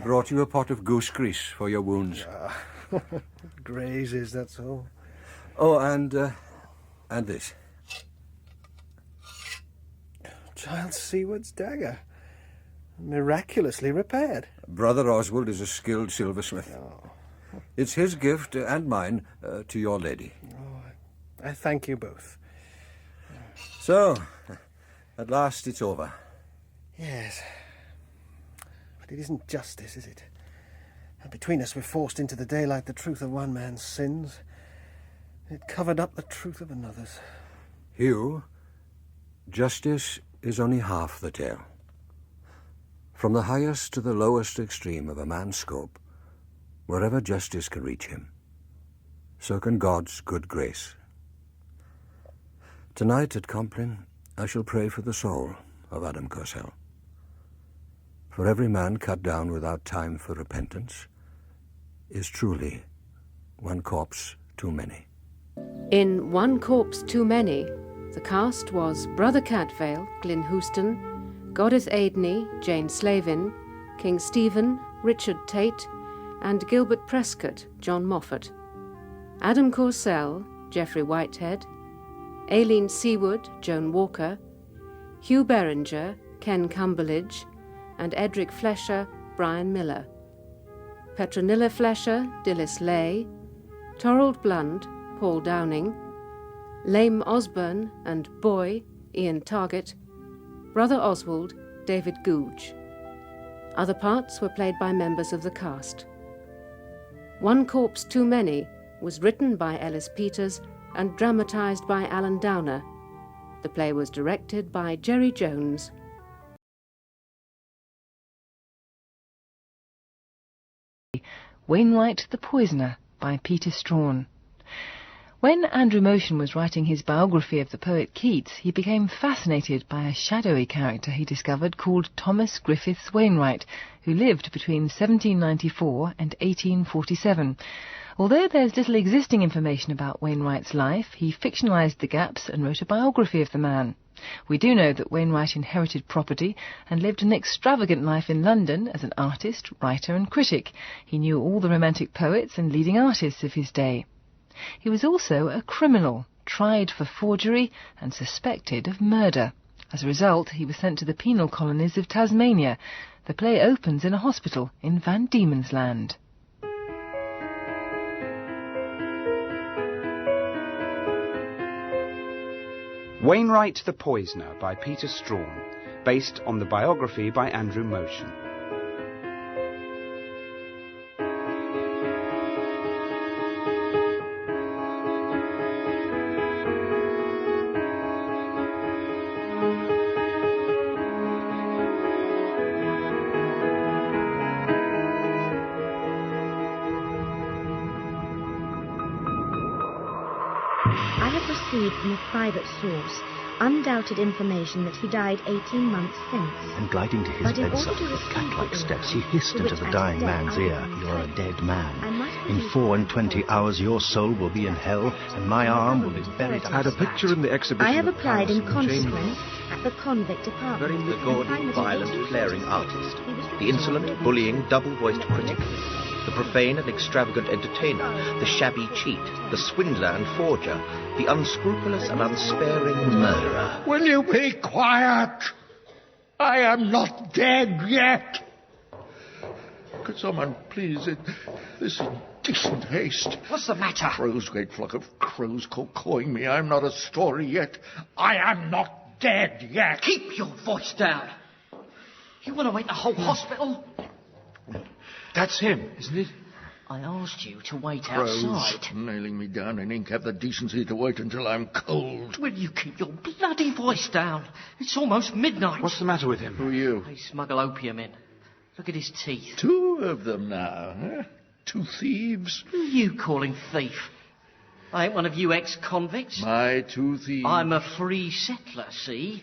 brought you a pot of goose grease for your wounds. Grazes, that's all. Oh, and this. Giles Seward's dagger. Miraculously repaired. Brother Oswald is a skilled silversmith. It's his gift and mine to your lady. I thank you both. So, at last it's over. Yes. But it isn't justice, is it? And between us we've forced into the daylight the truth of one man's sins. It covered up the truth of another's. Hugh, justice is only half the tale. From the highest to the lowest extreme of a man's scope, wherever justice can reach him, so can God's good grace. Tonight at Compline, I shall pray for the soul of Adam Cossel. For every man cut down without time for repentance is truly one corpse too many. In One Corpse Too Many, the cast was Brother Cadvale, Glyn Houston, Goddess Aidney, Jane Slavin, King Stephen, Richard Tate, and Gilbert Prescott, John Moffat. Adam Corsell, Geoffrey Whitehead, Aileen Seaward, Joan Walker, Hugh Berenger, Ken Cumberledge, and Edric Flesher, Brian Miller. Petronilla Flesher, Dilys Lay, Torald Blund, Paul Downing, Lame Osborne and Boy, Ian Target, Brother Oswald, David Googe. Other parts were played by members of the cast. One Corpse Too Many was written by Ellis Peters and dramatised by Alan Downer. The play was directed by Jerry Jones. Wainwright the Poisoner by Peter Strawn. When Andrew Motion was writing his biography of the poet Keats, he became fascinated by a shadowy character he discovered called Thomas Griffiths Wainwright, who lived between 1794 and 1847. Although there's little existing information about Wainwright's life, he fictionalised the gaps and wrote a biography of the man. We do know that Wainwright inherited property and lived an extravagant life in London as an artist, writer and critic. He knew all the romantic poets and leading artists of his day. He was also a criminal, tried for forgery and suspected of murder. As a result, he was sent to the penal colonies of Tasmania. The play opens in a hospital in Van Diemen's Land. Wainwright the Poisoner by Peter Strawn, based on the biography by Andrew Motion. I have received from a private source undoubted information that he died 18 months since. And gliding to his But in order bedside to with receive cat-like the steps, he illness hissed to into which the as dying dead man's I will ear, be "You're a dead man. In believe 24 hours your soul will be in hell, and my arm will be buried." Had a picture in the exhibition. I have applied in consequence at the convict department. The gaudy, violent, flaring artist, the insolent, bullying, double-voiced critic, the profane and extravagant entertainer, the shabby cheat, the swindler and forger, the unscrupulous and unsparing murderer. Will you be quiet? I am not dead yet. Could someone please, in this indecent haste... What's the matter? Crows, great flock of crows, cawing me. I'm not a story yet. I am not dead yet. Keep your voice down. You want to wake the whole hospital? That's him, isn't it? I asked you to wait Crows outside. nailing me down in ink have the decency to wait until I'm cold. Will you keep your bloody voice down? It's almost midnight. What's the matter with him? Who are you? They smuggle opium in. Look at his teeth. Two of them now, huh? Two thieves. Who are you calling thief? I ain't one of you ex-convicts. My two thieves. I'm a free settler, see?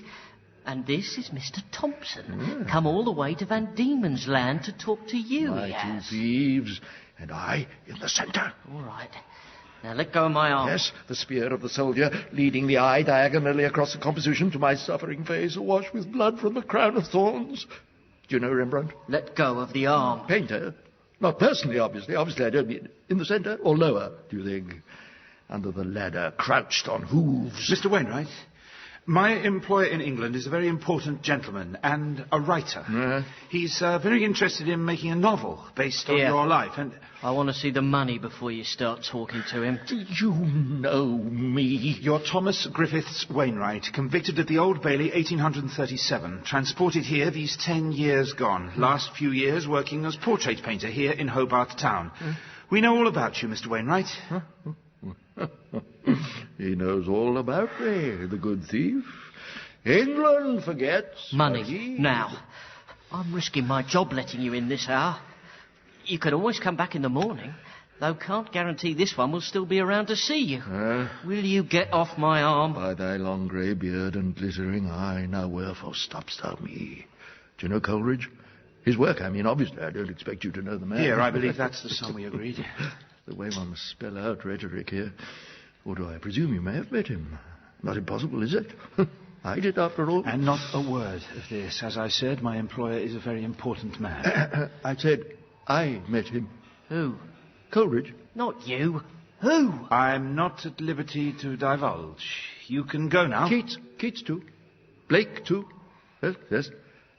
And this is Mr. Thompson. Come all the way to Van Diemen's Land to talk to you, My he two has. thieves, and I in the centre. All right. Now let go of my arm. Yes, the spear of the soldier, leading the eye diagonally across the composition to my suffering face, awash with blood from the crown of thorns. Do you know Rembrandt? Let go of the arm. Painter. Not personally, obviously. Obviously, I don't mean in the centre or lower, do you think? Under the ladder, crouched on hooves. Mr. Wainwright, my employer in England is a very important gentleman and a writer. He's very interested in making a novel based on Here. your life, and... I want to see the money before you start talking to him. Do you know me? You're Thomas Griffiths Wainwright, convicted at the Old Bailey, 1837. Transported here these 10 years gone. Last few years working as portrait painter here in Hobart Town. We know all about you, Mr. Wainwright. He knows all about me, the good thief. England forgets. Money, now. I'm risking my job letting you in this hour. You could always come back in the morning, though can't guarantee this one will still be around to see you. Will you get off my arm? By thy long grey beard and glittering eye, now wherefore stopp'st thou me? Do you know Coleridge? His work, I mean, obviously. I don't expect you to know the man. Here, I believe that's the sum we agreed. The way one must spell out rhetoric here. Or do I presume you may have met him? Not impossible, is it? I did, after all. And not a word of this. As I said, my employer is a very important man. I said I met him. Who? Coleridge. Not you. Who? I'm not at liberty to divulge. You can go now. Keats too. Blake too. Yes.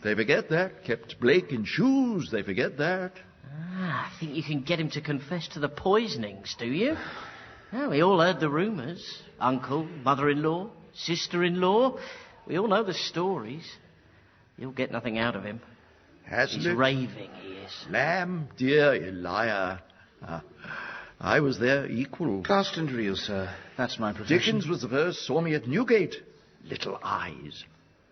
They forget that. Kept Blake in shoes. They forget that. I think you can get him to confess to the poisonings, do you? Well, we all heard the rumours. Uncle, mother-in-law, sister-in-law. We all know the stories. You'll get nothing out of him. Hasn't He's it? raving, he is. Lamb, dear Elia. I was their equal. Cast and reel, sir. That's my profession. Dickens was the first, saw me at Newgate. Little eyes.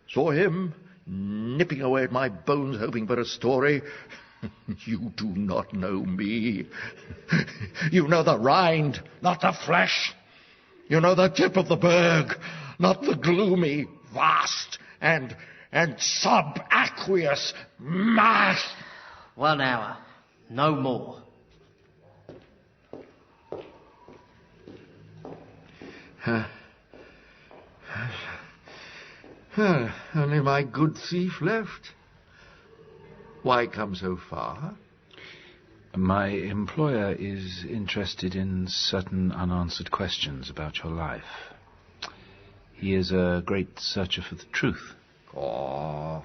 Saw him nipping away at my bones, hoping for a story. You do not know me. You know the rind, not the flesh. You know the tip of the berg, not the gloomy, vast, and subaqueous mass. 1 hour, no more. Only my good thief left. Why come so far? My employer is interested in certain unanswered questions about your life. He is a great searcher for the truth. Caw.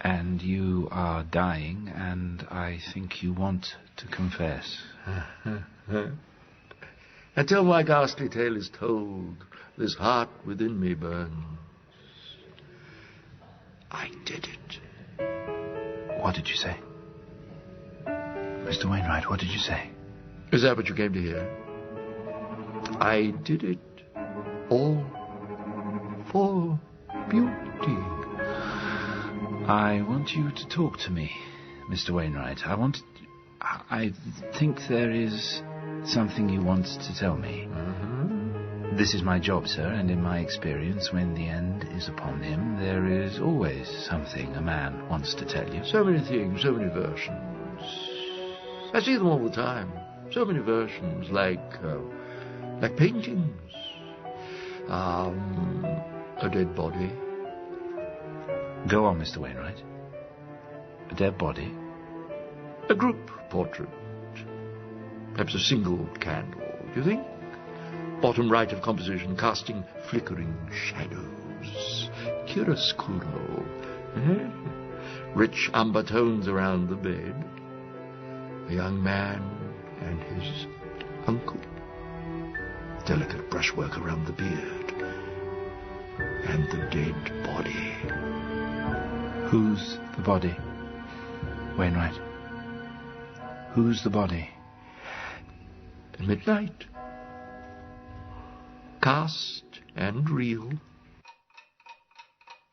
And you are dying, and I think you want to confess. Until my ghastly tale is told, this heart within me burns. I did it. What did you say? Mr. Wainwright, what did you say? Is that what you came to hear? I did it all for beauty. I want you to talk to me, Mr. Wainwright. I think there is something you want to tell me. This is my job, sir, and in my experience, when the end is upon him, there is always something a man wants to tell you. So many things, so many versions. I see them all the time. So many versions, like paintings. A dead body. Go on, Mr. Wainwright. A dead body? A group portrait. Perhaps a single candle, do you think? Bottom right of composition, casting flickering shadows. Chiaroscuro. Rich umber tones around the bed. A young man and his uncle. Delicate brushwork around the beard. And the dead body. Who's the body? Wainwright. Who's the body? Midnight. Cast and real.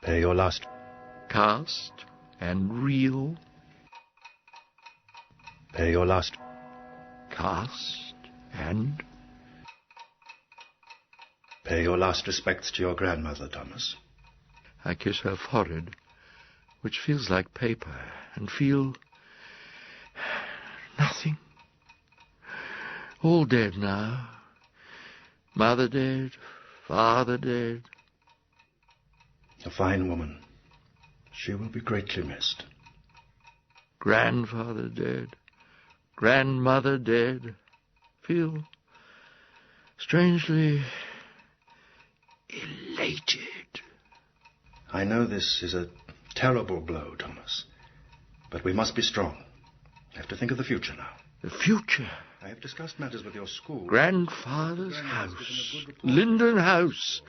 Pay your last. Cast and real. Pay your last. Cast and... Pay your last respects to your grandmother, Thomas. I kiss her forehead, which feels like paper, and feel... nothing. All dead now. Mother dead, father dead. A fine woman. She will be greatly missed. Grandfather dead, grandmother dead. Feel strangely elated. I know this is a terrible blow, Thomas, but we must be strong. I have to think of the future now. The future? I have discussed matters with your school. Grandfather's house, Linden House,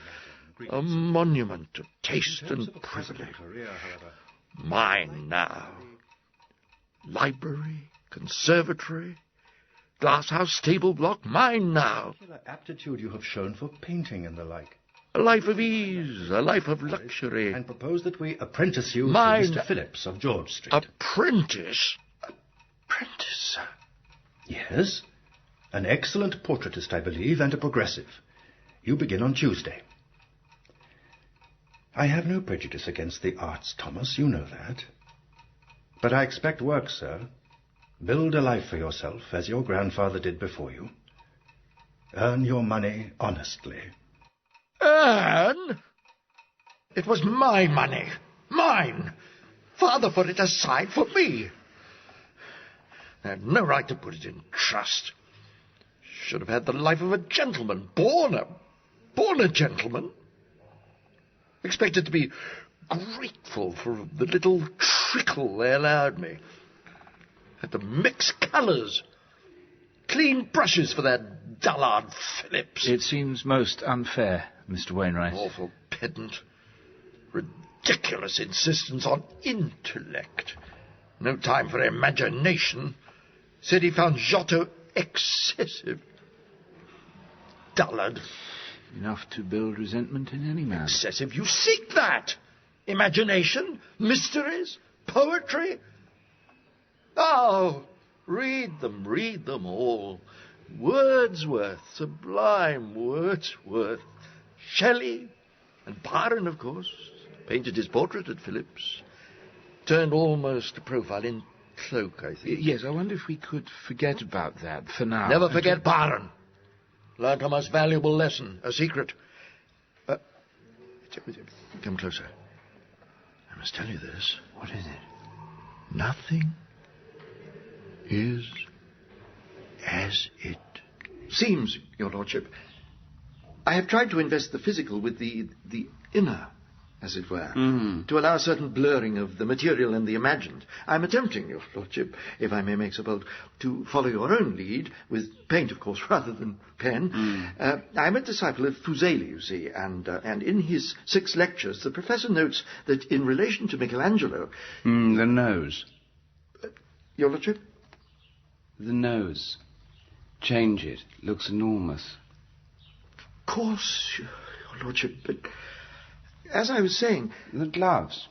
a monument of taste and privilege. Mine now. Library, conservatory, glasshouse, stable block, mine now. The aptitude you have shown for painting and the like. A life of ease, a life of luxury. And propose that we apprentice you mine. to Mr. Phillips of George Street. Apprentice? Apprentice, sir? Yes. An excellent portraitist, I believe, and a progressive. You begin on Tuesday. I have no prejudice against the arts, Thomas, you know that. But I expect work, sir. Build a life for yourself, as your grandfather did before you. Earn your money honestly. Earn? It was my money. Mine. Father put it aside for me. I had no right to put it in trust. Should have had the life of a gentleman. Born a gentleman. Expected to be grateful for the little trickle they allowed me. Had to mix colours. Clean brushes for that dullard Phillips. It seems most unfair, Mr. Wainwright. Awful pedant. Ridiculous insistence on intellect. No time for imagination. Said he found Giotto excessive. Dullard. Enough to build resentment in any man. Excessive. You seek that. Imagination, mysteries, Poetry? Oh, read them all. Wordsworth, sublime Wordsworth. Shelley, and Byron, of course. Painted his portrait at Phillips. Turned almost to profile in cloak, I think. Yes, I wonder if we could forget about that for now. Never forget Byron. Learned a most valuable lesson, a secret. Come closer. I must tell you this. What is it? Nothing is as it seems, Your Lordship. I have tried to invest the physical with the inner, as it were, to allow a certain blurring of the material and the imagined. I'm attempting, Your Lordship, if I may make so bold, to follow your own lead, with paint, of course, rather than pen. I'm a disciple of Fuseli, you see, and in his 6 lectures, the professor notes that in relation to Michelangelo... The nose. Your Lordship? The nose. Change it. Looks enormous. Of course, Your Lordship, but... As I was saying... The gloves.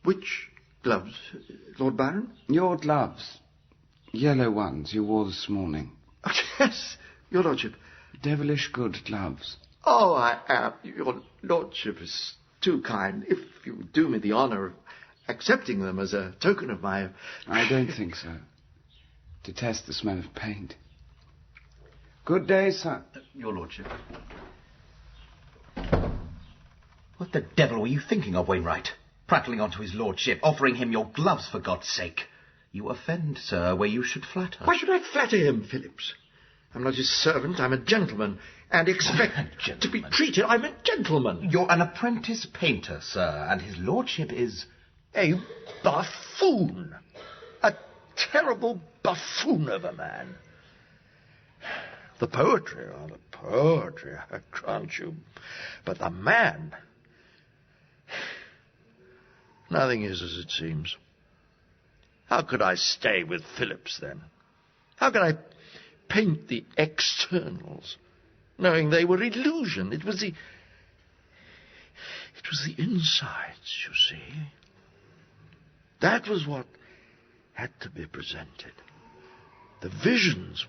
Which gloves, Lord Byron? Your gloves. Yellow ones you wore this morning. Oh, yes, Your Lordship. Devilish good gloves. Oh, Your Lordship is too kind. If you do me the honour of accepting them as a token of my... I don't think so. Detest the smell of paint. Good day, sir. Your Lordship. What the devil were you thinking of, Wainwright? Prattling onto his lordship, offering him your gloves, for God's sake. You offend, sir, where you should flatter. Why should I flatter him, Phillips? I'm not his servant, I'm a gentleman, and expect to be treated. I'm a gentleman. You're an apprentice painter, sir, and his lordship is... A buffoon. A terrible buffoon of a man. The poetry, I grant you. But the man... Nothing is as it seems. How could I stay with Phillips, then? How could I paint the externals, knowing they were illusion? It was the insides, you see. That was what had to be presented. The visions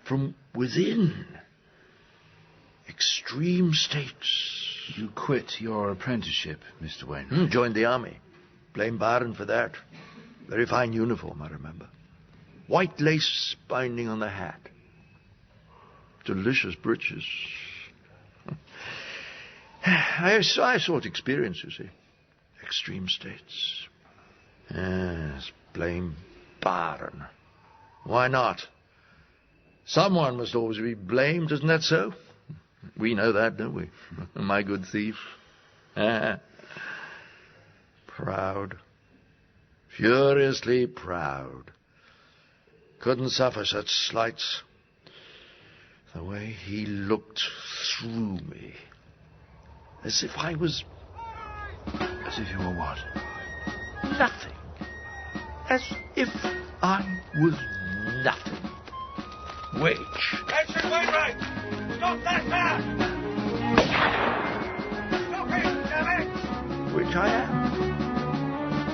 from within. Extreme states. You quit your apprenticeship, Mr. Wainwright. Joined the army. Blame Byron for that. Very fine uniform, I remember. White lace binding on the hat. Delicious breeches. I sought experience, you see. Extreme states. Yes, blame Byron. Why not? Someone must always be blamed, isn't that so? We know that, don't we? My good thief. Proud. Furiously proud. Couldn't suffer such slights. The way he looked through me. As if I was... As if you were what? Nothing. As if I was nothing. Which... Captain Wainwright! Stop that man! Stop it, damn it! Which I am.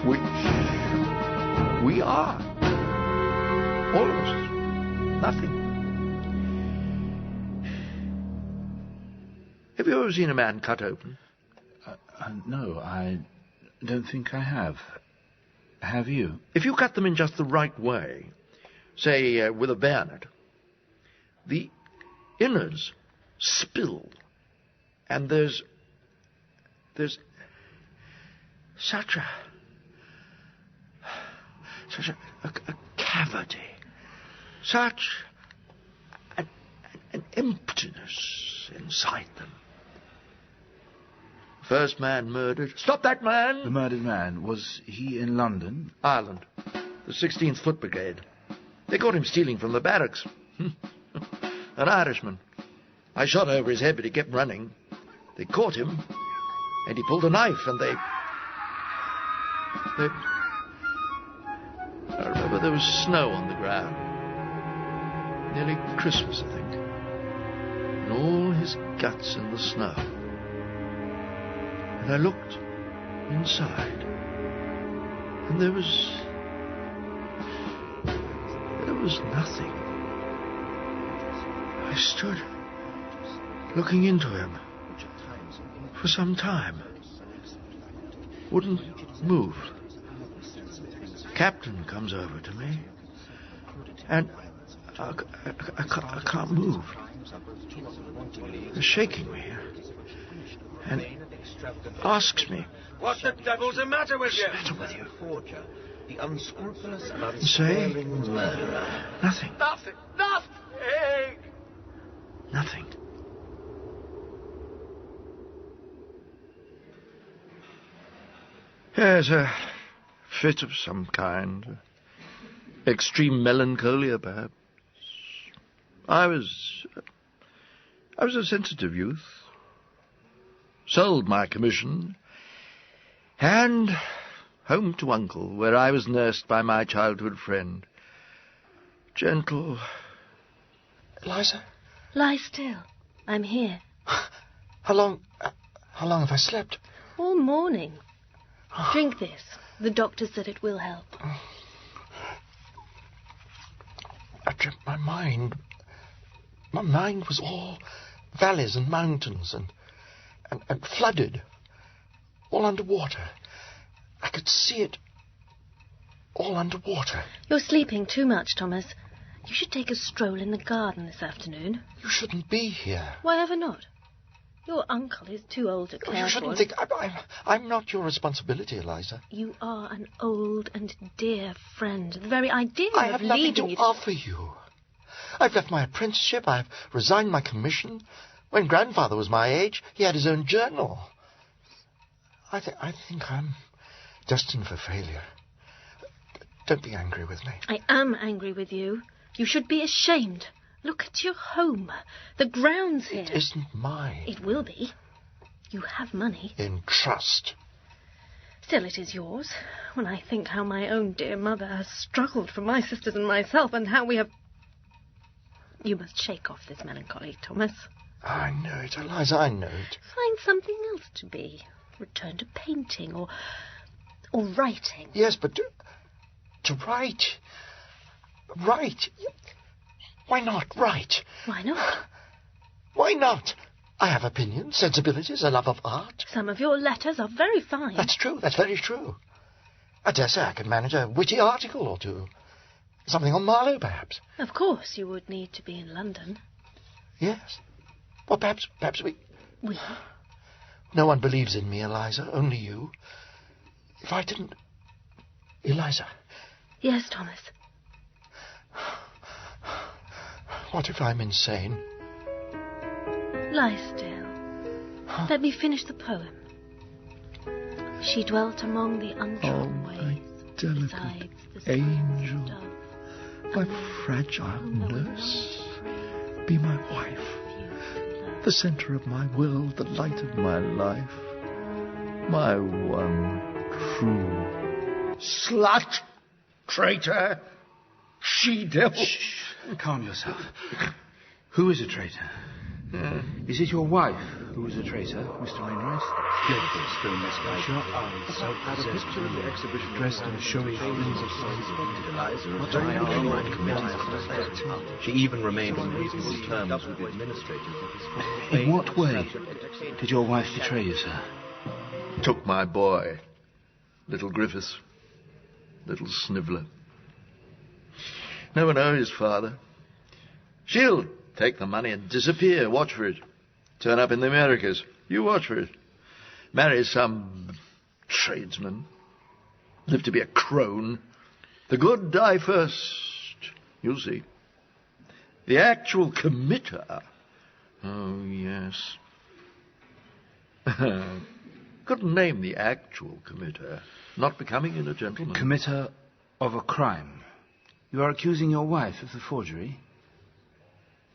Which we are. All of us. Nothing. Have you ever seen a man cut open? No, I don't think I have. Have you? If you cut them in just the right way, say with a bayonet, the innards spill, and there's such a cavity, such an emptiness inside them. First man murdered. Stop that man! The murdered man, was he in London? Ireland. The 16th Foot Brigade. They caught him stealing from the barracks. An Irishman. I shot over his head, but he kept running. They caught him, and he pulled a knife, and they... I remember there was snow on the ground. Nearly Christmas, I think. And all his guts in the snow. And I looked inside. And there was nothing. I stood looking into him for some time. Wouldn't move. Captain comes over to me, and I can't move. They're shaking me, and asks me, "What the devil's the matter with you?" Forger, the unscrupulous and unsparing murderer. Nothing. Nothing. Nothing. Yes, a fit of some kind. Extreme melancholia, perhaps. I was a sensitive youth. Sold my commission, and home to Uncle, where I was nursed by my childhood friend. Gentle. Eliza? Lie still. I'm here. How long have I slept? All morning. Drink this. The doctor said it will help. I dreamt my mind. My mind was all valleys and mountains and flooded, all underwater. I could see it all underwater. You're sleeping too much, Thomas. You should take a stroll in the garden this afternoon. You shouldn't be here. Why ever not? Your uncle is too old to care for You shouldn't think... I'm not your responsibility, Eliza. You are an old and dear friend. The very idea I of have nothing leaving to you... offer you. I've left my apprenticeship. I've resigned my commission. When Grandfather was my age, he had his own journal. I think I'm destined for failure. Don't be angry with me. I am angry with you. You should be ashamed. Look at your home. The grounds here. It isn't mine. It will be. You have money. In trust. Still, it is yours. When I think how my own dear mother has struggled for my sisters and myself, and how we have... You must shake off this melancholy, Thomas. I know it, Eliza, I know it. Find something else to be. Return to painting or writing. Yes, but to write. Write. Why not write? Why not? Why not? I have opinions, sensibilities, a love of art. Some of your letters are very fine. That's true, that's very true. I dare say I could manage a witty article or two. Something on Marlowe, perhaps. Of course, you would need to be in London. Yes. Well, perhaps we... We? No one believes in me, Eliza, only you. If I didn't... Eliza. Yes, Thomas. What if I'm insane? Lie still. Let me finish the poem. She dwelt among the untrodden ways, Delicate besides the angel, dove, my fragile nurse, be my wife, the centre of my will, the light of my life, my one true... Slut! Traitor! She-devil! Shh. Calm yourself. Who is a traitor? Is it your wife who is a traitor, Mr. Wainwright? Skillful stillness, your eyes so possessed in the exhibition, dressed in showy fringes of size. What I outright committed. She even remained on reasonable terms with the administrators of his former In what way did your wife betray you, sir? Took my boy, little Griffiths, little sniveller. Never know his father. She'll take the money and disappear. Watch for it. Turn up in the Americas. You watch for it. Marry some tradesman. Live to be a crone. The good die first. You'll see. The actual committer. Oh, yes. Couldn't name the actual committer. Not becoming in a gentleman. Committer of a crime. You are accusing your wife of the forgery?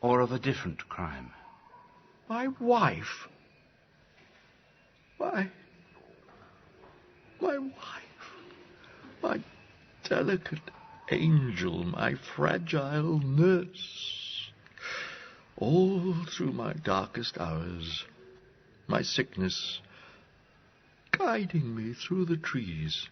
Or of a different crime? My wife? My wife. My delicate angel, my fragile nurse. All through my darkest hours, my sickness, guiding me through the trees.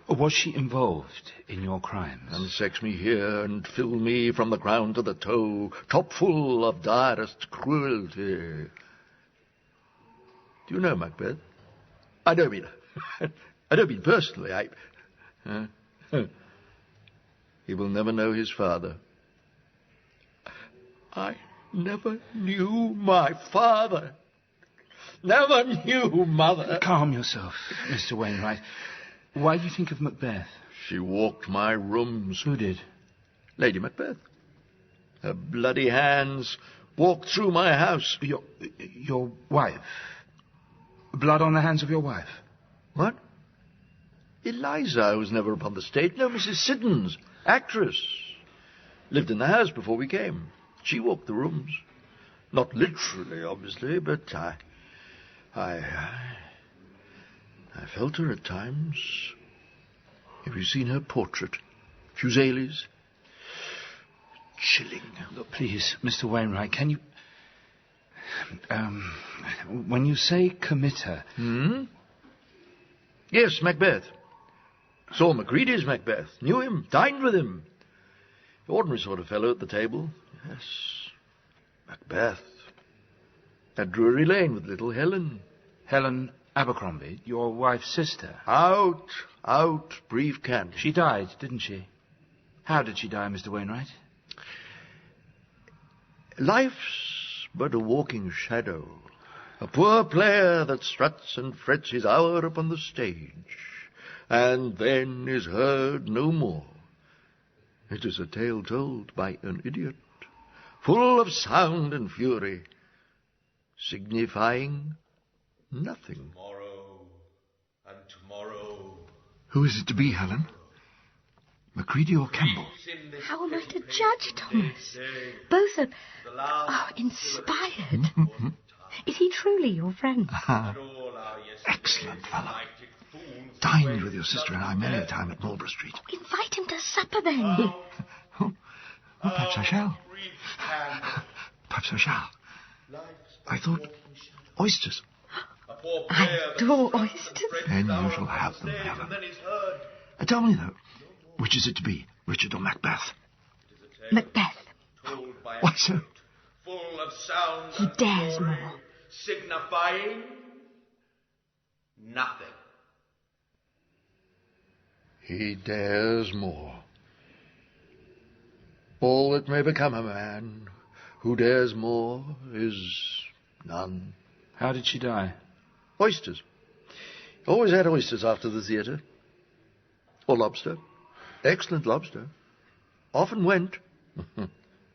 Was she involved in your crimes? And sex me here and fill me from the crown to the toe, top full of direst cruelty. Do you know Macbeth? I don't mean personally. He will never know his father. I never knew my father. Never knew mother. Calm yourself, Mr. Wainwright. Why do you think of Macbeth? She walked my rooms. Who did? Lady Macbeth. Her bloody hands walked through my house. Your wife? Blood on the hands of your wife? What? Eliza was never upon the stage. No, Mrs. Siddons, actress. Lived in the house before we came. She walked the rooms. Not literally, obviously, but I felt her at times. Have you seen her portrait? Fuseli's? Chilling. Look, please, Mr. Wainwright, can you... when you say commit her... Yes, Macbeth. Saw Macready's Macbeth. Knew him. Dined with him. Ordinary sort of fellow at the table. Yes. Macbeth. At Drury Lane with little Helen. Helen Abercrombie, your wife's sister. Out, brief candid. She died, didn't she? How did she die, Mr. Wainwright? Life's but a walking shadow, a poor player that struts and frets his hour upon the stage, and then is heard no more. It is a tale told by an idiot, full of sound and fury, signifying nothing. Tomorrow. Who is it to be, Helen? Macready or Campbell? How am I to judge, Thomas? Both are inspired. Is he truly your friend? Excellent fellow. Dined with your sister and I many a time at Marlborough Street. Invite him to supper, then. Perhaps I shall. Perhaps I shall. I thought oysters. I adore oysters. Then you shall have them, Helen. Tell me, though, which is it to be, Richard or Macbeth? Macbeth. Why so? Full of sound. He dares more. Signifying nothing. He dares more. All that may become a man who dares more is none. How did she die? Oysters. Always had oysters after the theatre. Or lobster. Excellent lobster. Often went.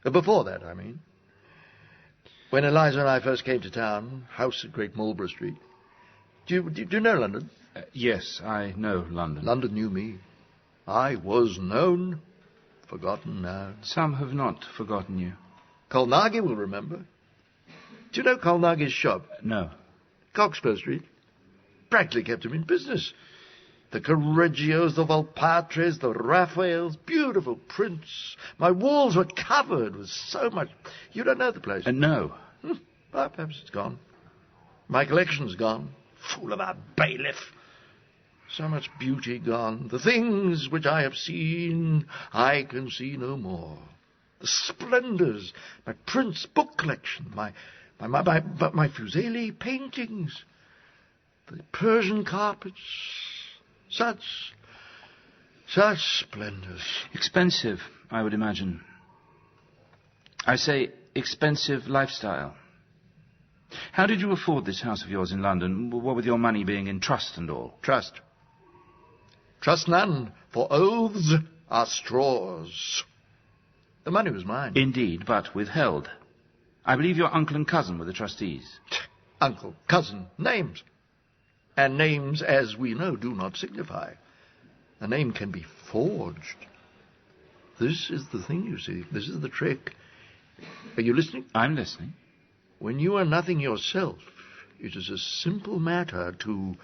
Before that, I mean. When Eliza and I first came to town, house at Great Marlborough Street. Do you know London? Yes, I know London. London knew me. I was known. Forgotten now. Some have not forgotten you. Colnaghi will remember. Do you know Colnaghi's shop? No. Cockspur Street. Practically kept him in business. The Correggios, the Volpatres, the Raphaels, beautiful prints. My walls were covered with so much... You don't know the place? No. Well, perhaps it's gone. My collection's gone. Fool of a bailiff. So much beauty gone. The things which I have seen, I can see no more. The splendours, my prints, book collection, my Fuseli paintings, the Persian carpets, such splendours. Expensive, I would imagine. I say expensive lifestyle. How did you afford this house of yours in London, what with your money being in trust and all? Trust. Trust none, for oaths are straws. The money was mine. Indeed, but withheld. I believe your uncle and cousin were the trustees. Uncle, cousin, names. And names, as we know, do not signify. A name can be forged. This is the thing, you see. This is the trick. Are you listening? I'm listening. When you are nothing yourself, it is a simple matter to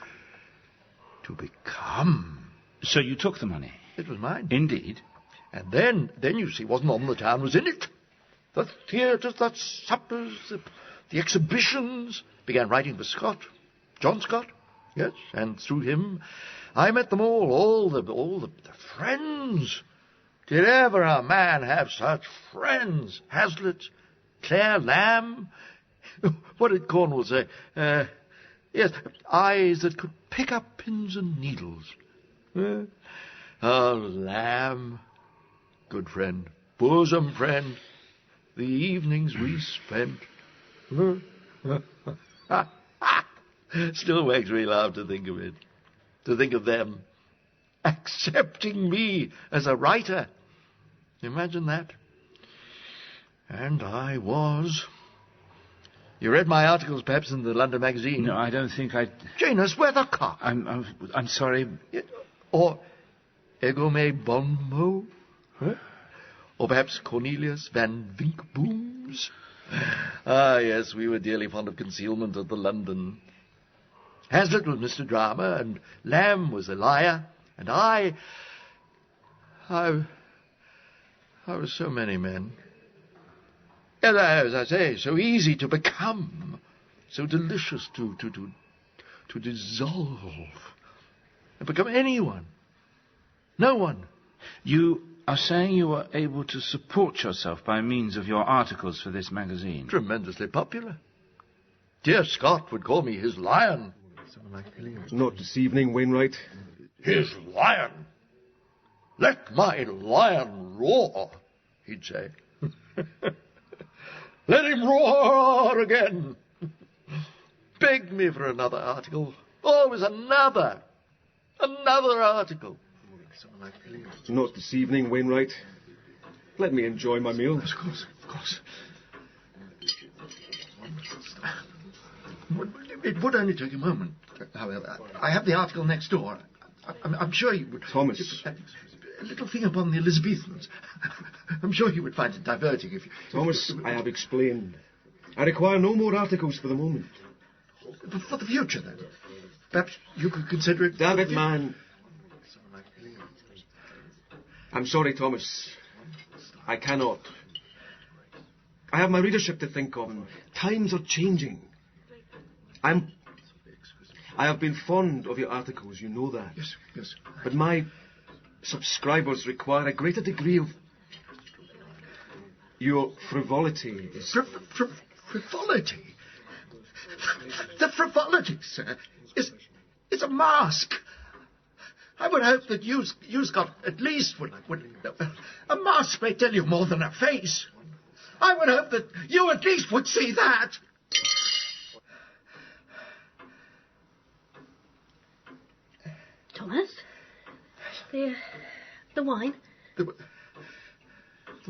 become. So you took the money? It was mine. Indeed. And then you see, wasn't on the town, was in it. The theatres, the suppers, the exhibitions. Began writing for Scott. John Scott, yes. And through him, I met them all the friends. Did ever a man have such friends? Hazlitt, Claire Lamb, what did Cornwall say? Yes, eyes that could pick up pins and needles. Oh, Lamb, good friend, bosom friend, the evenings we spent. Still makes me laugh to think of it. To think of them accepting me as a writer. Imagine that. And I was. You read my articles, perhaps, in the London magazine? No, I don't think I... Janus Weathercock. I'm sorry. Or Egome Bonmo? Huh? Or perhaps Cornelius Van Vinkbooms? Ah, yes, we were dearly fond of concealment at the London. Hazlitt was Mr. Drama, and Lamb was a liar, and I was so many men. And as I say, so easy to become, so delicious to dissolve, and become anyone. No one. You are saying you were able to support yourself by means of your articles for this magazine? Tremendously popular. Dear Scott would call me his lion. Not this evening, Wainwright. His lion? Let my lion roar, he'd say. Let him roar again. Beg me for another article. Always another article. Not this evening, Wainwright. Let me enjoy my meal. Of course. It would only take a moment. However, I have the article next door. I'm sure you would... Thomas. A little thing upon the Elizabethans. I'm sure you would find it diverting if you... Thomas, I have explained. I require no more articles for the moment. For the future, then? Perhaps you could consider it... Damn it, man. I'm sorry, Thomas. I cannot. I have my readership to think of, and times are changing. I have been fond of your articles, you know that. Yes. But my subscribers require a greater degree of... Your frivolity is... Frivolity? The frivolity, sir, is a mask. I would hope that you Scott, at least would... A mask may tell you more than a face. I would hope that you at least would see that. Thomas? The wine? The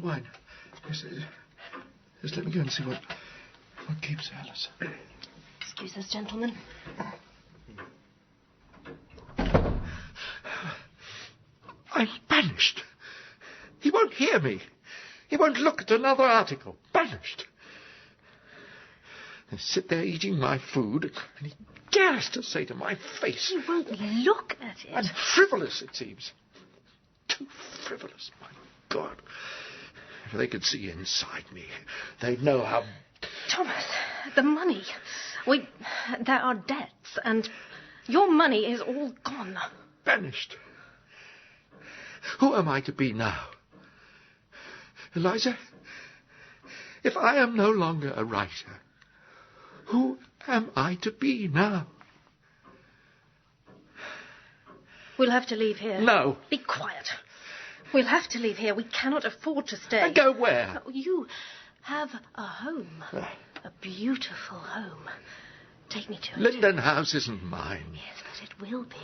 wine? Yes, let me go and see what keeps Alice. Excuse us, gentlemen. I'm banished. He won't hear me. He won't look at another article. Banished. I sit there eating my food, and he dares to say to my face... He won't look at it. I'm frivolous, it seems. Too frivolous, my God. If they could see inside me, they'd know how... Thomas, the money. There are debts, and your money is all gone. Banished. Who am I to be now? Eliza, if I am no longer a writer, who am I to be now? We'll have to leave here. No. Be quiet. We'll have to leave here. We cannot afford to stay. And go where? You have a home. A beautiful home. Take me to it. Linden House isn't mine. Yes, but it will be.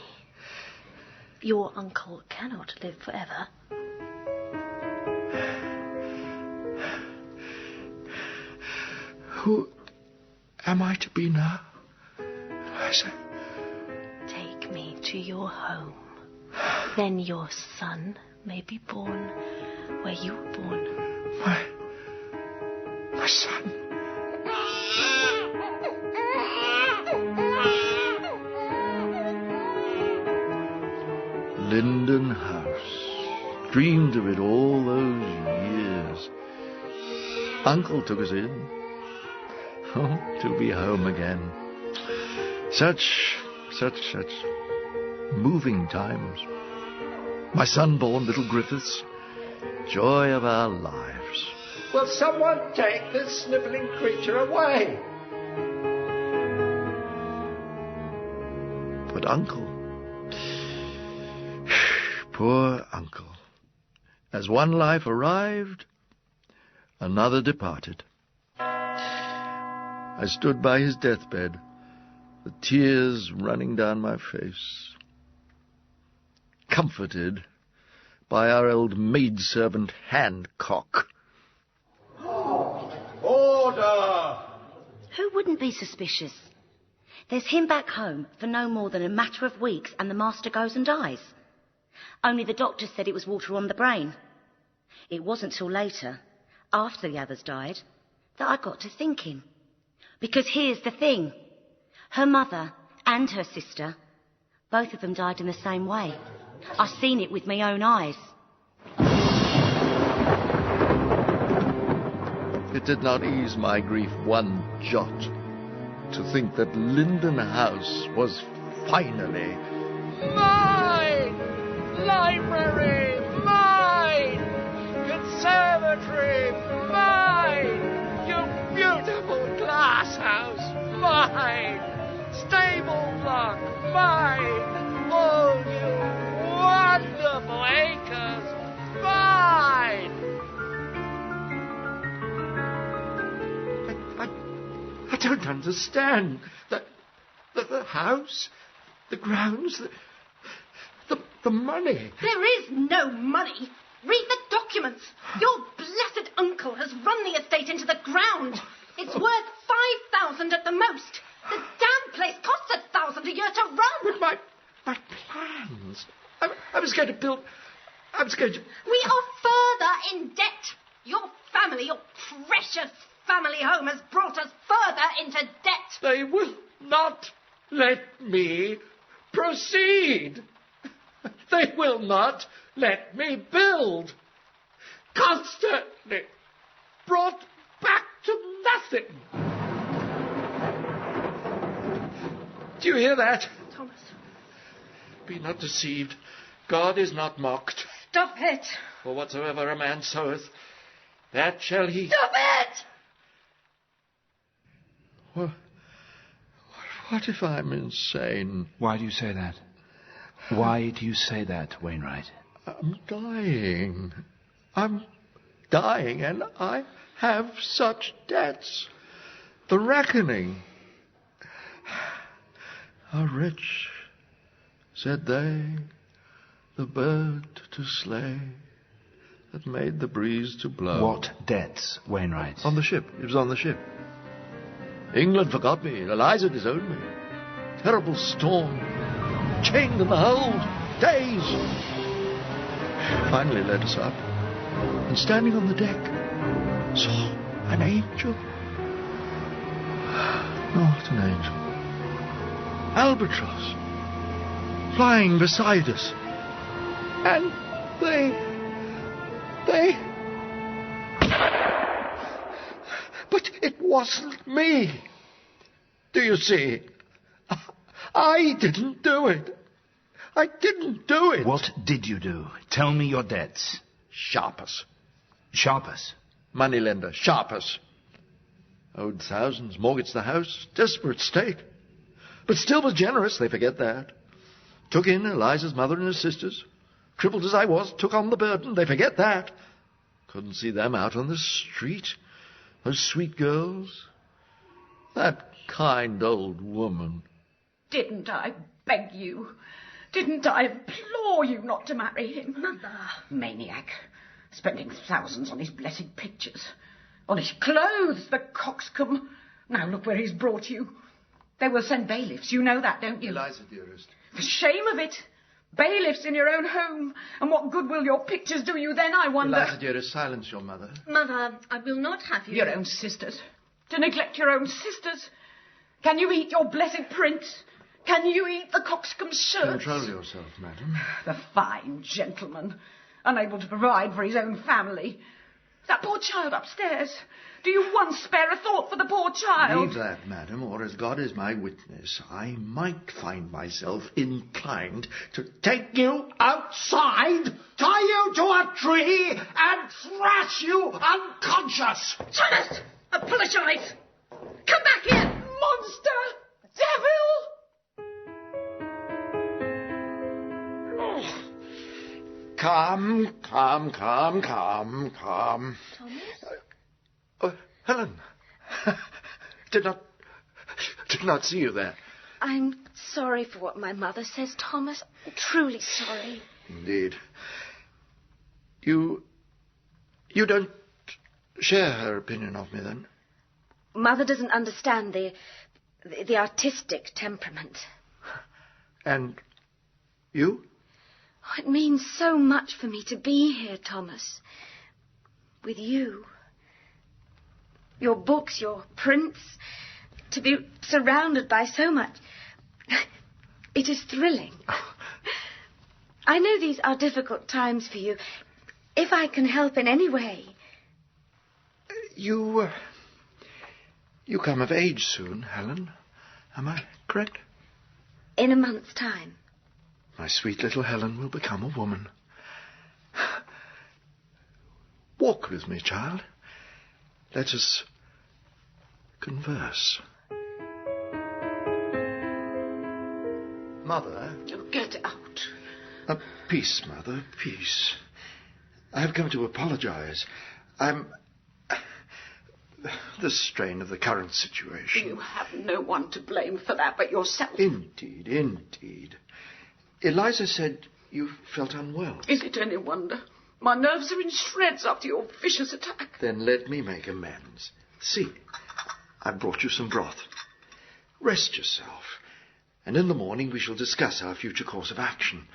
Your uncle cannot live forever. Who am I to be now, Eliza? Take me to your home. Then your son may be born where you were born. My son? Linden House. Dreamed of it all those years. Uncle took us in. Oh, to be home again. Such moving times. My son-born little Griffiths, joy of our lives. Will someone take this snivelling creature away? But Uncle, poor Uncle, as one life arrived, another departed. I stood by his deathbed, the tears running down my face, comforted by our old maidservant Hancock. Order! Who wouldn't be suspicious? There's him back home for no more than a matter of weeks, and the master goes and dies. Only the doctor said it was water on the brain. It wasn't till later, after the others died, that I got to thinking. Because here's the thing. Her mother and her sister, both of them died in the same way. I've seen it with my own eyes. It did not ease my grief one jot to think that Linden House was finally Mine! Library! Mine! Conservatory! Mine! You beautiful glass house! Mine! Stable block! Mine! Oh, you wonderful acres! Mine! I don't understand. The house, the grounds, the money. There is no money. Read the documents. Your blessed uncle has run the estate into the ground. It's worth 5,000 at the most. The damn place costs 1,000 a year to run. But my plans. I was going to build. I was going to. We are further in debt. Your family, your precious family home has brought us further into debt. They will not let me proceed. They will not let me build. Constantly brought back to nothing. Do you hear that? Thomas. Be not deceived. God is not mocked. Stop it. For whatsoever a man soweth, that shall he... Stop it! What if I'm insane? Why do you say that? Why do you say that, Wainwright? I'm dying, and I have such debts. The reckoning. How rich, said they, the bird to slay that made the breeze to blow. What debts, Wainwright? On the ship. It was on the ship. England forgot me. Eliza disowned me. Terrible storm. Chained in the hold. Days. Finally led us up. And standing on the deck, saw an angel. Not an angel. Albatross. Flying beside us. And they... But it wasn't me. Do you see? I didn't do it. I didn't do it. What did you do? Tell me your debts. Sharpers. Sharpers? Moneylender. Sharpers. Owed thousands. Mortgaged the house. Desperate state. But still was generous. They forget that. Took in Eliza's mother and her sisters. Crippled as I was, took on the burden. They forget that. Couldn't see them out on the street. Those sweet girls. That kind old woman. Didn't I beg you? Didn't I implore you not to marry him? Mother. Maniac. Spending thousands on his blessed pictures. On his clothes, the coxcomb. Now look where he's brought you. They will send bailiffs. You know that, don't you? Eliza, dearest. The shame of it. Bailiffs in your own home. And what good will your pictures do you then, I wonder? Eliza, dearest, silence your mother. Mother, I will not have you... Your own sisters. To neglect your own sisters. Can you eat your blessed prince? Can you eat the coxcomb's shirts? Control yourself, madam. The fine gentleman. Unable to provide for his own family. That poor child upstairs. Do you once spare a thought for the poor child? Leave that, madam, or as God is my witness, I might find myself inclined to take you outside, tie you to a tree, and thrash you unconscious. Thomas! Apologise! Come back here, monster! Devil! Oh. Calm. Thomas? Helen, did not see you there. I'm sorry for what my mother says, Thomas. I'm truly sorry. Indeed. You don't share her opinion of me, then? Mother doesn't understand the artistic temperament. And you? It means so much for me to be here, Thomas. With you. Your books, your prints, to be surrounded by so much. It is thrilling. I know these are difficult times for you. If I can help in any way. You come of age soon, Helen. Am I correct? In a month's time. My sweet little Helen will become a woman. Walk with me, child. Let us converse. Mother. Oh, get out. Peace, Mother, peace. I have come to apologize. The strain of the current situation. You have no one to blame for that but yourself. Indeed. Eliza said you felt unwell. Is it any wonder? My nerves are in shreds after your vicious attack. Then let me make amends. See, I brought you some broth. Rest yourself, and in the morning we shall discuss our future course of action.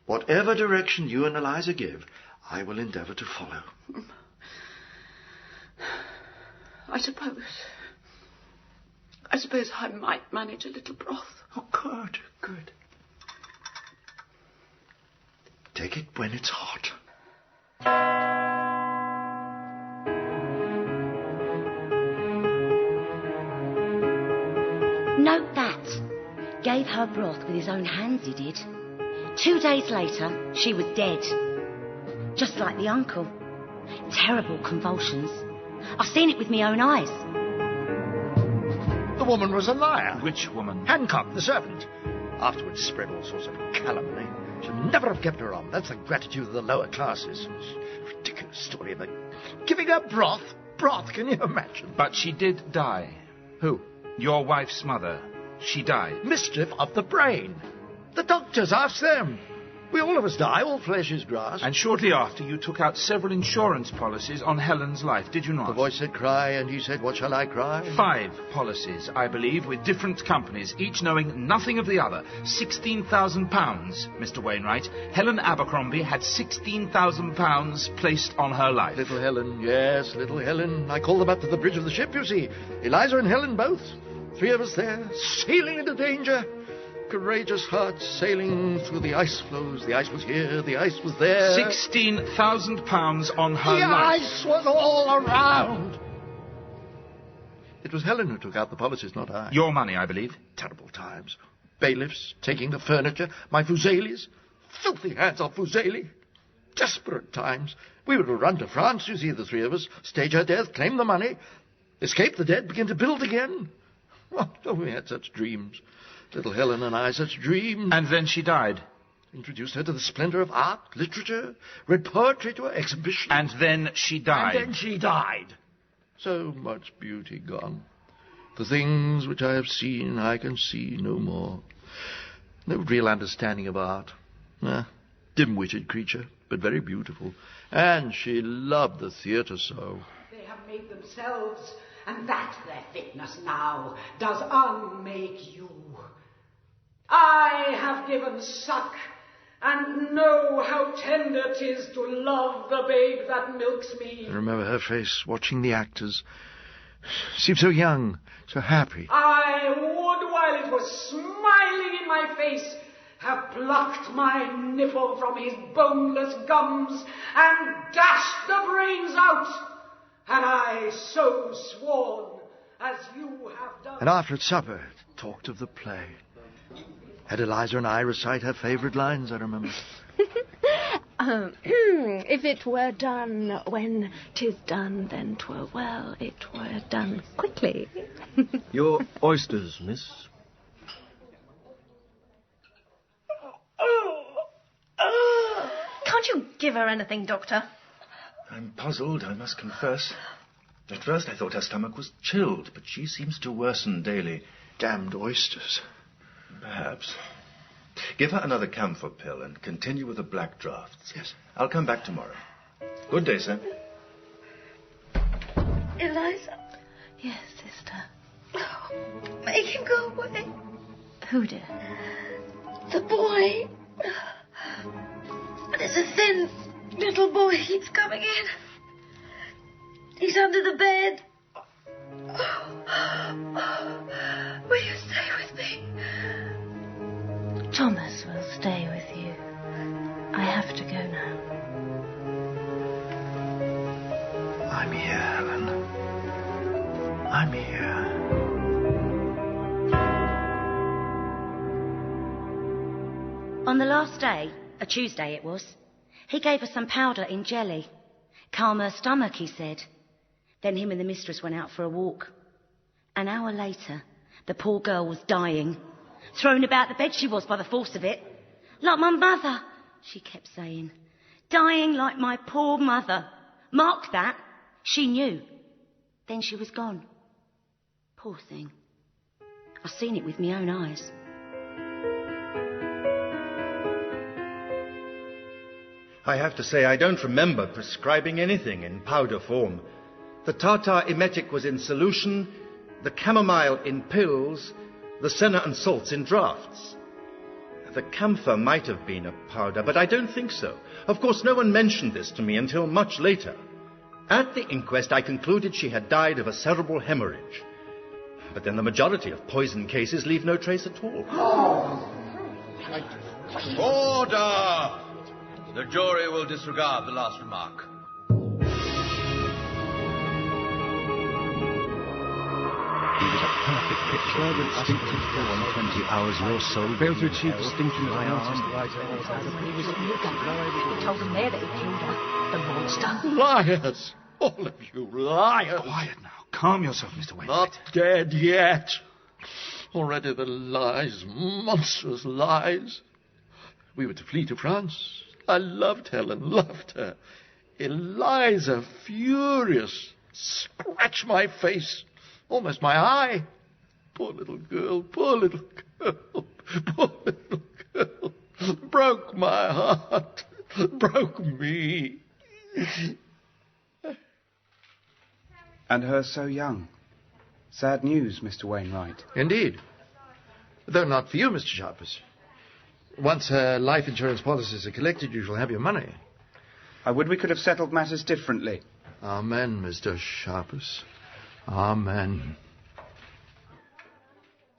Whatever direction you and Eliza give, I will endeavour to follow. I suppose I might manage a little broth. Oh, good. Take it when it's hot. Note that. Gave her broth with his own hands, he did. 2 days later, she was dead. Just like the uncle. Terrible convulsions. I've seen it with my own eyes. The woman was a liar. Which woman? Hancock, the servant. Afterwards spread all sorts of calumny. Should never have kept her on. That's the gratitude of the lower classes. Ridiculous story of the giving her broth. Broth, can you imagine? But she did die. Who? Your wife's mother. She died. Mischief of the brain. The doctors, ask them. We all of us die. All flesh is grass. And shortly after, you took out several insurance policies on Helen's life, did you not? The voice said cry, and he said, what shall I cry? 5 policies, I believe, with different companies, each knowing nothing of the other. £16,000, Mr. Wainwright. Helen Abercrombie had £16,000 placed on her life. Little Helen, yes, little Helen. I called them up to the bridge of the ship, you see. Eliza and Helen both. 3 of us there, sailing into danger. Courageous hearts sailing through the ice floes. The ice was here, the ice was there. £16,000 on her life. The ice was all around. It was Helen who took out the policies, not I. Your money, I believe. Terrible times. Bailiffs taking the furniture, my Fuselis. Filthy hands on Fuseli. Desperate times. We would have run to France, you see, the 3 of us. Stage her death, claim the money. Escape the dead, begin to build again. Oh, we had such dreams. Little Helen and I, such dreams. And then she died. Introduced her to the splendour of art, literature, read poetry to her, exhibition. And then she died. And then she died. So much beauty gone. The things which I have seen, I can see no more. No real understanding of art. Dim-witted creature, but very beautiful. And she loved the theatre so. They have made themselves, and that their fitness now does unmake you. I have given suck, and know how tender 'tis to love the babe that milks me. I remember her face, watching the actors. Seemed so young, so happy. I would, while it was smiling in my face, have plucked my nipple from his boneless gums and dashed the brains out, had I so sworn as you have done. And after supper, talked of the play. Had Eliza and I recite her favourite lines, I remember. If it were done when 'tis done, then 'twere well it were done quickly. Your oysters, miss. Can't you give her anything, Doctor? I'm puzzled, I must confess. At first I thought her stomach was chilled, but she seems to worsen daily. Damned oysters. Perhaps. Give her another camphor pill and continue with the black draughts. Yes. I'll come back tomorrow. Good day, sir. Eliza. Yes, sister. Make him go away. Who, dear? The boy. There's a thin little boy keeps coming in. He's under the bed. Will you stay with me? Thomas will stay with you. I have to go now. I'm here, Helen. I'm here. On the last day, a Tuesday it was, he gave her some powder in jelly. Calm her stomach, he said. Then him and the mistress went out for a walk. An hour later, the poor girl was dying. Thrown about the bed she was by the force of it. Like my mother, she kept saying. Dying like my poor mother. Mark that. She knew. Then she was gone. Poor thing. I've seen it with my own eyes. I have to say I don't remember prescribing anything in powder form. The tartar emetic was in solution, the chamomile in pills, the senna and salts in draughts. The camphor might have been a powder, but I don't think so. Of course, no one mentioned this to me until much later. At the inquest, I concluded she had died of a cerebral hemorrhage. But then the majority of poison cases leave no trace at all. Order! The jury will disregard the last remark. He was a perfect picture with distinctive 420 hours your soul failed to achieve distinction by arm. He told them there that he killed her. The monster. Liars! All of you liars! Quiet now. Calm yourself, Mr. Wainwright. Not dead yet. Already the lies, monstrous lies. We were to flee to France. I loved Helen, loved her. Eliza, furious, scratched my face, almost my eye. Poor little girl, poor little girl, poor little girl. Broke my heart, broke me. And her so young. Sad news, Mr. Wainwright. Indeed. Though not for you, Mr. Sharpers. Once her life insurance policies are collected, you shall have your money. I would we could have settled matters differently. Amen, Mr. Sharpers. Amen.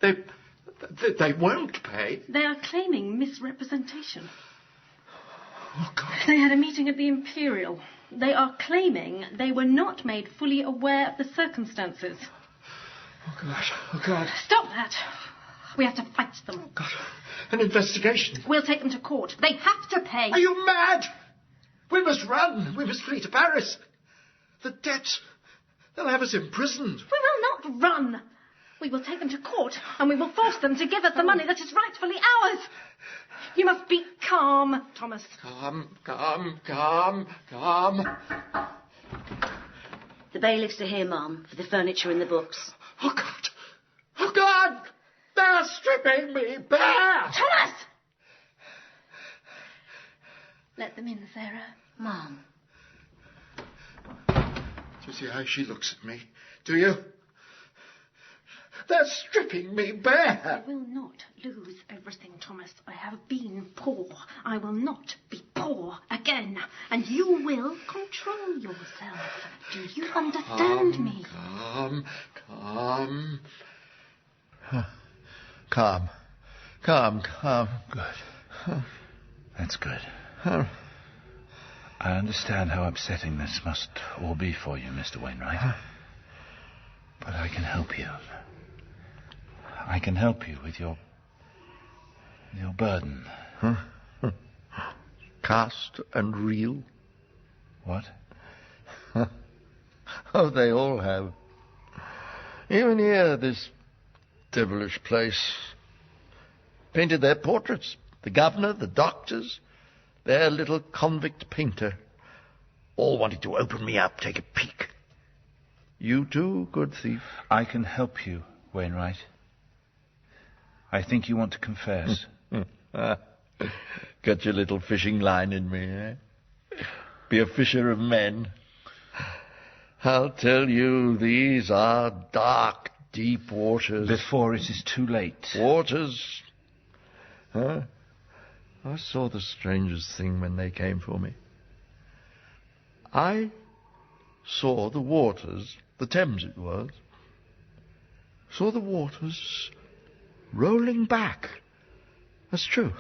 They won't pay. They are claiming misrepresentation. Oh, God. They had a meeting at the Imperial. They are claiming they were not made fully aware of the circumstances. Oh, God. Oh, God. Stop that. We have to fight them. Oh, God. An investigation. We'll take them to court. They have to pay. Are you mad? We must run. We must flee to Paris. The debts. They'll have us imprisoned. We will not run. We will take them to court, and we will force them to give us the money that is rightfully ours. You must be calm, Thomas. Calm. The bailiffs are here, Mum, for the furniture and the books. Oh, God. Oh, God! They're stripping me bare! Thomas! Let them in, Sarah. Mum. Do you see how she looks at me? Do you? They're stripping me bare. I will not lose everything, Thomas. I have been poor. I will not be poor again. And you will control yourself. Do you understand me? Calm. Good. That's good. I understand how upsetting this must all be for you, Mr. Wainwright. But I can help you. I can help you with your burden. Cast and reel? What? Oh, they all have. Even here, this devilish place. Painted their portraits. The governor, the doctors, their little convict painter. All wanted to open me up, take a peek. You too, good thief. I can help you, Wainwright. I think you want to confess. Got your little fishing line in me, eh? Be a fisher of men. I'll tell you, these are dark, deep waters. Before it is too late. Waters. Huh? I saw the strangest thing when they came for me. I saw the waters, the Thames it was, saw the waters rolling back. That's true.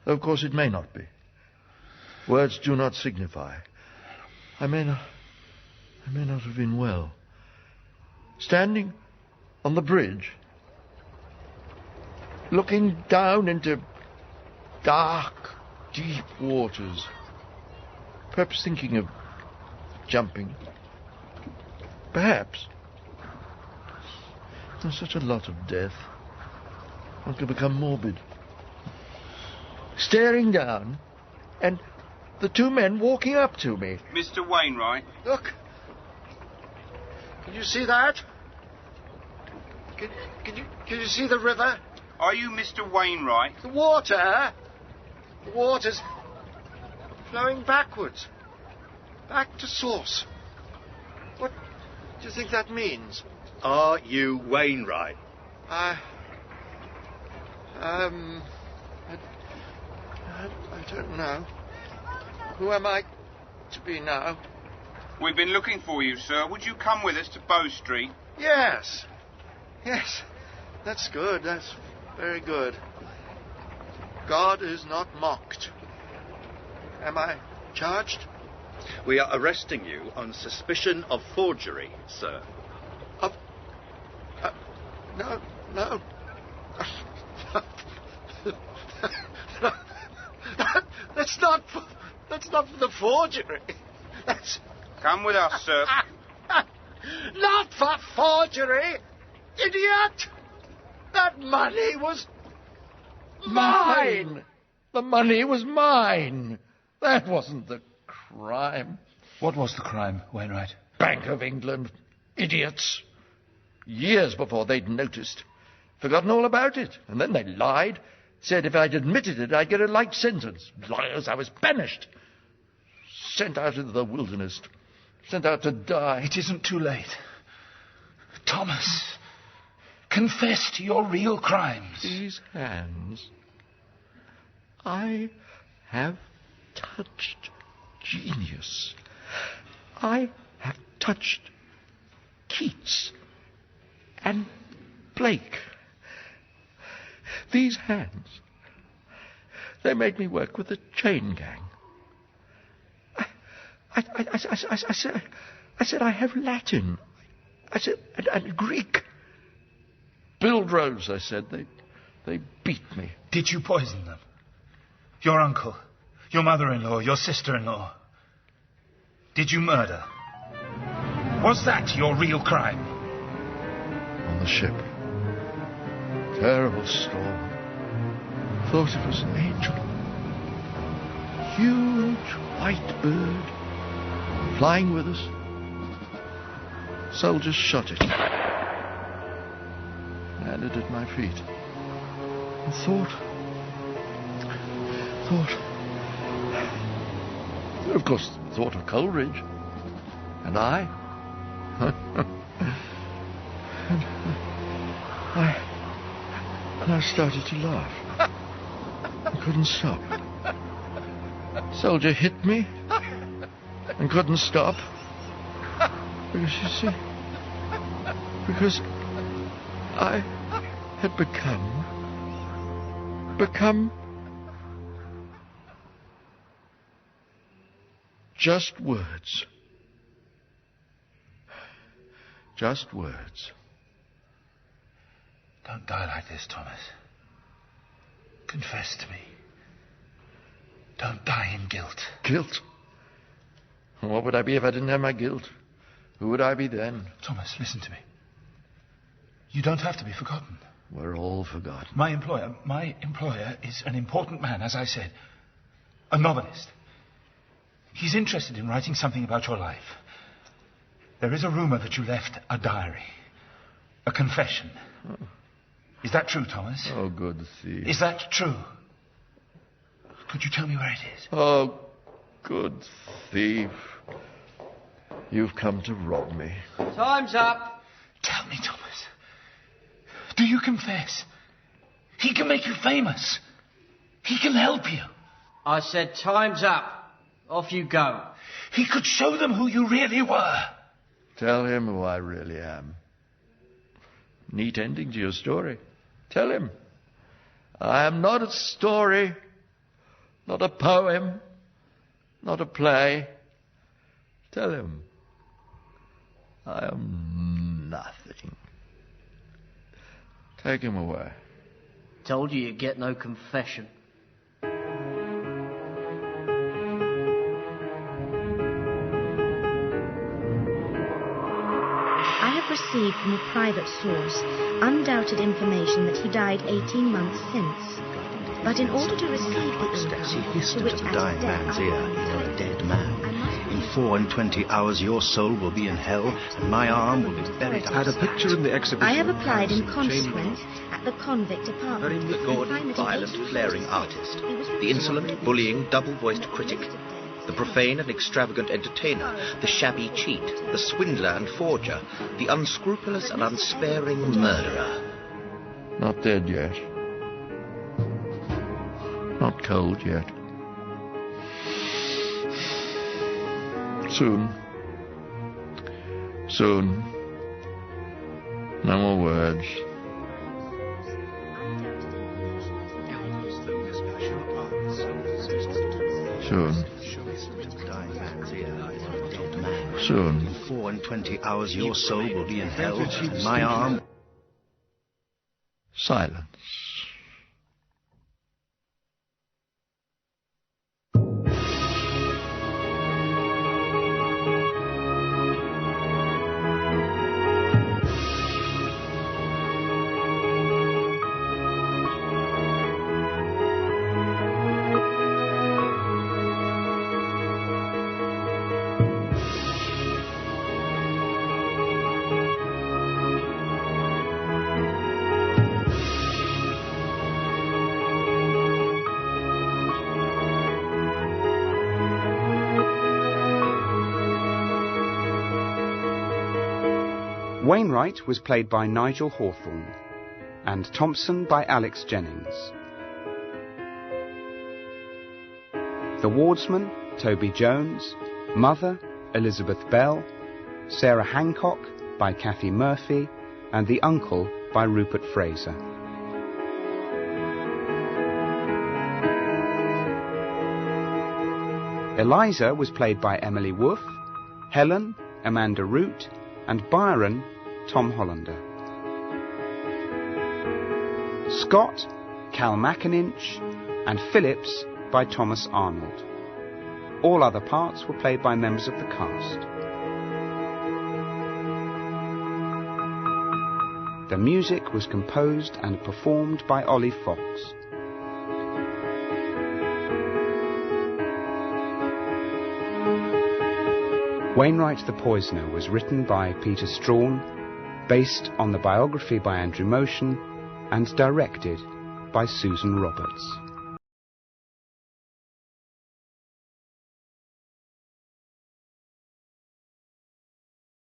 Of course, it may not be. Words do not signify. I may not have been well. Standing on the bridge, looking down into dark, deep waters, perhaps thinking of jumping. Perhaps. There's such a lot of death. One can become morbid. Staring down, and the two men walking up to me. Mr. Wainwright. Look. Can you see that? Can you see the river? Are you Mr. Wainwright? The water. The water's flowing backwards. Back to source. What do you think that means? Are you Wainwright? I don't know. Who am I to be now? We've been looking for you, sir. Would you come with us to Bow Street? Yes. Yes. That's good. That's very good. God is not mocked. Am I charged? We are arresting you on suspicion of forgery, sir. No. That's not for the forgery. That's... Come with us, sir. Not for forgery, idiot! That money was mine. The money was mine. That wasn't the crime. What was the crime, Wainwright? Bank of England. Idiots. Years before they'd noticed. Forgotten all about it. And then they lied. Said if I'd admitted it, I'd get a light sentence. Liars, I was banished. Sent out into the wilderness. Sent out to die. It isn't too late. Thomas, confess to your real crimes. These hands. I have touched genius. I have touched Keats and Blake. These hands, they made me work with the chain gang. I said I have Latin. I said, and Greek. Build roads, I said. They beat me. Did you poison them? Your uncle, your mother-in-law, your sister-in-law? Did you murder? Was that your real crime? On the ship. Terrible storm. Thought it was an angel. Huge white bird flying with us. Soldiers shot it. Landed at my feet. And thought. Of course, thought of Coleridge. And I. And I started to laugh. I couldn't stop. Soldier hit me and couldn't stop. Because, you see, because I had become become just words. Just words. Don't die like this, Thomas. Confess to me. Don't die in guilt. Guilt? What would I be if I didn't have my guilt? Who would I be then? Thomas, listen to me. You don't have to be forgotten. We're all forgotten. My employer is an important man, as I said. A novelist. He's interested in writing something about your life. There is a rumor that you left a diary. A confession. Oh. Is that true, Thomas? Oh, good thief. Is that true? Could you tell me where it is? Oh, good thief. You've come to rob me. Time's up. Tell me, Thomas. Do you confess? He can make you famous. He can help you. I said time's up. Off you go. He could show them who you really were. Tell him who I really am. Neat ending to your story. Tell him. I am not a story, not a poem, not a play. Tell him. I am nothing. Take him away. Told you you'd get no confession. I have received from a private source undoubted information that he died 18 months since. But in order to receive the As he hissed which into the at dying his death man's I ear, was "You're a dead man. In entitled 24 hours your soul will be in hell, and my arm will be buried I had a picture in the exhibition. I have applied in Chain- consequence at the convict department. The gaudy, violent, flaring artist, the insolent, bullying, double-voiced critic, the profane and extravagant entertainer, the shabby cheat, the swindler and forger, the unscrupulous and unsparing murderer. Not dead yet. Not cold yet. Soon. Soon. No more words. Soon. Soon. In 24 hours your soul will be in hell, and my arm... Silence. Wainwright was played by Nigel Hawthorne, and Thompson by Alex Jennings. The wardsman, Toby Jones, Mother, Elizabeth Bell, Sarah Hancock by Kathy Murphy, and the Uncle by Rupert Fraser. Eliza was played by Emily Wolfe, Helen, Amanda Root, and Byron, Tom Hollander. Scott, Cal McAninch, and Phillips by Thomas Arnold. All other parts were played by members of the cast. The music was composed and performed by Ollie Fox. Wainwright the Poisoner was written by Peter Strawn, based on the biography by Andrew Motion, and directed by Susan Roberts.